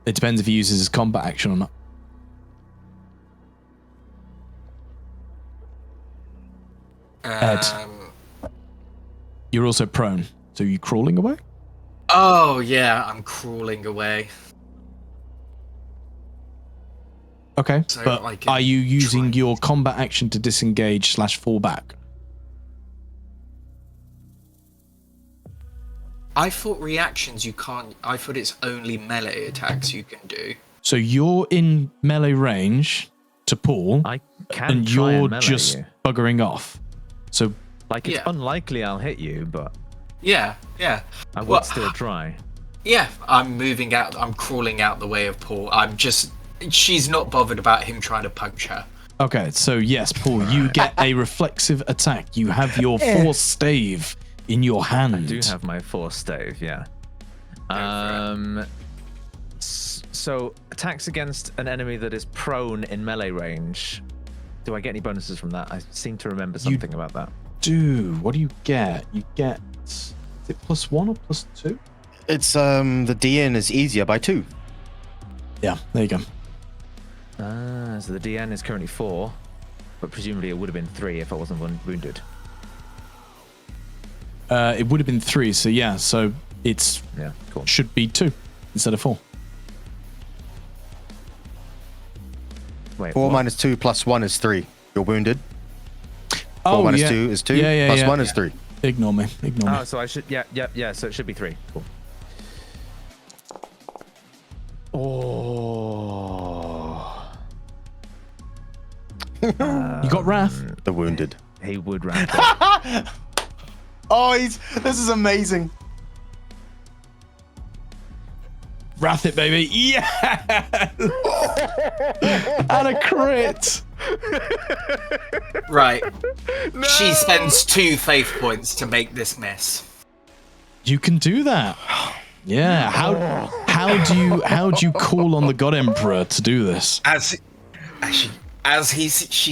It depends if he uses his combat action or not. Ed, you're also prone. So are you crawling away? Oh, yeah, I'm crawling away. Okay, So, but like, are you using trying- your combat action to disengage / fall back? I thought reactions you can't. I thought it's only melee attacks you can do. So you're in melee range to Paul, I can and try you're and melee just you. buggering off. So Like, it's Yeah. unlikely I'll hit you, but Yeah. I would Well, still try. Yeah, I'm moving out. I'm crawling out the way of Paul. She's not bothered about him trying to punch her. okay, so yes, Paul, you get a reflexive attack. You have your force stave in your hand. I do have my force stave, yeah. So attacks against an enemy that is prone in melee range. Do I get any bonuses from that? I seem to remember something about that. What do you get? You get, is it +1 or +2? It's the DN is easier by 2. Yeah, there you go. So the DN is currently 4, but presumably it would have been 3 if I wasn't wounded. It would have been 3, so yeah, so it's Yeah, cool. should be 2 instead of 4. Wait, 4 what? minus 2 plus 1 is 3. You're wounded. 4 Oh, minus yeah. 2 is 2. Yeah, Plus 1 is 3. Ignore me. Oh, so I should, yeah, so it should be 3. Cool. Oh. You got Wrath? The wounded. He would wrap it. Oh, this is amazing. Wrath it, baby. Yeah! And a crit. Right. She spends 2 faith points to make this miss. You can do that. Yeah. How do you call on the God Emperor to do this? She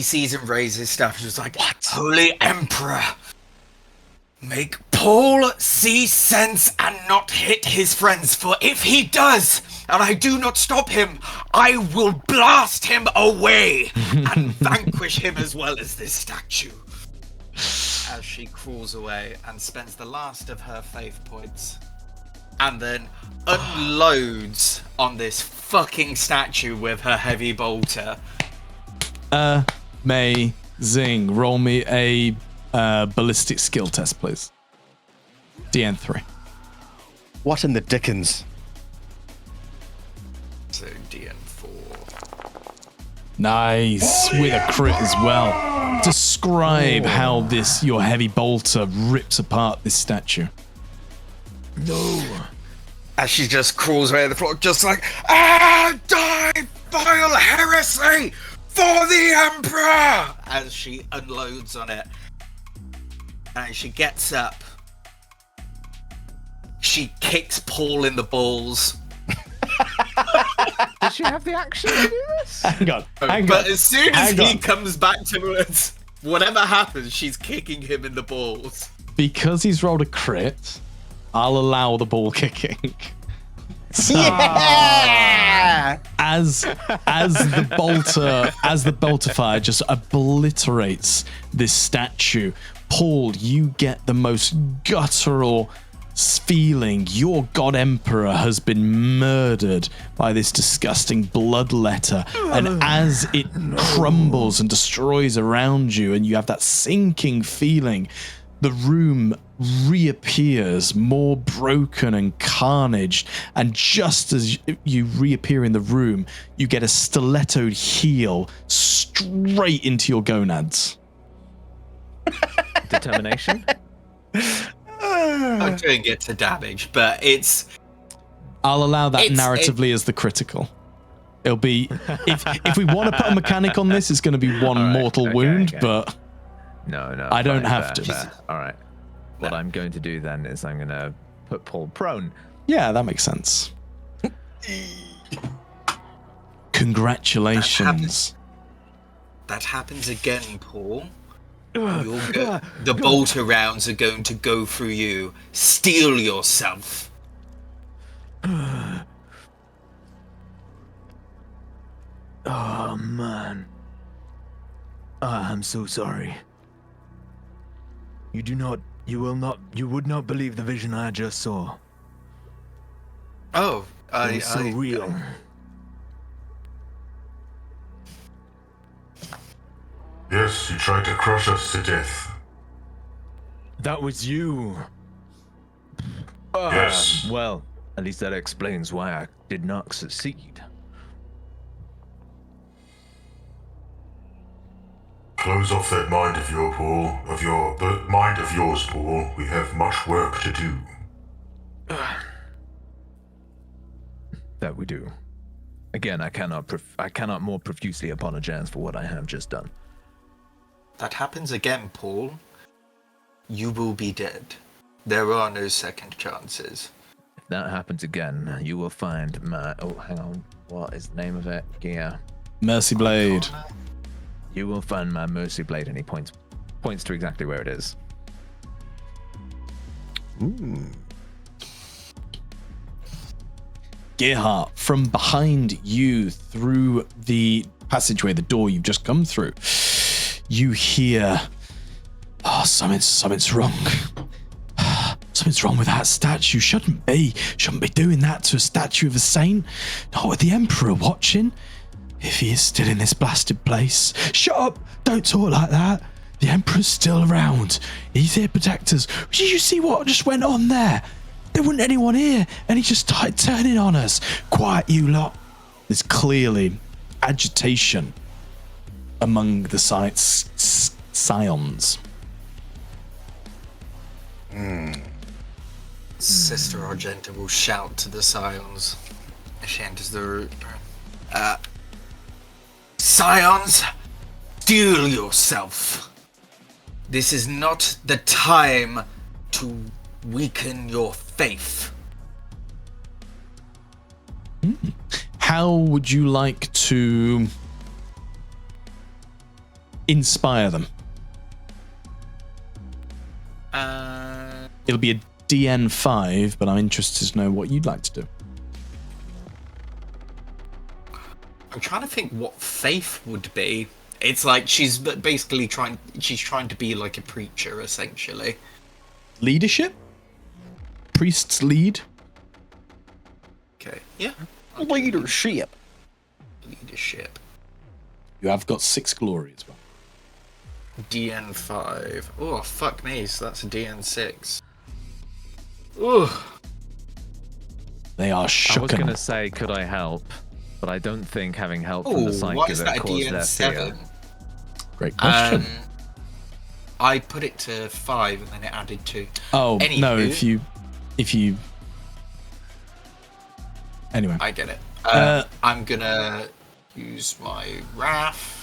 sees him raise his staff, she's like, Holy Emperor, make Paul see sense and not hit his friends, for if he does, and I do not stop him, I will blast him away and vanquish him as well as this statue. As she crawls away and spends the last of her faith points, and then unloads on this fucking statue with her heavy bolter. Amazing. Roll me a ballistic skill test, please. DN3. What in the dickens? So DN4. Nice. With a crit as well. Describe how your heavy bolter rips apart this statue. No. As she just crawls away to the floor, just like, die, vile heresy, for the Emperor! As she unloads on it. And she gets up. She kicks Paul in the balls. Does she have the action to do this? Hang on. But as soon as Hang he on. comes back towards, whatever happens, she's kicking him in the balls. Because he's rolled a crit, I'll allow the ball kicking. Yeah! As the bolter fire just obliterates this statue, Paul, you get the most guttural feeling. Your god emperor has been murdered by this disgusting bloodletter, and as it crumbles and destroys around you, and you have that sinking feeling, the room reappears more broken and carnaged, and just as you reappear in the room, you get a stilettoed heel straight into your gonads. Determination? I'm doing it to damage, but it's... I'll allow that narratively as the critical. It'll be... If we want to put a mechanic on this, it's going to be one mortal wound, but... No. I don't fine, have to. Fair. All right. What I'm going to do then is I'm going to put Paul prone. Yeah, that makes sense. Congratulations. That happens again, Paul. The bolter rounds are going to go through you. Steel yourself. Oh, man. I'm so sorry. You would not believe the vision I just saw. Oh, It was so real. Yes, he tried to crush us to death. That was you. Yes. Well, at least that explains why I did not succeed. Close off that mind of yours, Paul. The mind of yours, Paul. We have much work to do. That we do. Again, I cannot more profusely apologize for what I have just done. That happens again, Paul. You will be dead. There are no second chances. If that happens again, you will find my... Oh, hang on. What is the name of it? Yeah. Mercy Blade. You will find my Mercy Blade, and he points to exactly where it is. Gerhart, from behind you through the passageway, the door you've just come through, you hear, something's wrong. Something's wrong with that statue. Shouldn't be doing that to a statue of a saint. Not with the Emperor watching. If he is still in this blasted place. Shut up! Don't talk like that. The Emperor's still around. He's here to protect us. Did you see what just went on there? There wasn't anyone here, and he just started turning on us. Quiet, you lot. There's clearly agitation among the scions. Sister Argenta will shout to the scions as she enters the room. Scions, steel yourself. This is not the time to weaken your faith. How would you like to inspire them? It'll be a DN5, but I'm interested to know what you'd like to do. I'm trying to think what faith would be. It's like she's basically trying to be like a preacher, essentially. Leadership? Priest's lead? Okay, yeah. Leadership. Leadership. You have got 6 glory as well. DN5. Oh, fuck me, so that's a DN6. Ooh. They are I was going shooken. to say, could I help? But I don't think having help from the Oh, psych why is is going that to a cause their fear. DN7? Great question. I put it to 5 and then it added 2. No, Anywho, if you anyway. I get it. I'm gonna use my wrath.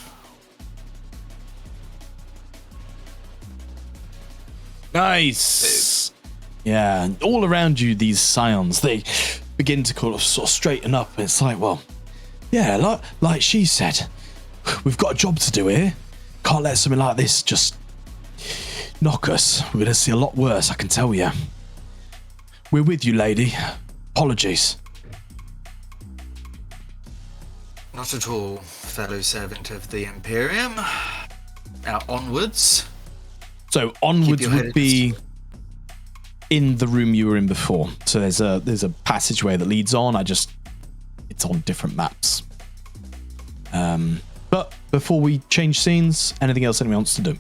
Nice. Yeah, and all around you, these scions, they begin to sort of straighten up. And it's like, well, yeah, like she said, we've got a job to do here. Can't let something like this just knock us. We're going to see a lot worse, I can tell you. We're with you, lady. Apologies. Not at all, fellow servant of the Imperium. Now onwards. So onwards your would head be in the room you were in before. So there's a passageway that leads on. It's on different maps. But before we change scenes, anything else anyone wants to do?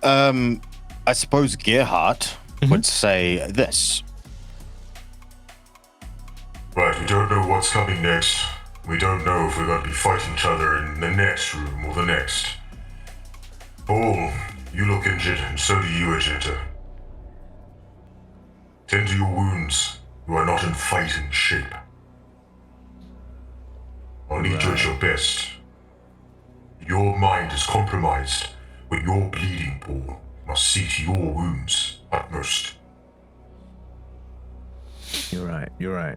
I suppose Gerhart would say this. Right, we don't know what's coming next. We don't know if we're going to be fighting each other in the next room or the next. Poul, you look injured, and so do you, Argenta. Tend to your wounds. You are not in fighting shape. I'll need you at your best. Your mind is compromised. When you're bleeding, Poul, must see to your wounds utmost. You're right.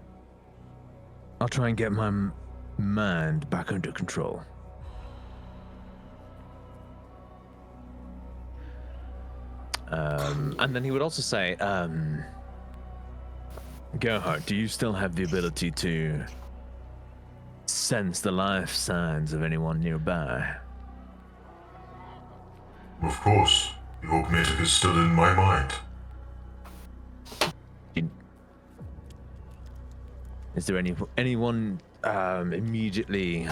I'll try and get my mind back under control. And then he would also say, Gerhart, do you still have the ability to sense the life signs of anyone nearby? Of course, the augmented is still in my mind. Is there anyone immediately?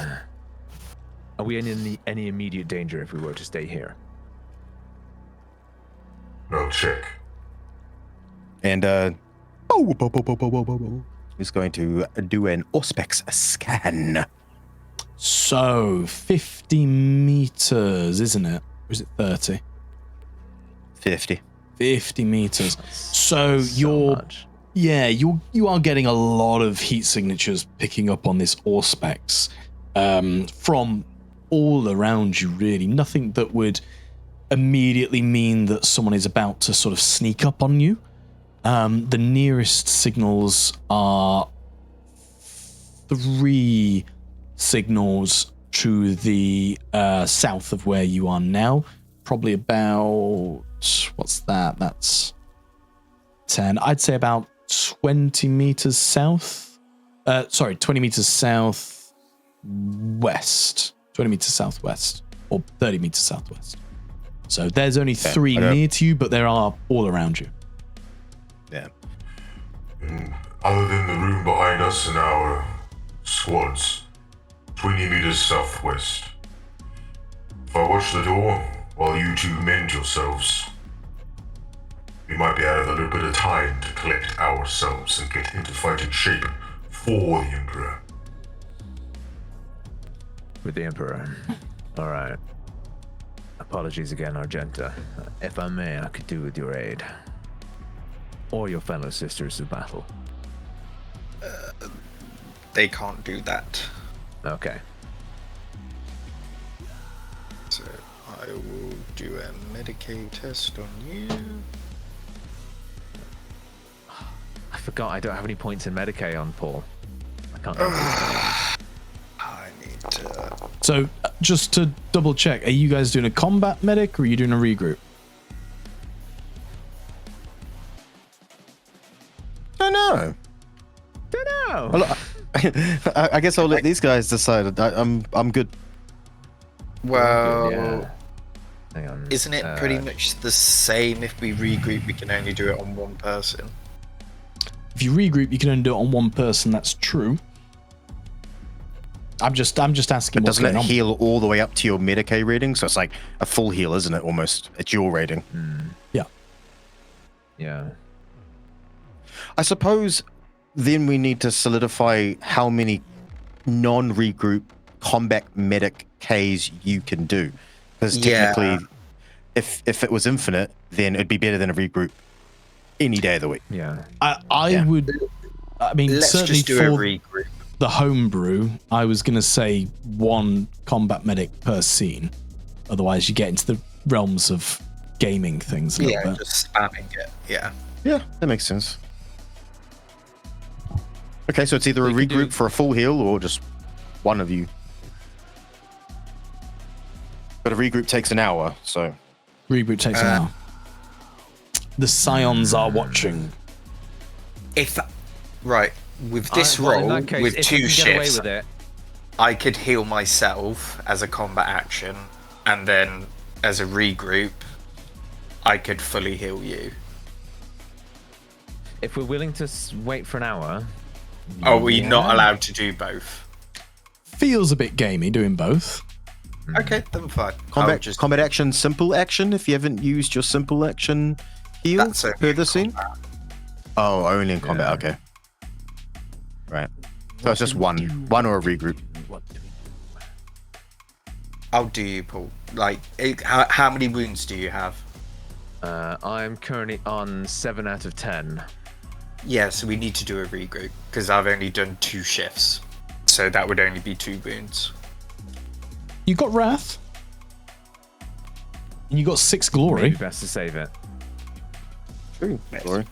Are we in any immediate danger if we were to stay here? I'll check. And he's going to do an Auspex scan. So 50 meters, isn't it? Or is it 30? 50. 50 meters. So you're much. Yeah, you are getting a lot of heat signatures picking up on this Auspex from all around you, really. Nothing that would immediately mean that someone is about to sort of sneak up on you. The nearest signals are 3 signals to the south of where you are now. Probably about, what's that? That's 10. I'd say about 20 meters south. 20 meters south west. 20 meters southwest. Or 30 meters southwest. So there's only 3 near to you, but there are all around you. Yeah. Other than the room behind us and our squads, 20 meters southwest. If I watch the door while you two mend yourselves, we might be out of a little bit of time to collect ourselves and get into fighting shape for the Emperor. With the Emperor. All right. Apologies again, Argenta. If I may, I could do with your aid. Or your fellow sisters of battle. They can't do that. Okay. So I will do a Medicaid test on you. I forgot I don't have any points in Medicaid on Paul. I can't remember. I need to... So just to double check, are you guys doing a combat medic or are you doing a regroup? Don't know. Well, I guess I'll let these guys decide. I'm good. Well, Yeah. Hang on. isn't it pretty much the same if we regroup? We can only do it on one person. If you regroup, you can only do it on one person. That's true. I'm just asking But what's doesn't going it on. heal all the way up to your Medicaid rating? So it's like a full heal, isn't it? Almost. It's your rating. Yeah. Yeah. I suppose then we need to solidify how many non-regroup combat medic Ks you can do. Because technically, if it was infinite, then it'd be better than a regroup any day of the week. Yeah. I would. I mean, Let's certainly just do for a regroup. the homebrew, I was going to say 1 combat medic per scene. Otherwise, you get into the realms of gaming things a little bit. Just spamming it. Yeah. Yeah, that makes sense. Okay, so it's either a We can regroup do- for a full heal or just one of you. But a regroup takes an hour, so... Reboot takes an hour. The Scions are watching. Right. with this Well, in roll, that case, with if 2 we can get away shifts, with it, I could heal myself as a combat action, and then as a regroup, I could fully heal you. if we're willing to wait for an hour, Are we not Yeah. allowed to do both? Feels a bit gamey doing both. Okay, then fine. I'll Combat, just- combat action, simple action. If you haven't used your simple action heal That's only per in the scene. Oh, only in combat. Yeah. Okay. Right. So it's just one or a regroup. I'll do you, Paul. Like, how many wounds do you have? I'm currently on 7 out of 10. Yeah, so we need to do a regroup because I've only done 2 shifts, so that would only be 2 wounds. You got Wrath. And you got 6 Glory. Maybe best to save it. True. Glory.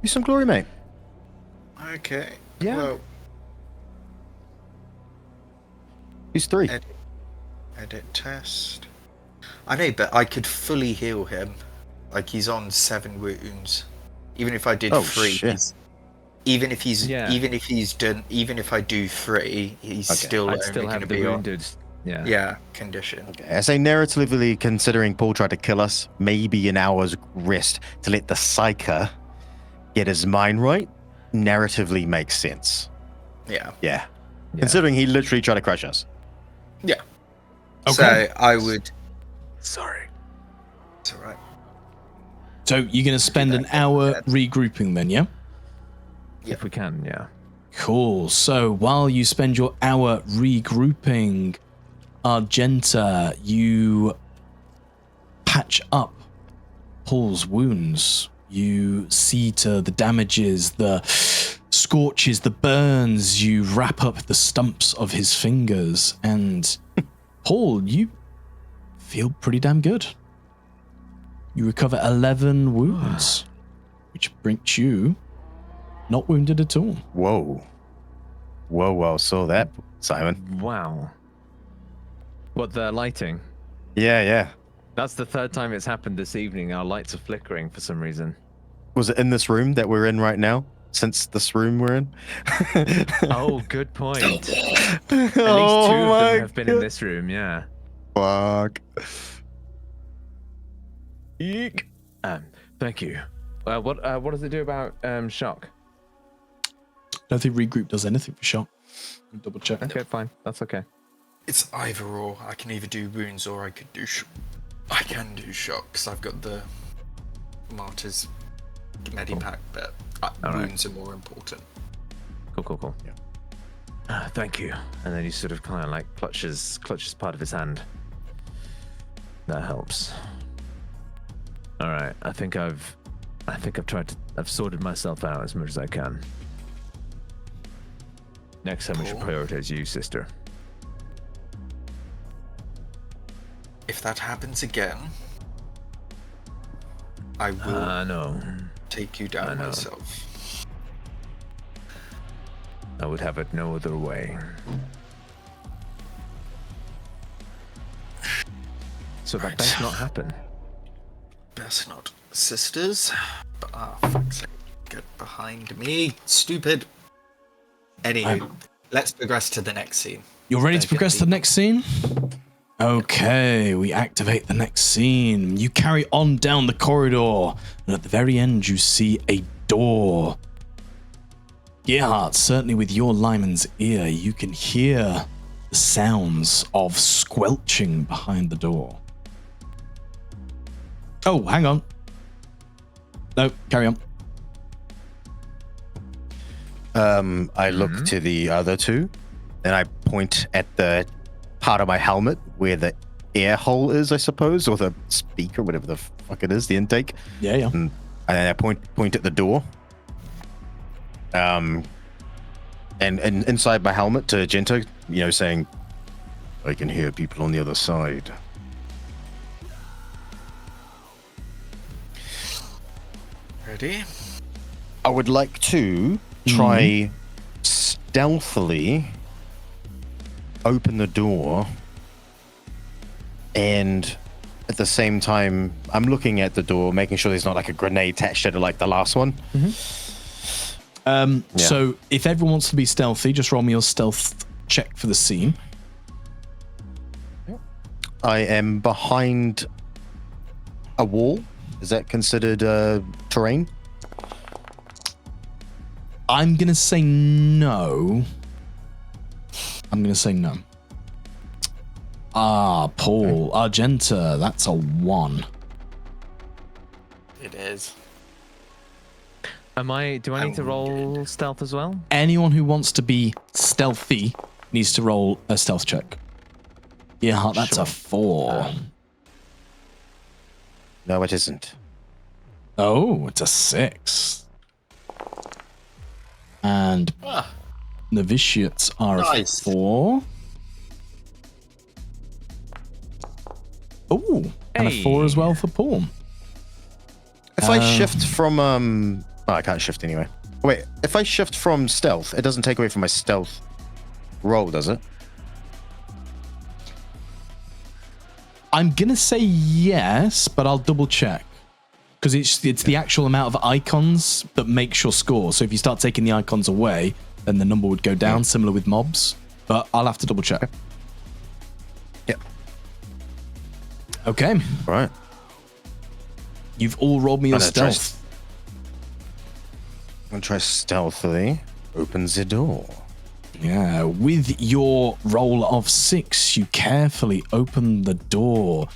Use some glory, mate. Okay. Yeah. Well, Use 3. edit test. I know, but I could fully heal him. Like, he's on 7 wounds. Even if I did 3. Shit. Even if he's Yeah. even if I do 3, he's Okay. still I'd only still going to have the be on wounded. Yeah. condition. I say narratively, considering Paul tried to kill us, maybe an hour's rest to let the psyker get his mind right, narratively makes sense. Yeah. Yeah. Considering he literally tried to crush us. Yeah. Okay. So I would. Sorry. It's alright. So you're going to spend an hour regrouping then, yeah? If we can, yeah. Cool. So while you spend your hour regrouping, Argenta, you patch up Paul's wounds. You see to the damages, the scorches, the burns. You wrap up the stumps of his fingers. And Paul, you feel pretty damn good. You recover 11 wounds, which brings you not wounded at all. Whoa. Whoa. Saw that, Simon. Wow. What, the lighting? Yeah. That's the 3rd time it's happened this evening. Our lights are flickering for some reason. Was it in this room that we're in right now? Since this room we're in? Oh, good point. At least 2 of them have been in this room, yeah. Fuck. Eek. Thank you. What does it do about shock? Don't think regroup does anything for shock. Double check. Okay, fine. That's okay. It's either or. I can either do wounds or I could do. I can do shock because I've got the martyrs medipack, but wounds are more important. Cool. Yeah. Thank you. And then he sort of kind of like clutches part of his hand. That helps. All right. I think I've I've sorted myself out as much as I can. Next time we should prioritize you, sister. If that happens again, I will I know. take you I down know. myself. I would have it no other way. So that best not happen. Best not. Sisters. But fuck's sake. Get behind me. Stupid. Anywho, let's progress to the next scene. You're ready to Don't get progress to the deep. next scene? Okay, we activate the next scene. You carry on down the corridor, and at the very end, you see a door. Gerhart, certainly with your Lyman's ear, you can hear the sounds of squelching behind the door. Oh, hang on. No, carry on. I look to the other two, and I point at the part of my helmet where the air hole is, I suppose, or the speaker, whatever the fuck it is, the intake. Yeah. And then I point at the door. And inside my helmet to Argenta, saying, I can hear people on the other side. Ready? I would like to try stealthily open the door and at the same time, I'm looking at the door, making sure there's not like a grenade attached to it like the last one. So if everyone wants to be stealthy, just roll me your stealth check for the scene. I am behind a wall. Is that considered terrain? I'm going to say no. Poul, Argenta, that's a 1. It is. Do I need to roll stealth as well? Anyone who wants to be stealthy needs to roll a stealth check. Yeah, that's a 4. No, it isn't. Oh, it's a 6. And novitiates are a 4. Oh, and a 4 as well for Poul. If I shift from oh, I can't shift anyway. Wait, if I shift from stealth, it doesn't take away from my stealth roll, does it? I'm gonna say yes, but I'll double check because it's the actual amount of icons that makes your score. So if you start taking the icons away, then the number would go down, similar with mobs. But I'll have to double check. Yep. Okay. All right. You've all rolled me your I'm stealth. gonna try stealthily. Opens the door. Yeah, with your roll of 6, you carefully open the door.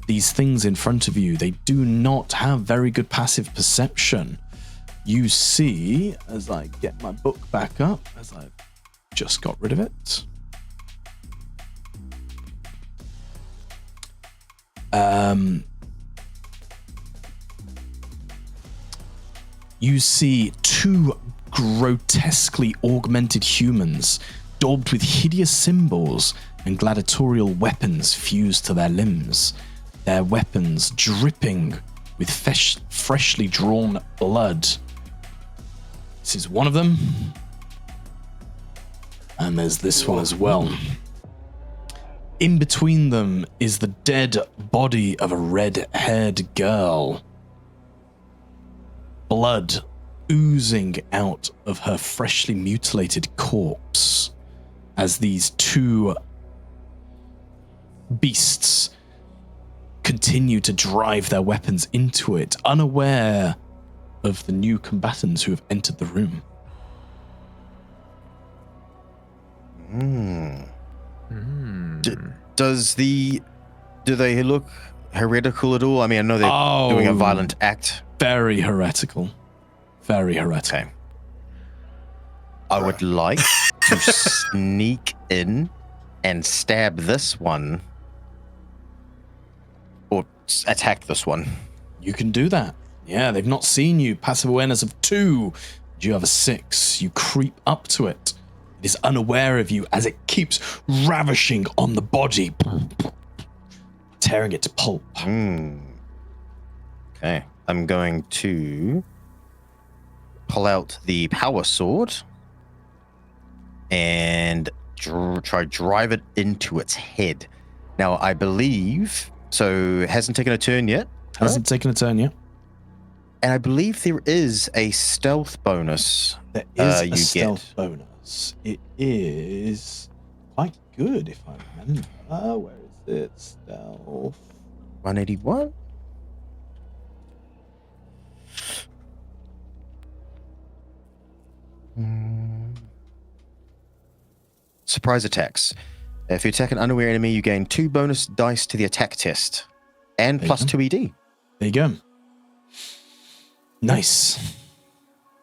These things in front of you, they do not have very good passive perception. You see, as I get my book back up, as I've just got rid of it. You see 2 grotesquely augmented humans, daubed with hideous symbols and gladiatorial weapons fused to their limbs. Their weapons dripping with freshly drawn blood. This is one of them. And there's this one as well. In between them is the dead body of a red-haired girl. Blood oozing out of her freshly mutilated corpse as these 2 beasts continue to drive their weapons into it, unaware of the new combatants who have entered the room. Do they look heretical at all? I mean, I know they're doing a violent act. Very heretical. Very heretical. Okay. I would like to sneak in and stab this one. Or attack this one. You can do that. Yeah, they've not seen you. Passive awareness of 2. You have a 6. You creep up to it. It is unaware of you as it keeps ravishing on the body, tearing it to pulp. Okay. I'm going to pull out the power sword and try drive it into its head. Now, I believe, so it hasn't taken a turn yet. Hasn't taken a turn yet. And I believe there is a stealth bonus. There is a stealth bonus. It is quite good, if I remember. Where is it? Stealth. 181? Surprise attacks. If you attack an unaware enemy, you gain 2 bonus dice to the attack test and plus 2 ED. There you go. Nice.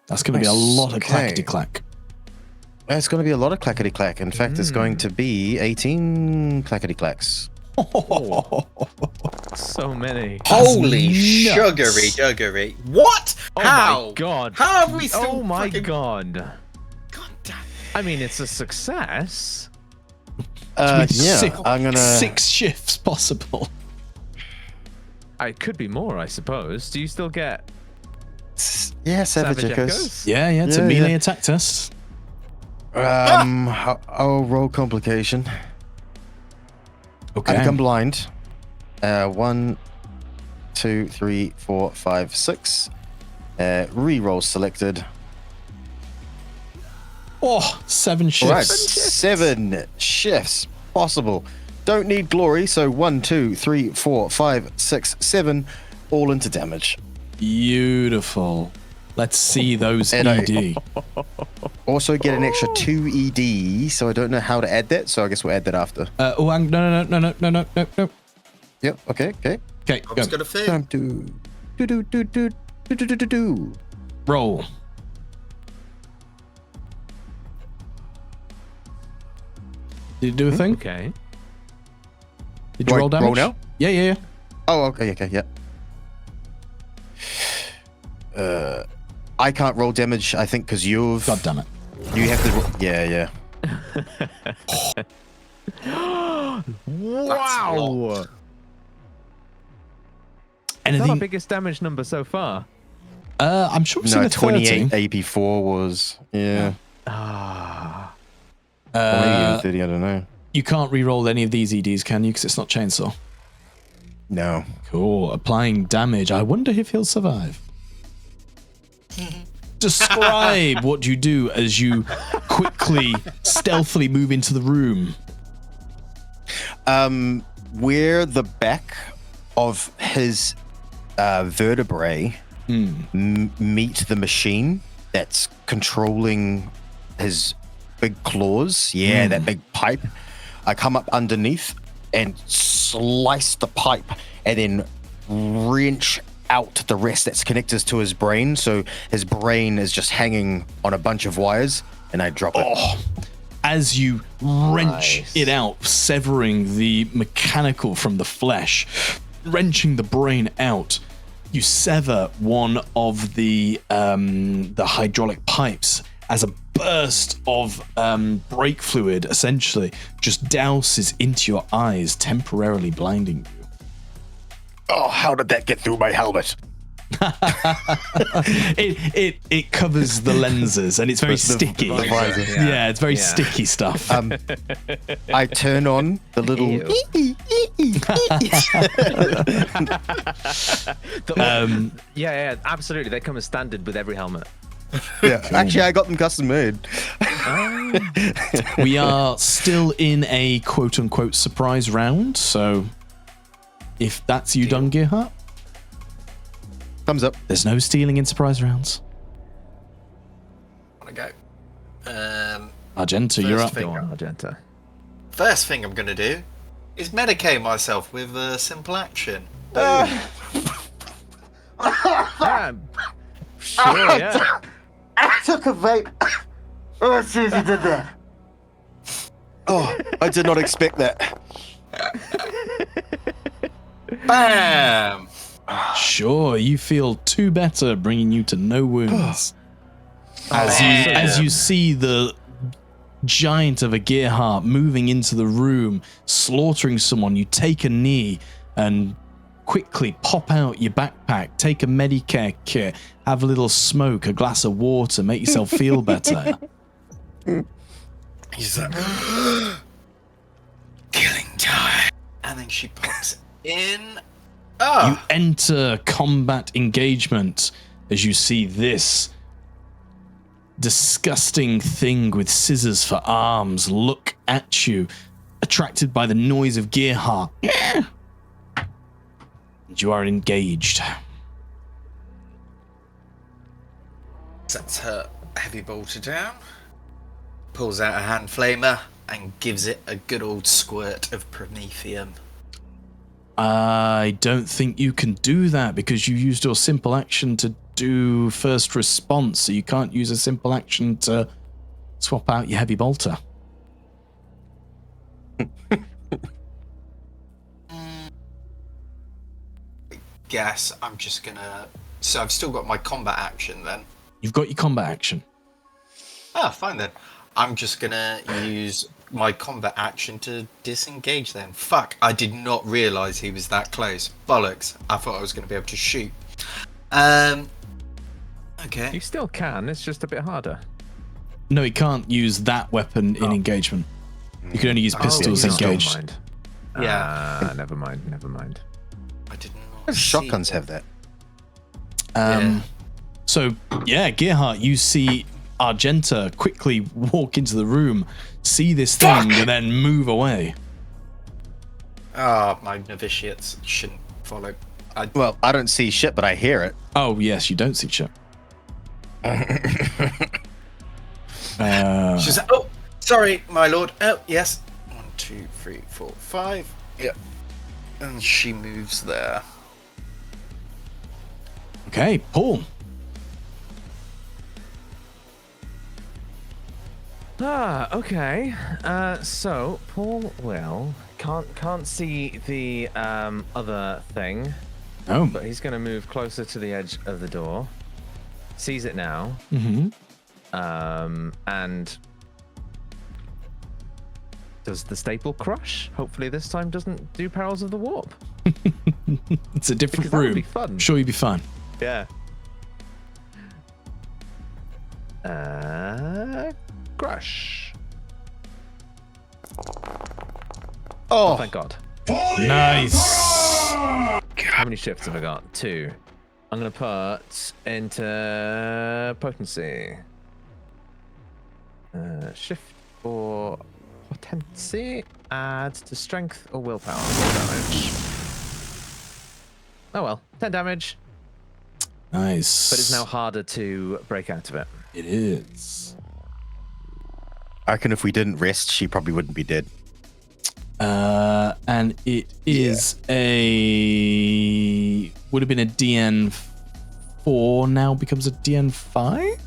That's going to be a lot of clackety-clack. It's going to be a lot of clackety-clack. In fact, it's going to be 18 clackety-clacks. So many. Holy nuts. sugary. What? Oh How? my god. How have we still Oh my fucking... god. God damn. I mean, it's a success. With Yeah, I'm going to... 6 shifts possible. It could be more, I suppose. Do you still get Yeah, Savage Echoes. Echoes? Yeah, it's a melee attack test. I'll roll complication. Okay. I become blind. 1, 2, 3, 4, 5, 6. Reroll selected. Oh, 7 shifts. All right, 7 shifts possible. Don't need glory, so 1, 2, 3, 4, 5, 6, 7, all into damage. Beautiful. Let's see those And ED. Also get an extra 2 ED, so I don't know how to add that, so I guess we'll add that after. No. Yep, okay. Okay, I'm go. just gonna fit. Time to do. Roll. Did it do a thing? Okay. Did Do you I roll damage? roll now? Yeah. Oh, okay, yeah. I can't roll damage, I think, because you God damn it. have to. Yeah. Wow! Is that our Anything? biggest damage number so far? I'm sure we've seen No, a 30. 28 AP4 was. Yeah. Ah. Or maybe Uh, even 30, I don't know. you can't re-roll any of these EDs, can you? Because it's not chainsaw. No. Cool. Applying damage. I wonder if he'll survive. Describe what you do as you quickly, stealthily move into the room. Where the back of his vertebrae meet the machine that's controlling his big claws. Yeah, that big pipe. I come up underneath and slice the pipe and then wrench out the rest that's connected to his brain. So his brain is just hanging on a bunch of wires, and I drop it. As you wrench Nice. it out, severing the mechanical from the flesh, wrenching the brain out, you sever one of the hydraulic pipes as a burst of brake fluid essentially just douses into your eyes, temporarily blinding you. Oh, how did that get through my helmet? It covers the lenses and it's very sticky. the visor. Yeah, it's very sticky stuff. I turn on the little. Yeah, absolutely. They come as standard with every helmet. Yeah, actually, I got them custom made. We are still in a quote-unquote surprise round, so if that's you done, Gerhart, Thumbs up. there's no stealing in surprise rounds. Want to go? Argenta, you're First up. thing. Go on, Argenta. First thing I'm gonna do is medicate myself with a simple action. Yeah. Sure, yeah. I took a vape. Oh, as soon as you did that. Oh, I did not expect that. Bam! Sure, you feel 2 better, bringing you to no wounds. As you see the giant of a Gerhart moving into the room, slaughtering someone, you take a knee and quickly pop out your backpack, take a Medicare kit, have a little smoke, a glass of water, make yourself feel better. He's like, killing time. And then she pops in. You Oh, enter combat engagement as you see this disgusting thing with scissors for arms look at you, attracted by the noise of Gerhart. And you are engaged. sets her heavy bolter down, pulls out a hand flamer, and gives it a good old squirt of promethium. I don't think you can do that because you used your simple action to do first response, so you can't use a simple action to swap out your heavy bolter. Guess I'm just gonna. So I've still got my combat action then. You've got your combat action. Ah, fine then. I'm just gonna use my combat action to disengage then. Fuck, I did not realise he was that close. Bollocks. I thought I was gonna be able to shoot. Okay. You still can, it's just a bit harder. No, he can't use that weapon in engagement. You can only use pistols yeah, engaged. don't mind. Yeah. Never mind. I did not. see Shotguns that. have that. Um, So, yeah, Gerhart, you see Argenta quickly walk into the room, see this thing, and then move away. Ah, my novitiates shouldn't follow. Well, I don't see shit, but I hear it. Oh, yes, you don't see shit. She's like, oh, sorry, my lord. Oh, yes. 1, 2, 3, 4, 5. Yeah. And she moves there. Okay, Paul. Okay. So Paul will can't see the other thing, Oh. but he's going to move closer to the edge of the door. Sees it now. Mm-hmm. And does the staple crush? Hopefully this time doesn't do Perils of the Warp. It's a different Because that would room. be fun. I'm sure you'll be fine. Yeah. Crush. Oh, thank God. Nice. How many shifts have I got? 2. I'm going to put into potency. Shift for potency. Add to strength or willpower. Roll damage. Oh well, 10 damage. Nice. But it's now harder to break out of it. It is. I reckon if we didn't rest, she probably wouldn't be dead. And it is a... Would have been a DN 4, now becomes a DN 5?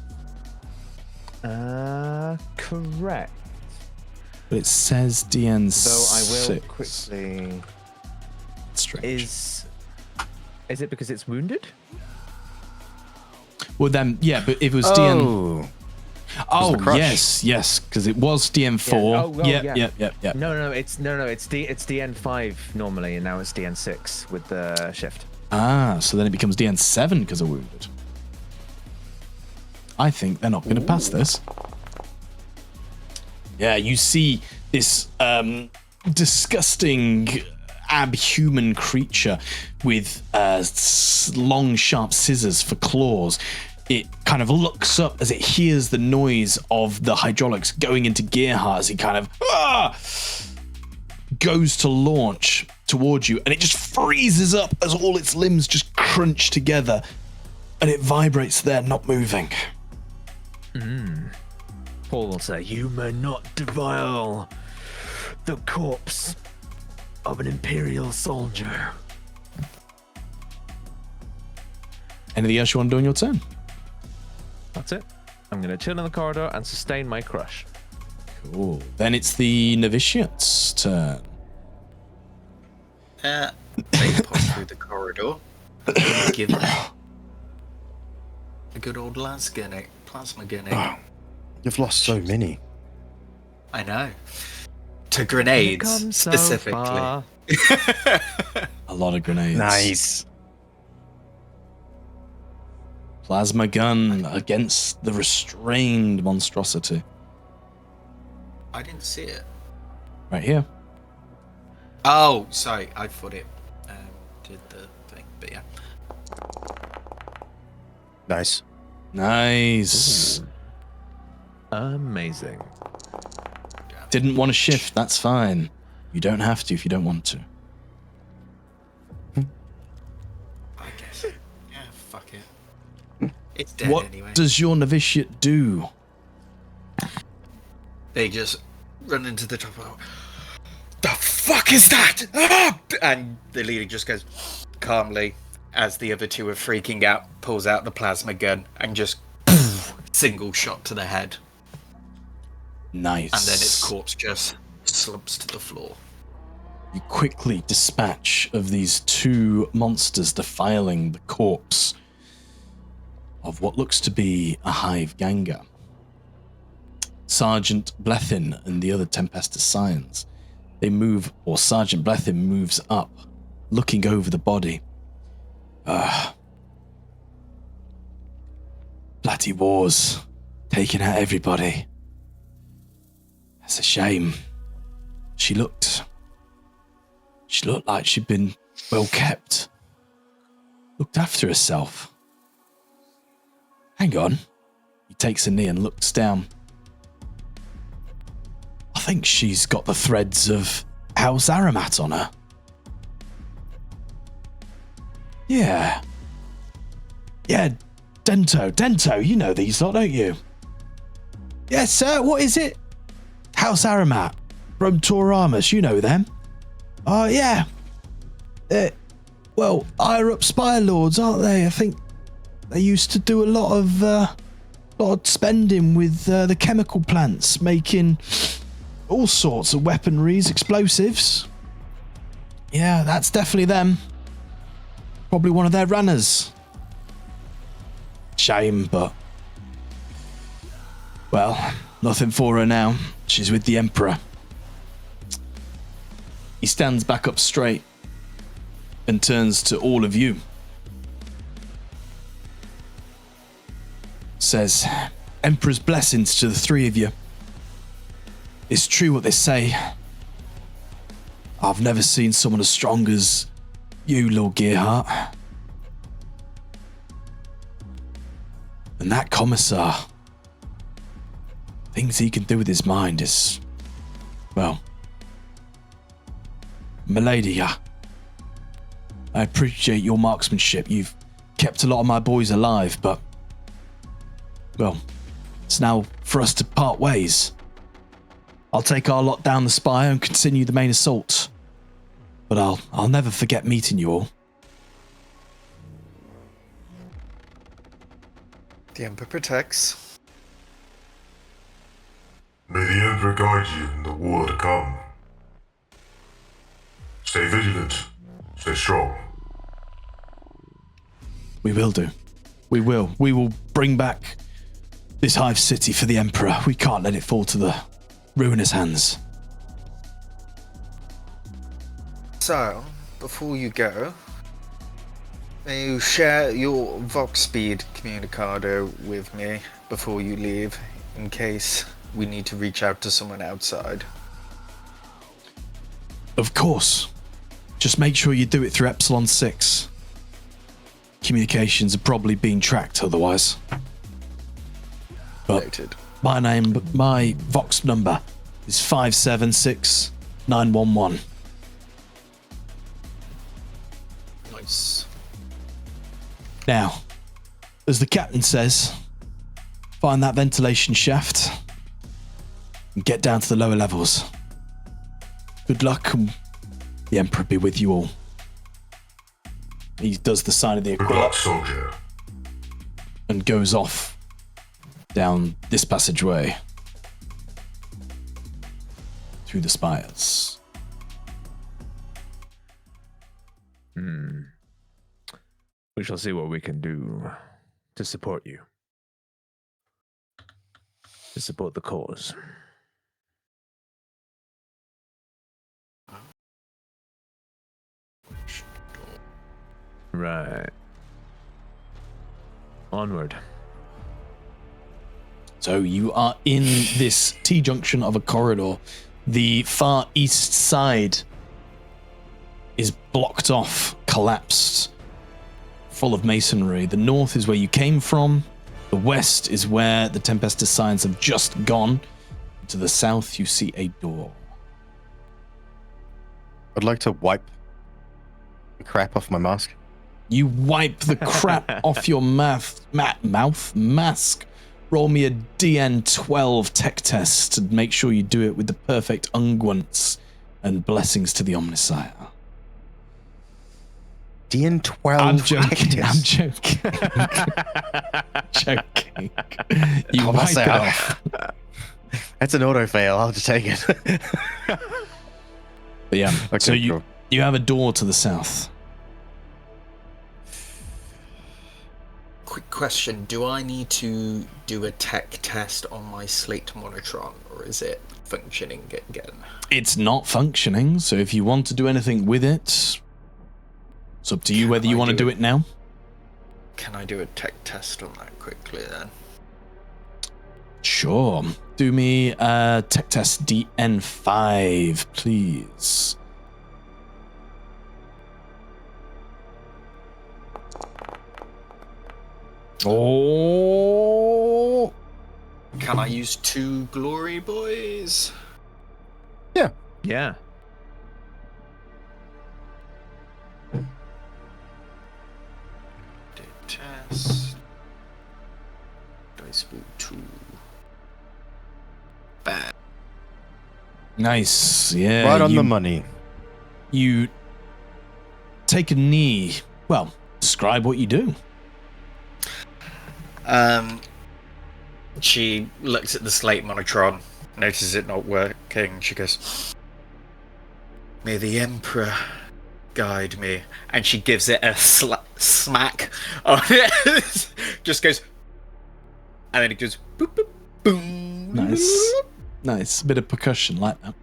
Correct. But it says DN 6. Though I will quickly... Strange. Is it because it's wounded? Well, then, yeah, but if it was DN... Oh, Oh, the crush. yes, because it was DN4. Yeah. Yep. No, it's DN5 normally, and now it's DN6 with the shift. Ah, so then it becomes DN7 because of wounded. I think they're not going to pass this. Yeah, you see this disgusting abhuman creature with long, sharp scissors for claws. It kind of looks up as it hears the noise of the hydraulics going into Gerhart as he kind of goes to launch towards you, and it just freezes up as all its limbs just crunch together, and it vibrates there, not moving. Paul will say, "You may not defile the corpse of an Imperial soldier." Anything else you want to do on your turn? That's it. I'm going to chill in the corridor and sustain my crush. Cool. Then it's the novitiate's turn. They pop through the corridor. Give it a good old plasma grenade. You've lost so many. I know. To grenades, Come so specifically. far. A lot of grenades. Nice. Plasma gun against the restrained monstrosity. I didn't see it. Right here. Oh, sorry. I thought it did the thing, but yeah. Nice. Nice. Amazing. Didn't want to shift, that's fine. You don't have to if you don't want to. I guess. Yeah, fuck it. It's dead What anyway. does your novitiate do? They just run into the top of the fuck is that? Ah! And the leader just goes calmly, as the other two are freaking out, pulls out the plasma gun and just single shot to the head. Nice. And then its corpse just slumps to the floor. You quickly dispatch of these two monsters defiling the corpse of what looks to be a hive ganger. Sergeant Blethin and the other Tempestus Scions, they move, or Sergeant Blethin moves up, looking over the body. Bloody wars, taking out everybody. That's a shame. She looked She looked like she'd been well kept. Looked after herself. Hang on. He takes a knee and looks down. I think she's got the threads of House Aramat on her. Yeah. Yeah, Dento, you know these lot, don't you? Yes, sir, what is it? House Aramat from Tora Armis, you know them. Oh, yeah. Well, higher up Spire Lords, aren't they? I think they used to do a lot of spending with the chemical plants, making all sorts of weaponries, explosives. Yeah, that's definitely them. Probably one of their runners. Shame, but... well, nothing for her now. She's with the Emperor. He stands back up straight and turns to all of you. Says, Emperor's blessings to the three of you. It's true what they say. I've never seen someone as strong as you, Lord Gerhart. And that commissar, things he can do with his mind is, well, milady, I appreciate your marksmanship. You've kept a lot of my boys alive, but, well, it's now for us to part ways. I'll take our lot down the spire and continue the main assault. But I'll never forget meeting you all. The Emperor protects. May the Emperor guide you in the war to come. Stay vigilant. Stay strong. We will do. We will. We will bring back this hive city for the Emperor. We can't let it fall to the ruinous hands. So, before you go, may you share your Vox Speed communicado with me before you leave, in case we need to reach out to someone outside. Of course. Just make sure you do it through Epsilon 6. Communications are probably being tracked otherwise. But Noted. my Vox number is 576911. Nice. Now, as the captain says, find that ventilation shaft and get down to the lower levels. Good luck, and the Emperor be with you all. He does the sign of the Good equivalent luck, soldier. and goes off down this passageway through the spires. We shall see what we can do to support you. To support the cause. Right. Onward. So you are in this T-junction of a corridor. The far east side is blocked off, collapsed, full of masonry. The north is where you came from. The west is where the Tempestus Signs have just gone. To the south, you see a door. I'd like to wipe the crap off my mask. You wipe the crap off your mask. Roll me a DN12 tech test to make sure you do it with the perfect unguents and blessings to the Omnisire. DN12. I'm joking. I'm joking. joking. You Oh, wipe that's it out. off. That's an auto fail. I'll just take it. But yeah, Okay, so cool. you have a door to the south. Quick question, do I need to do a tech test on my Slate Monotron, or is it functioning again? It's not functioning, so if you want to do anything with it, it's up to you whether you want to do it now. Can I do a tech test on that quickly then? Sure. Do me a tech test DN5, please. Oh. Can I use 2 glory boys? Yeah. Test. Dice roll 2. Bad. Nice. Yeah. Right on the money. You take a knee. Well, describe what you do. She looks at the slate monotron, notices it not working. She goes, "May the Emperor guide me," and she gives it a smack on it. Just goes, and then it goes boop boop boom. Nice. A bit of percussion like that.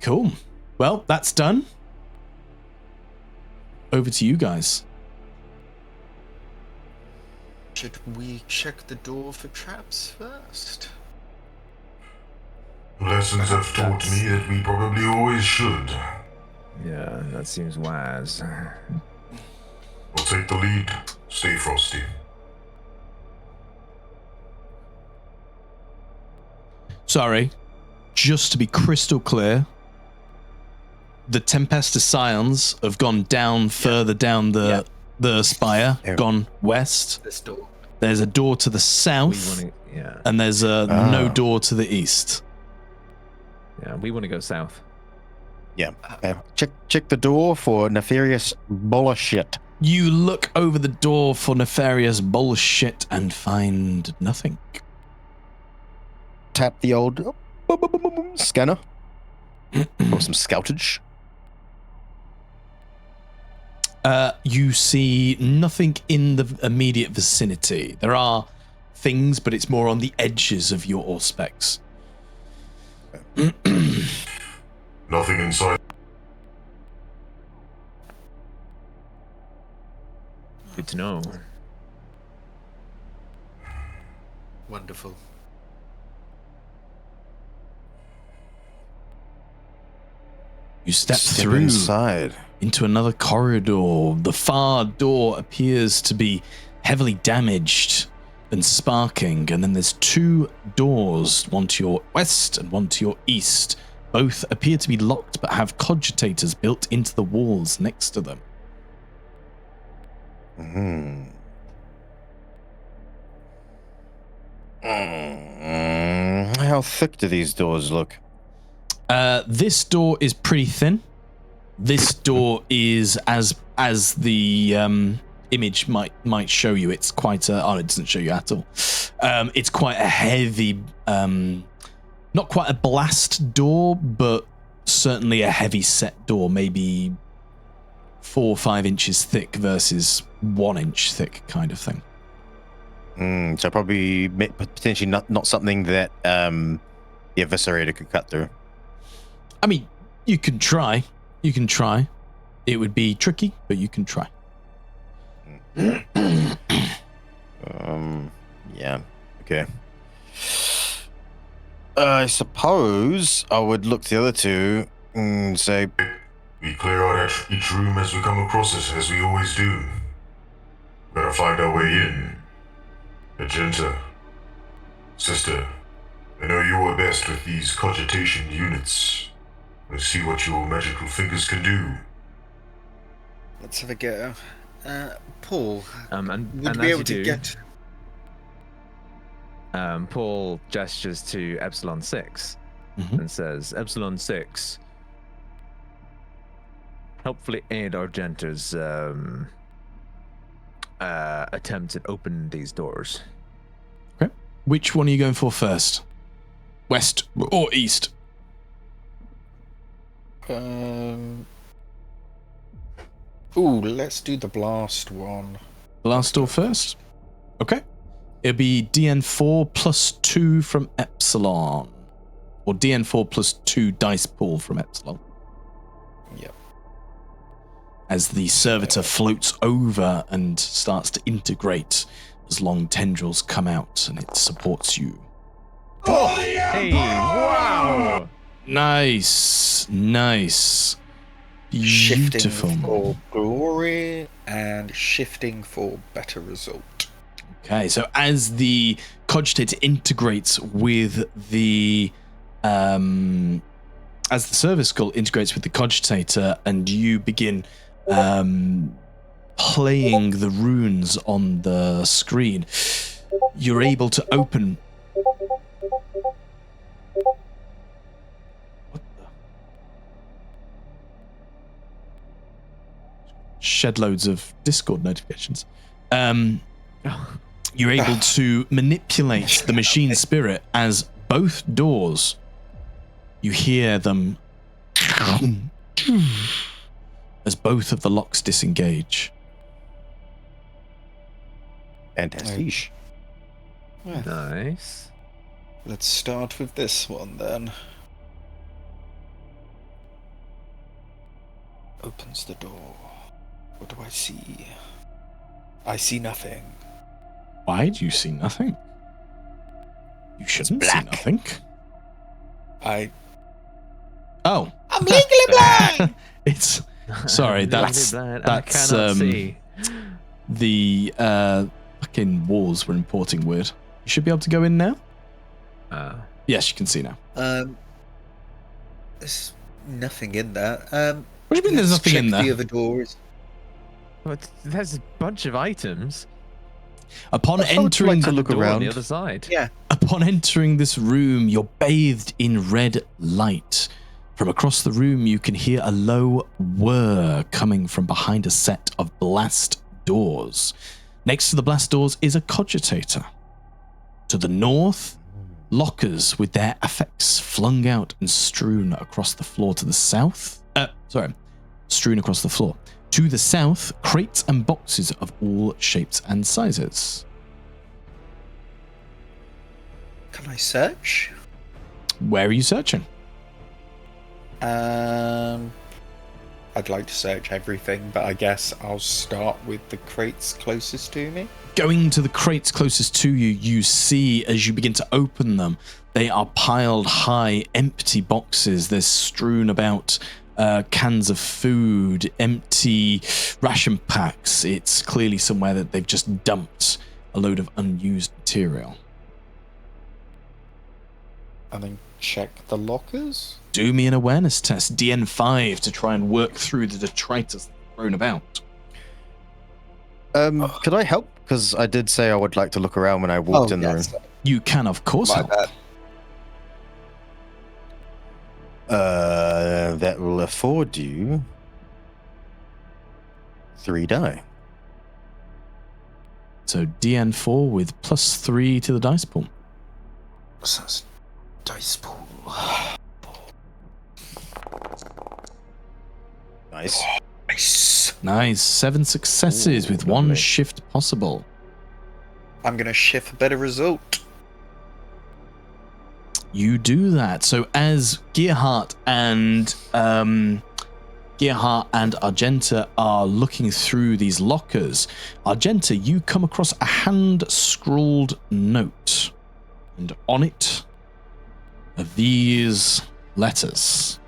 Cool. Well, that's done. Over to you guys. Should we check the door for traps first? Lessons have taught me that we probably always should. Yeah, that seems wise. I'll take the lead. Stay frosty. Sorry. Just to be crystal clear, the Tempesta Scions have gone down further down the spire, gone west. This door. There's a door to the south, Yeah. and there's a no door to the east. Yeah, we want to go south. Yeah. Check the door for nefarious bullshit. You look over the door for nefarious bullshit and find nothing. Tap the old scanner for some scoutage. You see nothing in the immediate vicinity. There are things, but it's more on the edges of your auspex. Nothing inside. Good to know. Wonderful. You step Step through inside. into another corridor. The far door appears to be heavily damaged and sparking, and then there's 2 doors, one to your west and one to your east. Both appear to be locked but have cogitators built into the walls next to them. How thick do these doors look? This door is pretty thin. This door is as the image might show you. It's quite a. Oh, it doesn't show you at all. It's quite a heavy, not quite a blast door, but certainly a heavy set door. Maybe 4 or 5 inches thick versus 1 inch thick, kind of thing. So probably potentially not something that the eviscerator could cut through. I mean, you can try. You can try. It would be tricky, but you can try. Yeah. Okay. I suppose I would look the other 2 and say, We clear out each room as we come across it, as we always do. Gotta find our way in. Argenta. Sister, I know you are best with these cogitation units. Let's see what your magical fingers can do. Let's have a go. Paul, And would as be able you to do, get... Paul gestures to Epsilon 6 and says, Epsilon 6, helpfully aid Argenta's attempt at opening these doors. Okay. Which one are you going for first? West or east? Let's do the blast one. Blast door first? Okay. It'll be DN4 plus 2 from Epsilon. Or DN4 plus 2 dice pool from Epsilon. Yep. As the servitor floats over and starts to integrate as long tendrils come out and it supports you. Hey, wow! Nice. Nice. Shifting Beautiful. for glory and shifting for better result. Okay, so as the cogitator integrates with the as the service skull integrates with the cogitator, and you begin playing the runes on the screen, you're able to open. What the? Shed loads of Discord notifications. You're able to manipulate the machine spirit as both doors, you hear them as both of the locks disengage. Fantastic. Nice. Let's start with this one then. Opens the door. What do I see? I see nothing. Why do you see nothing? You shouldn't see nothing. I'm Oh, legally blind! it's sorry. That's cannot see. the fucking walls were importing word. You should be able to go in now. Yes, you can see now. There's nothing in there. What do you mean there's nothing in there? The other doors. But there's a bunch of items. Upon entering like to the look Door on around. the other side. Yeah. Upon entering this room, you're bathed in red light. From across the room, you can hear a low whir coming from behind a set of blast doors. Next to the blast doors is a cogitator. To the north, lockers with their effects flung out and strewn across the floor. To the south, strewn across the floor. To the south, crates and boxes of all shapes and sizes. Can I search? Where are you searching? I'd like to search everything, but I guess I'll start with the crates closest to me. Going to the crates closest to you, you see as you begin to open them, they are piled high, empty boxes. They're strewn about cans of food, empty ration packs. It's clearly somewhere that they've just dumped a load of unused material. And then check the lockers. Do me an awareness test, DN5, to try and work through the detritus thrown about. Could I help? Because I did say I would like to look around when I walked in the room. You can, of course, My help. bad. That will afford you 3 die. So DN4 with +3 to the dice pool. So that's dice pool. Nice. Nice. Nice. 7 successes with 1 lovely. shift possible. I'm gonna shift a better result. You do that. So as Gerhart and Argenta are looking through these lockers, Argenta, you come across a hand-scrawled note, and on it are these letters.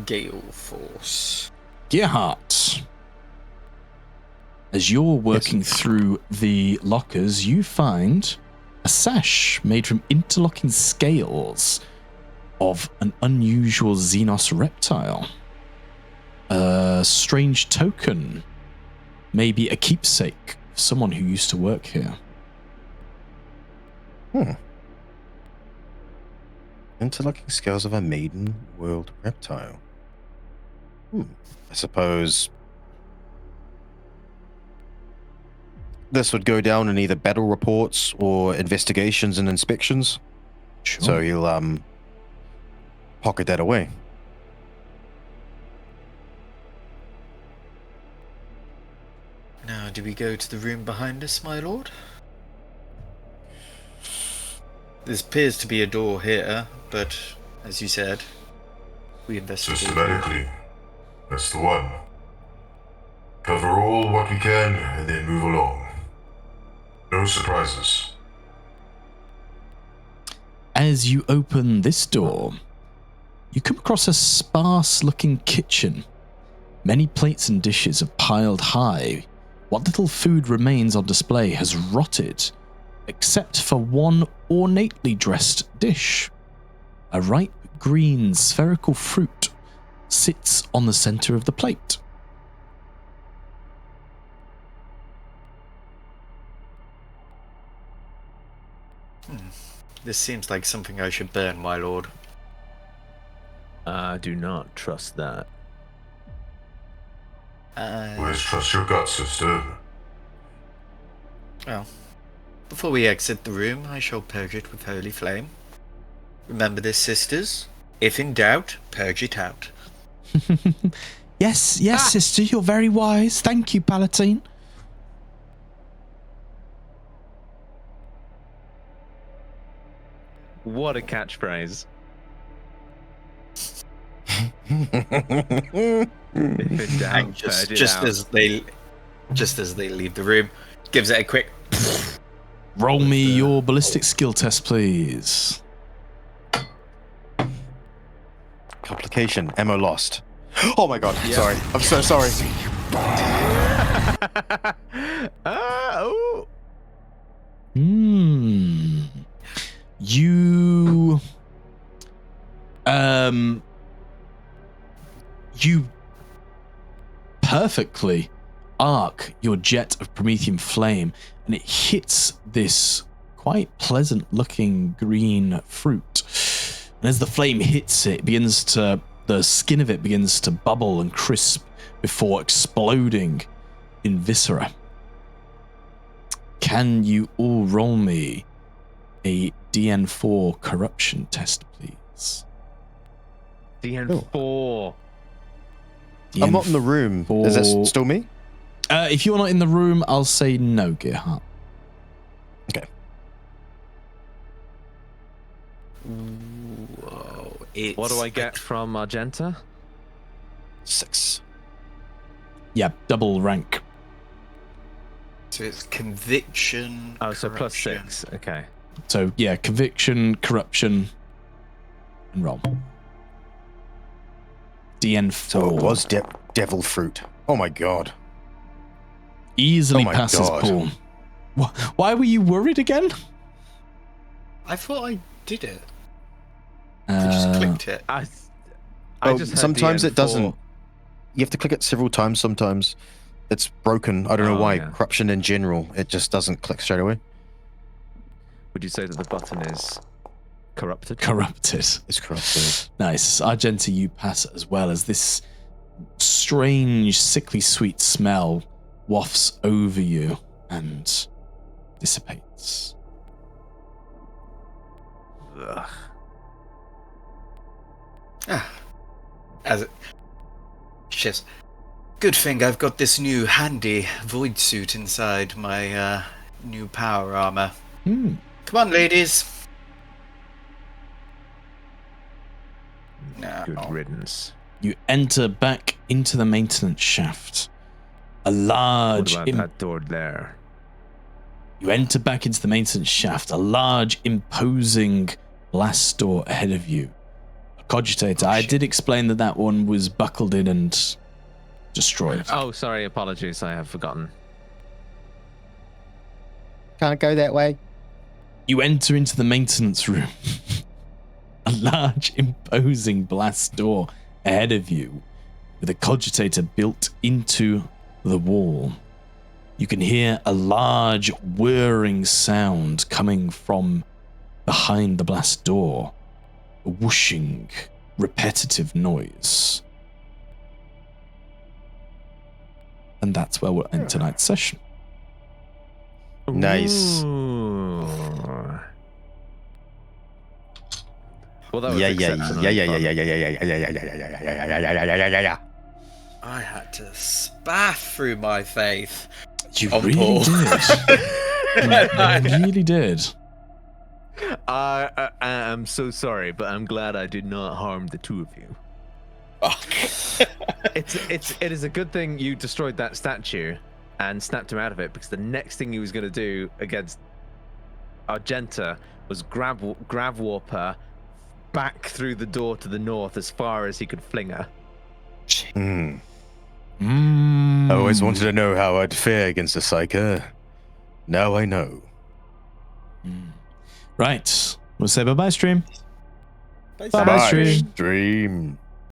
Gale Force. Gerhart, as you're working through the lockers, you find a sash made from interlocking scales of an unusual Xenos reptile. A strange token, maybe a keepsake of someone who used to work here. Interlocking scales of a maiden world reptile. I suppose this would go down in either battle reports or investigations and inspections. Sure. So you'll pocket that away. Now, do we go to the room behind us, my lord? There appears to be a door here, but as you said, we investigate. Systematically. That's the one. Cover all what we can and then move along. No surprises. As you open this door, you come across a sparse-looking kitchen. Many plates and dishes are piled high, What little food remains on display has rotted, except for one ornately dressed dish. A ripe green spherical fruit sits on the center of the plate. This seems like something I should burn, my lord. I do not trust that. Always trust your gut, sister. Well, before we exit the room, I shall purge it with holy flame. Remember this, sisters. If in doubt, purge it out. Yes, sister, you're very wise. Thank you, Palatine. What a catchphrase. If in doubt, And purge it just out. as they leave the room, gives it a quick. Roll me your ballistic skill test, please. Complication. Ammo lost. Oh my god. Sorry. I'm so sorry. Oh. You you perfectly arc your jet of Promethean flame, and it hits this quite pleasant looking green fruit. And as the flame hits it, the skin of it begins to bubble and crisp before exploding in viscera. Can you all roll me a DN4 corruption test, please? DN4. I'm not in the room. Is it still me? If you're not in the room, I'll say no, Gerhart. Okay. Whoa, What do I get from Argenta? 6. Yeah, double rank. So it's conviction. Oh, so plus corruption. 6. Okay. So yeah, conviction, corruption, and roll. DN4. So it was devil fruit. Oh my god. Easily Oh my passes God. Poul. Why were you worried again? I thought I did it. I just clicked it. I Oh, just heard sometimes it DN4. doesn't. You have to click it several times. Sometimes it's broken. I don't know Oh, why. yeah. Corruption in general, it just doesn't click straight away. Would you say that the button is corrupted? Corrupted. It's corrupted. Nice. Argenta, you pass as well as this strange, sickly sweet smell wafts over you and dissipates. Ugh. As it shifts. Good thing I've got this new handy void suit inside my new power armor. Come on, ladies. No. Good riddance. You enter back into the maintenance shaft. A What large... about that door there? You enter back into the maintenance shaft. A large, imposing blast door ahead of you. A cogitator. I did explain that one was buckled in and destroyed. Oh, sorry. Apologies. I have forgotten. Can't go that way. You enter into the maintenance room. A large, imposing blast door ahead of you with a cogitator built into the wall. You can hear a large whirring sound coming from behind the blast door. A whooshing, repetitive noise. And that's where we'll end tonight's session. Nice. Ooh. Well, that was Yeah. exceptionally fun. I had to spaff through my faith. You On really Poul. did. You really did. I am so sorry, but I'm glad I did not harm the two of you. It is a good thing you destroyed that statue and snapped him out of it, because the next thing he was going to do against Argenta was grab warp her back through the door to the north as far as he could fling her. Mm. I always wanted to know how I'd fare against a psyker. Now I know. Right. We'll say bye-bye, stream. Bye, Bye-bye, Bye, stream. stream.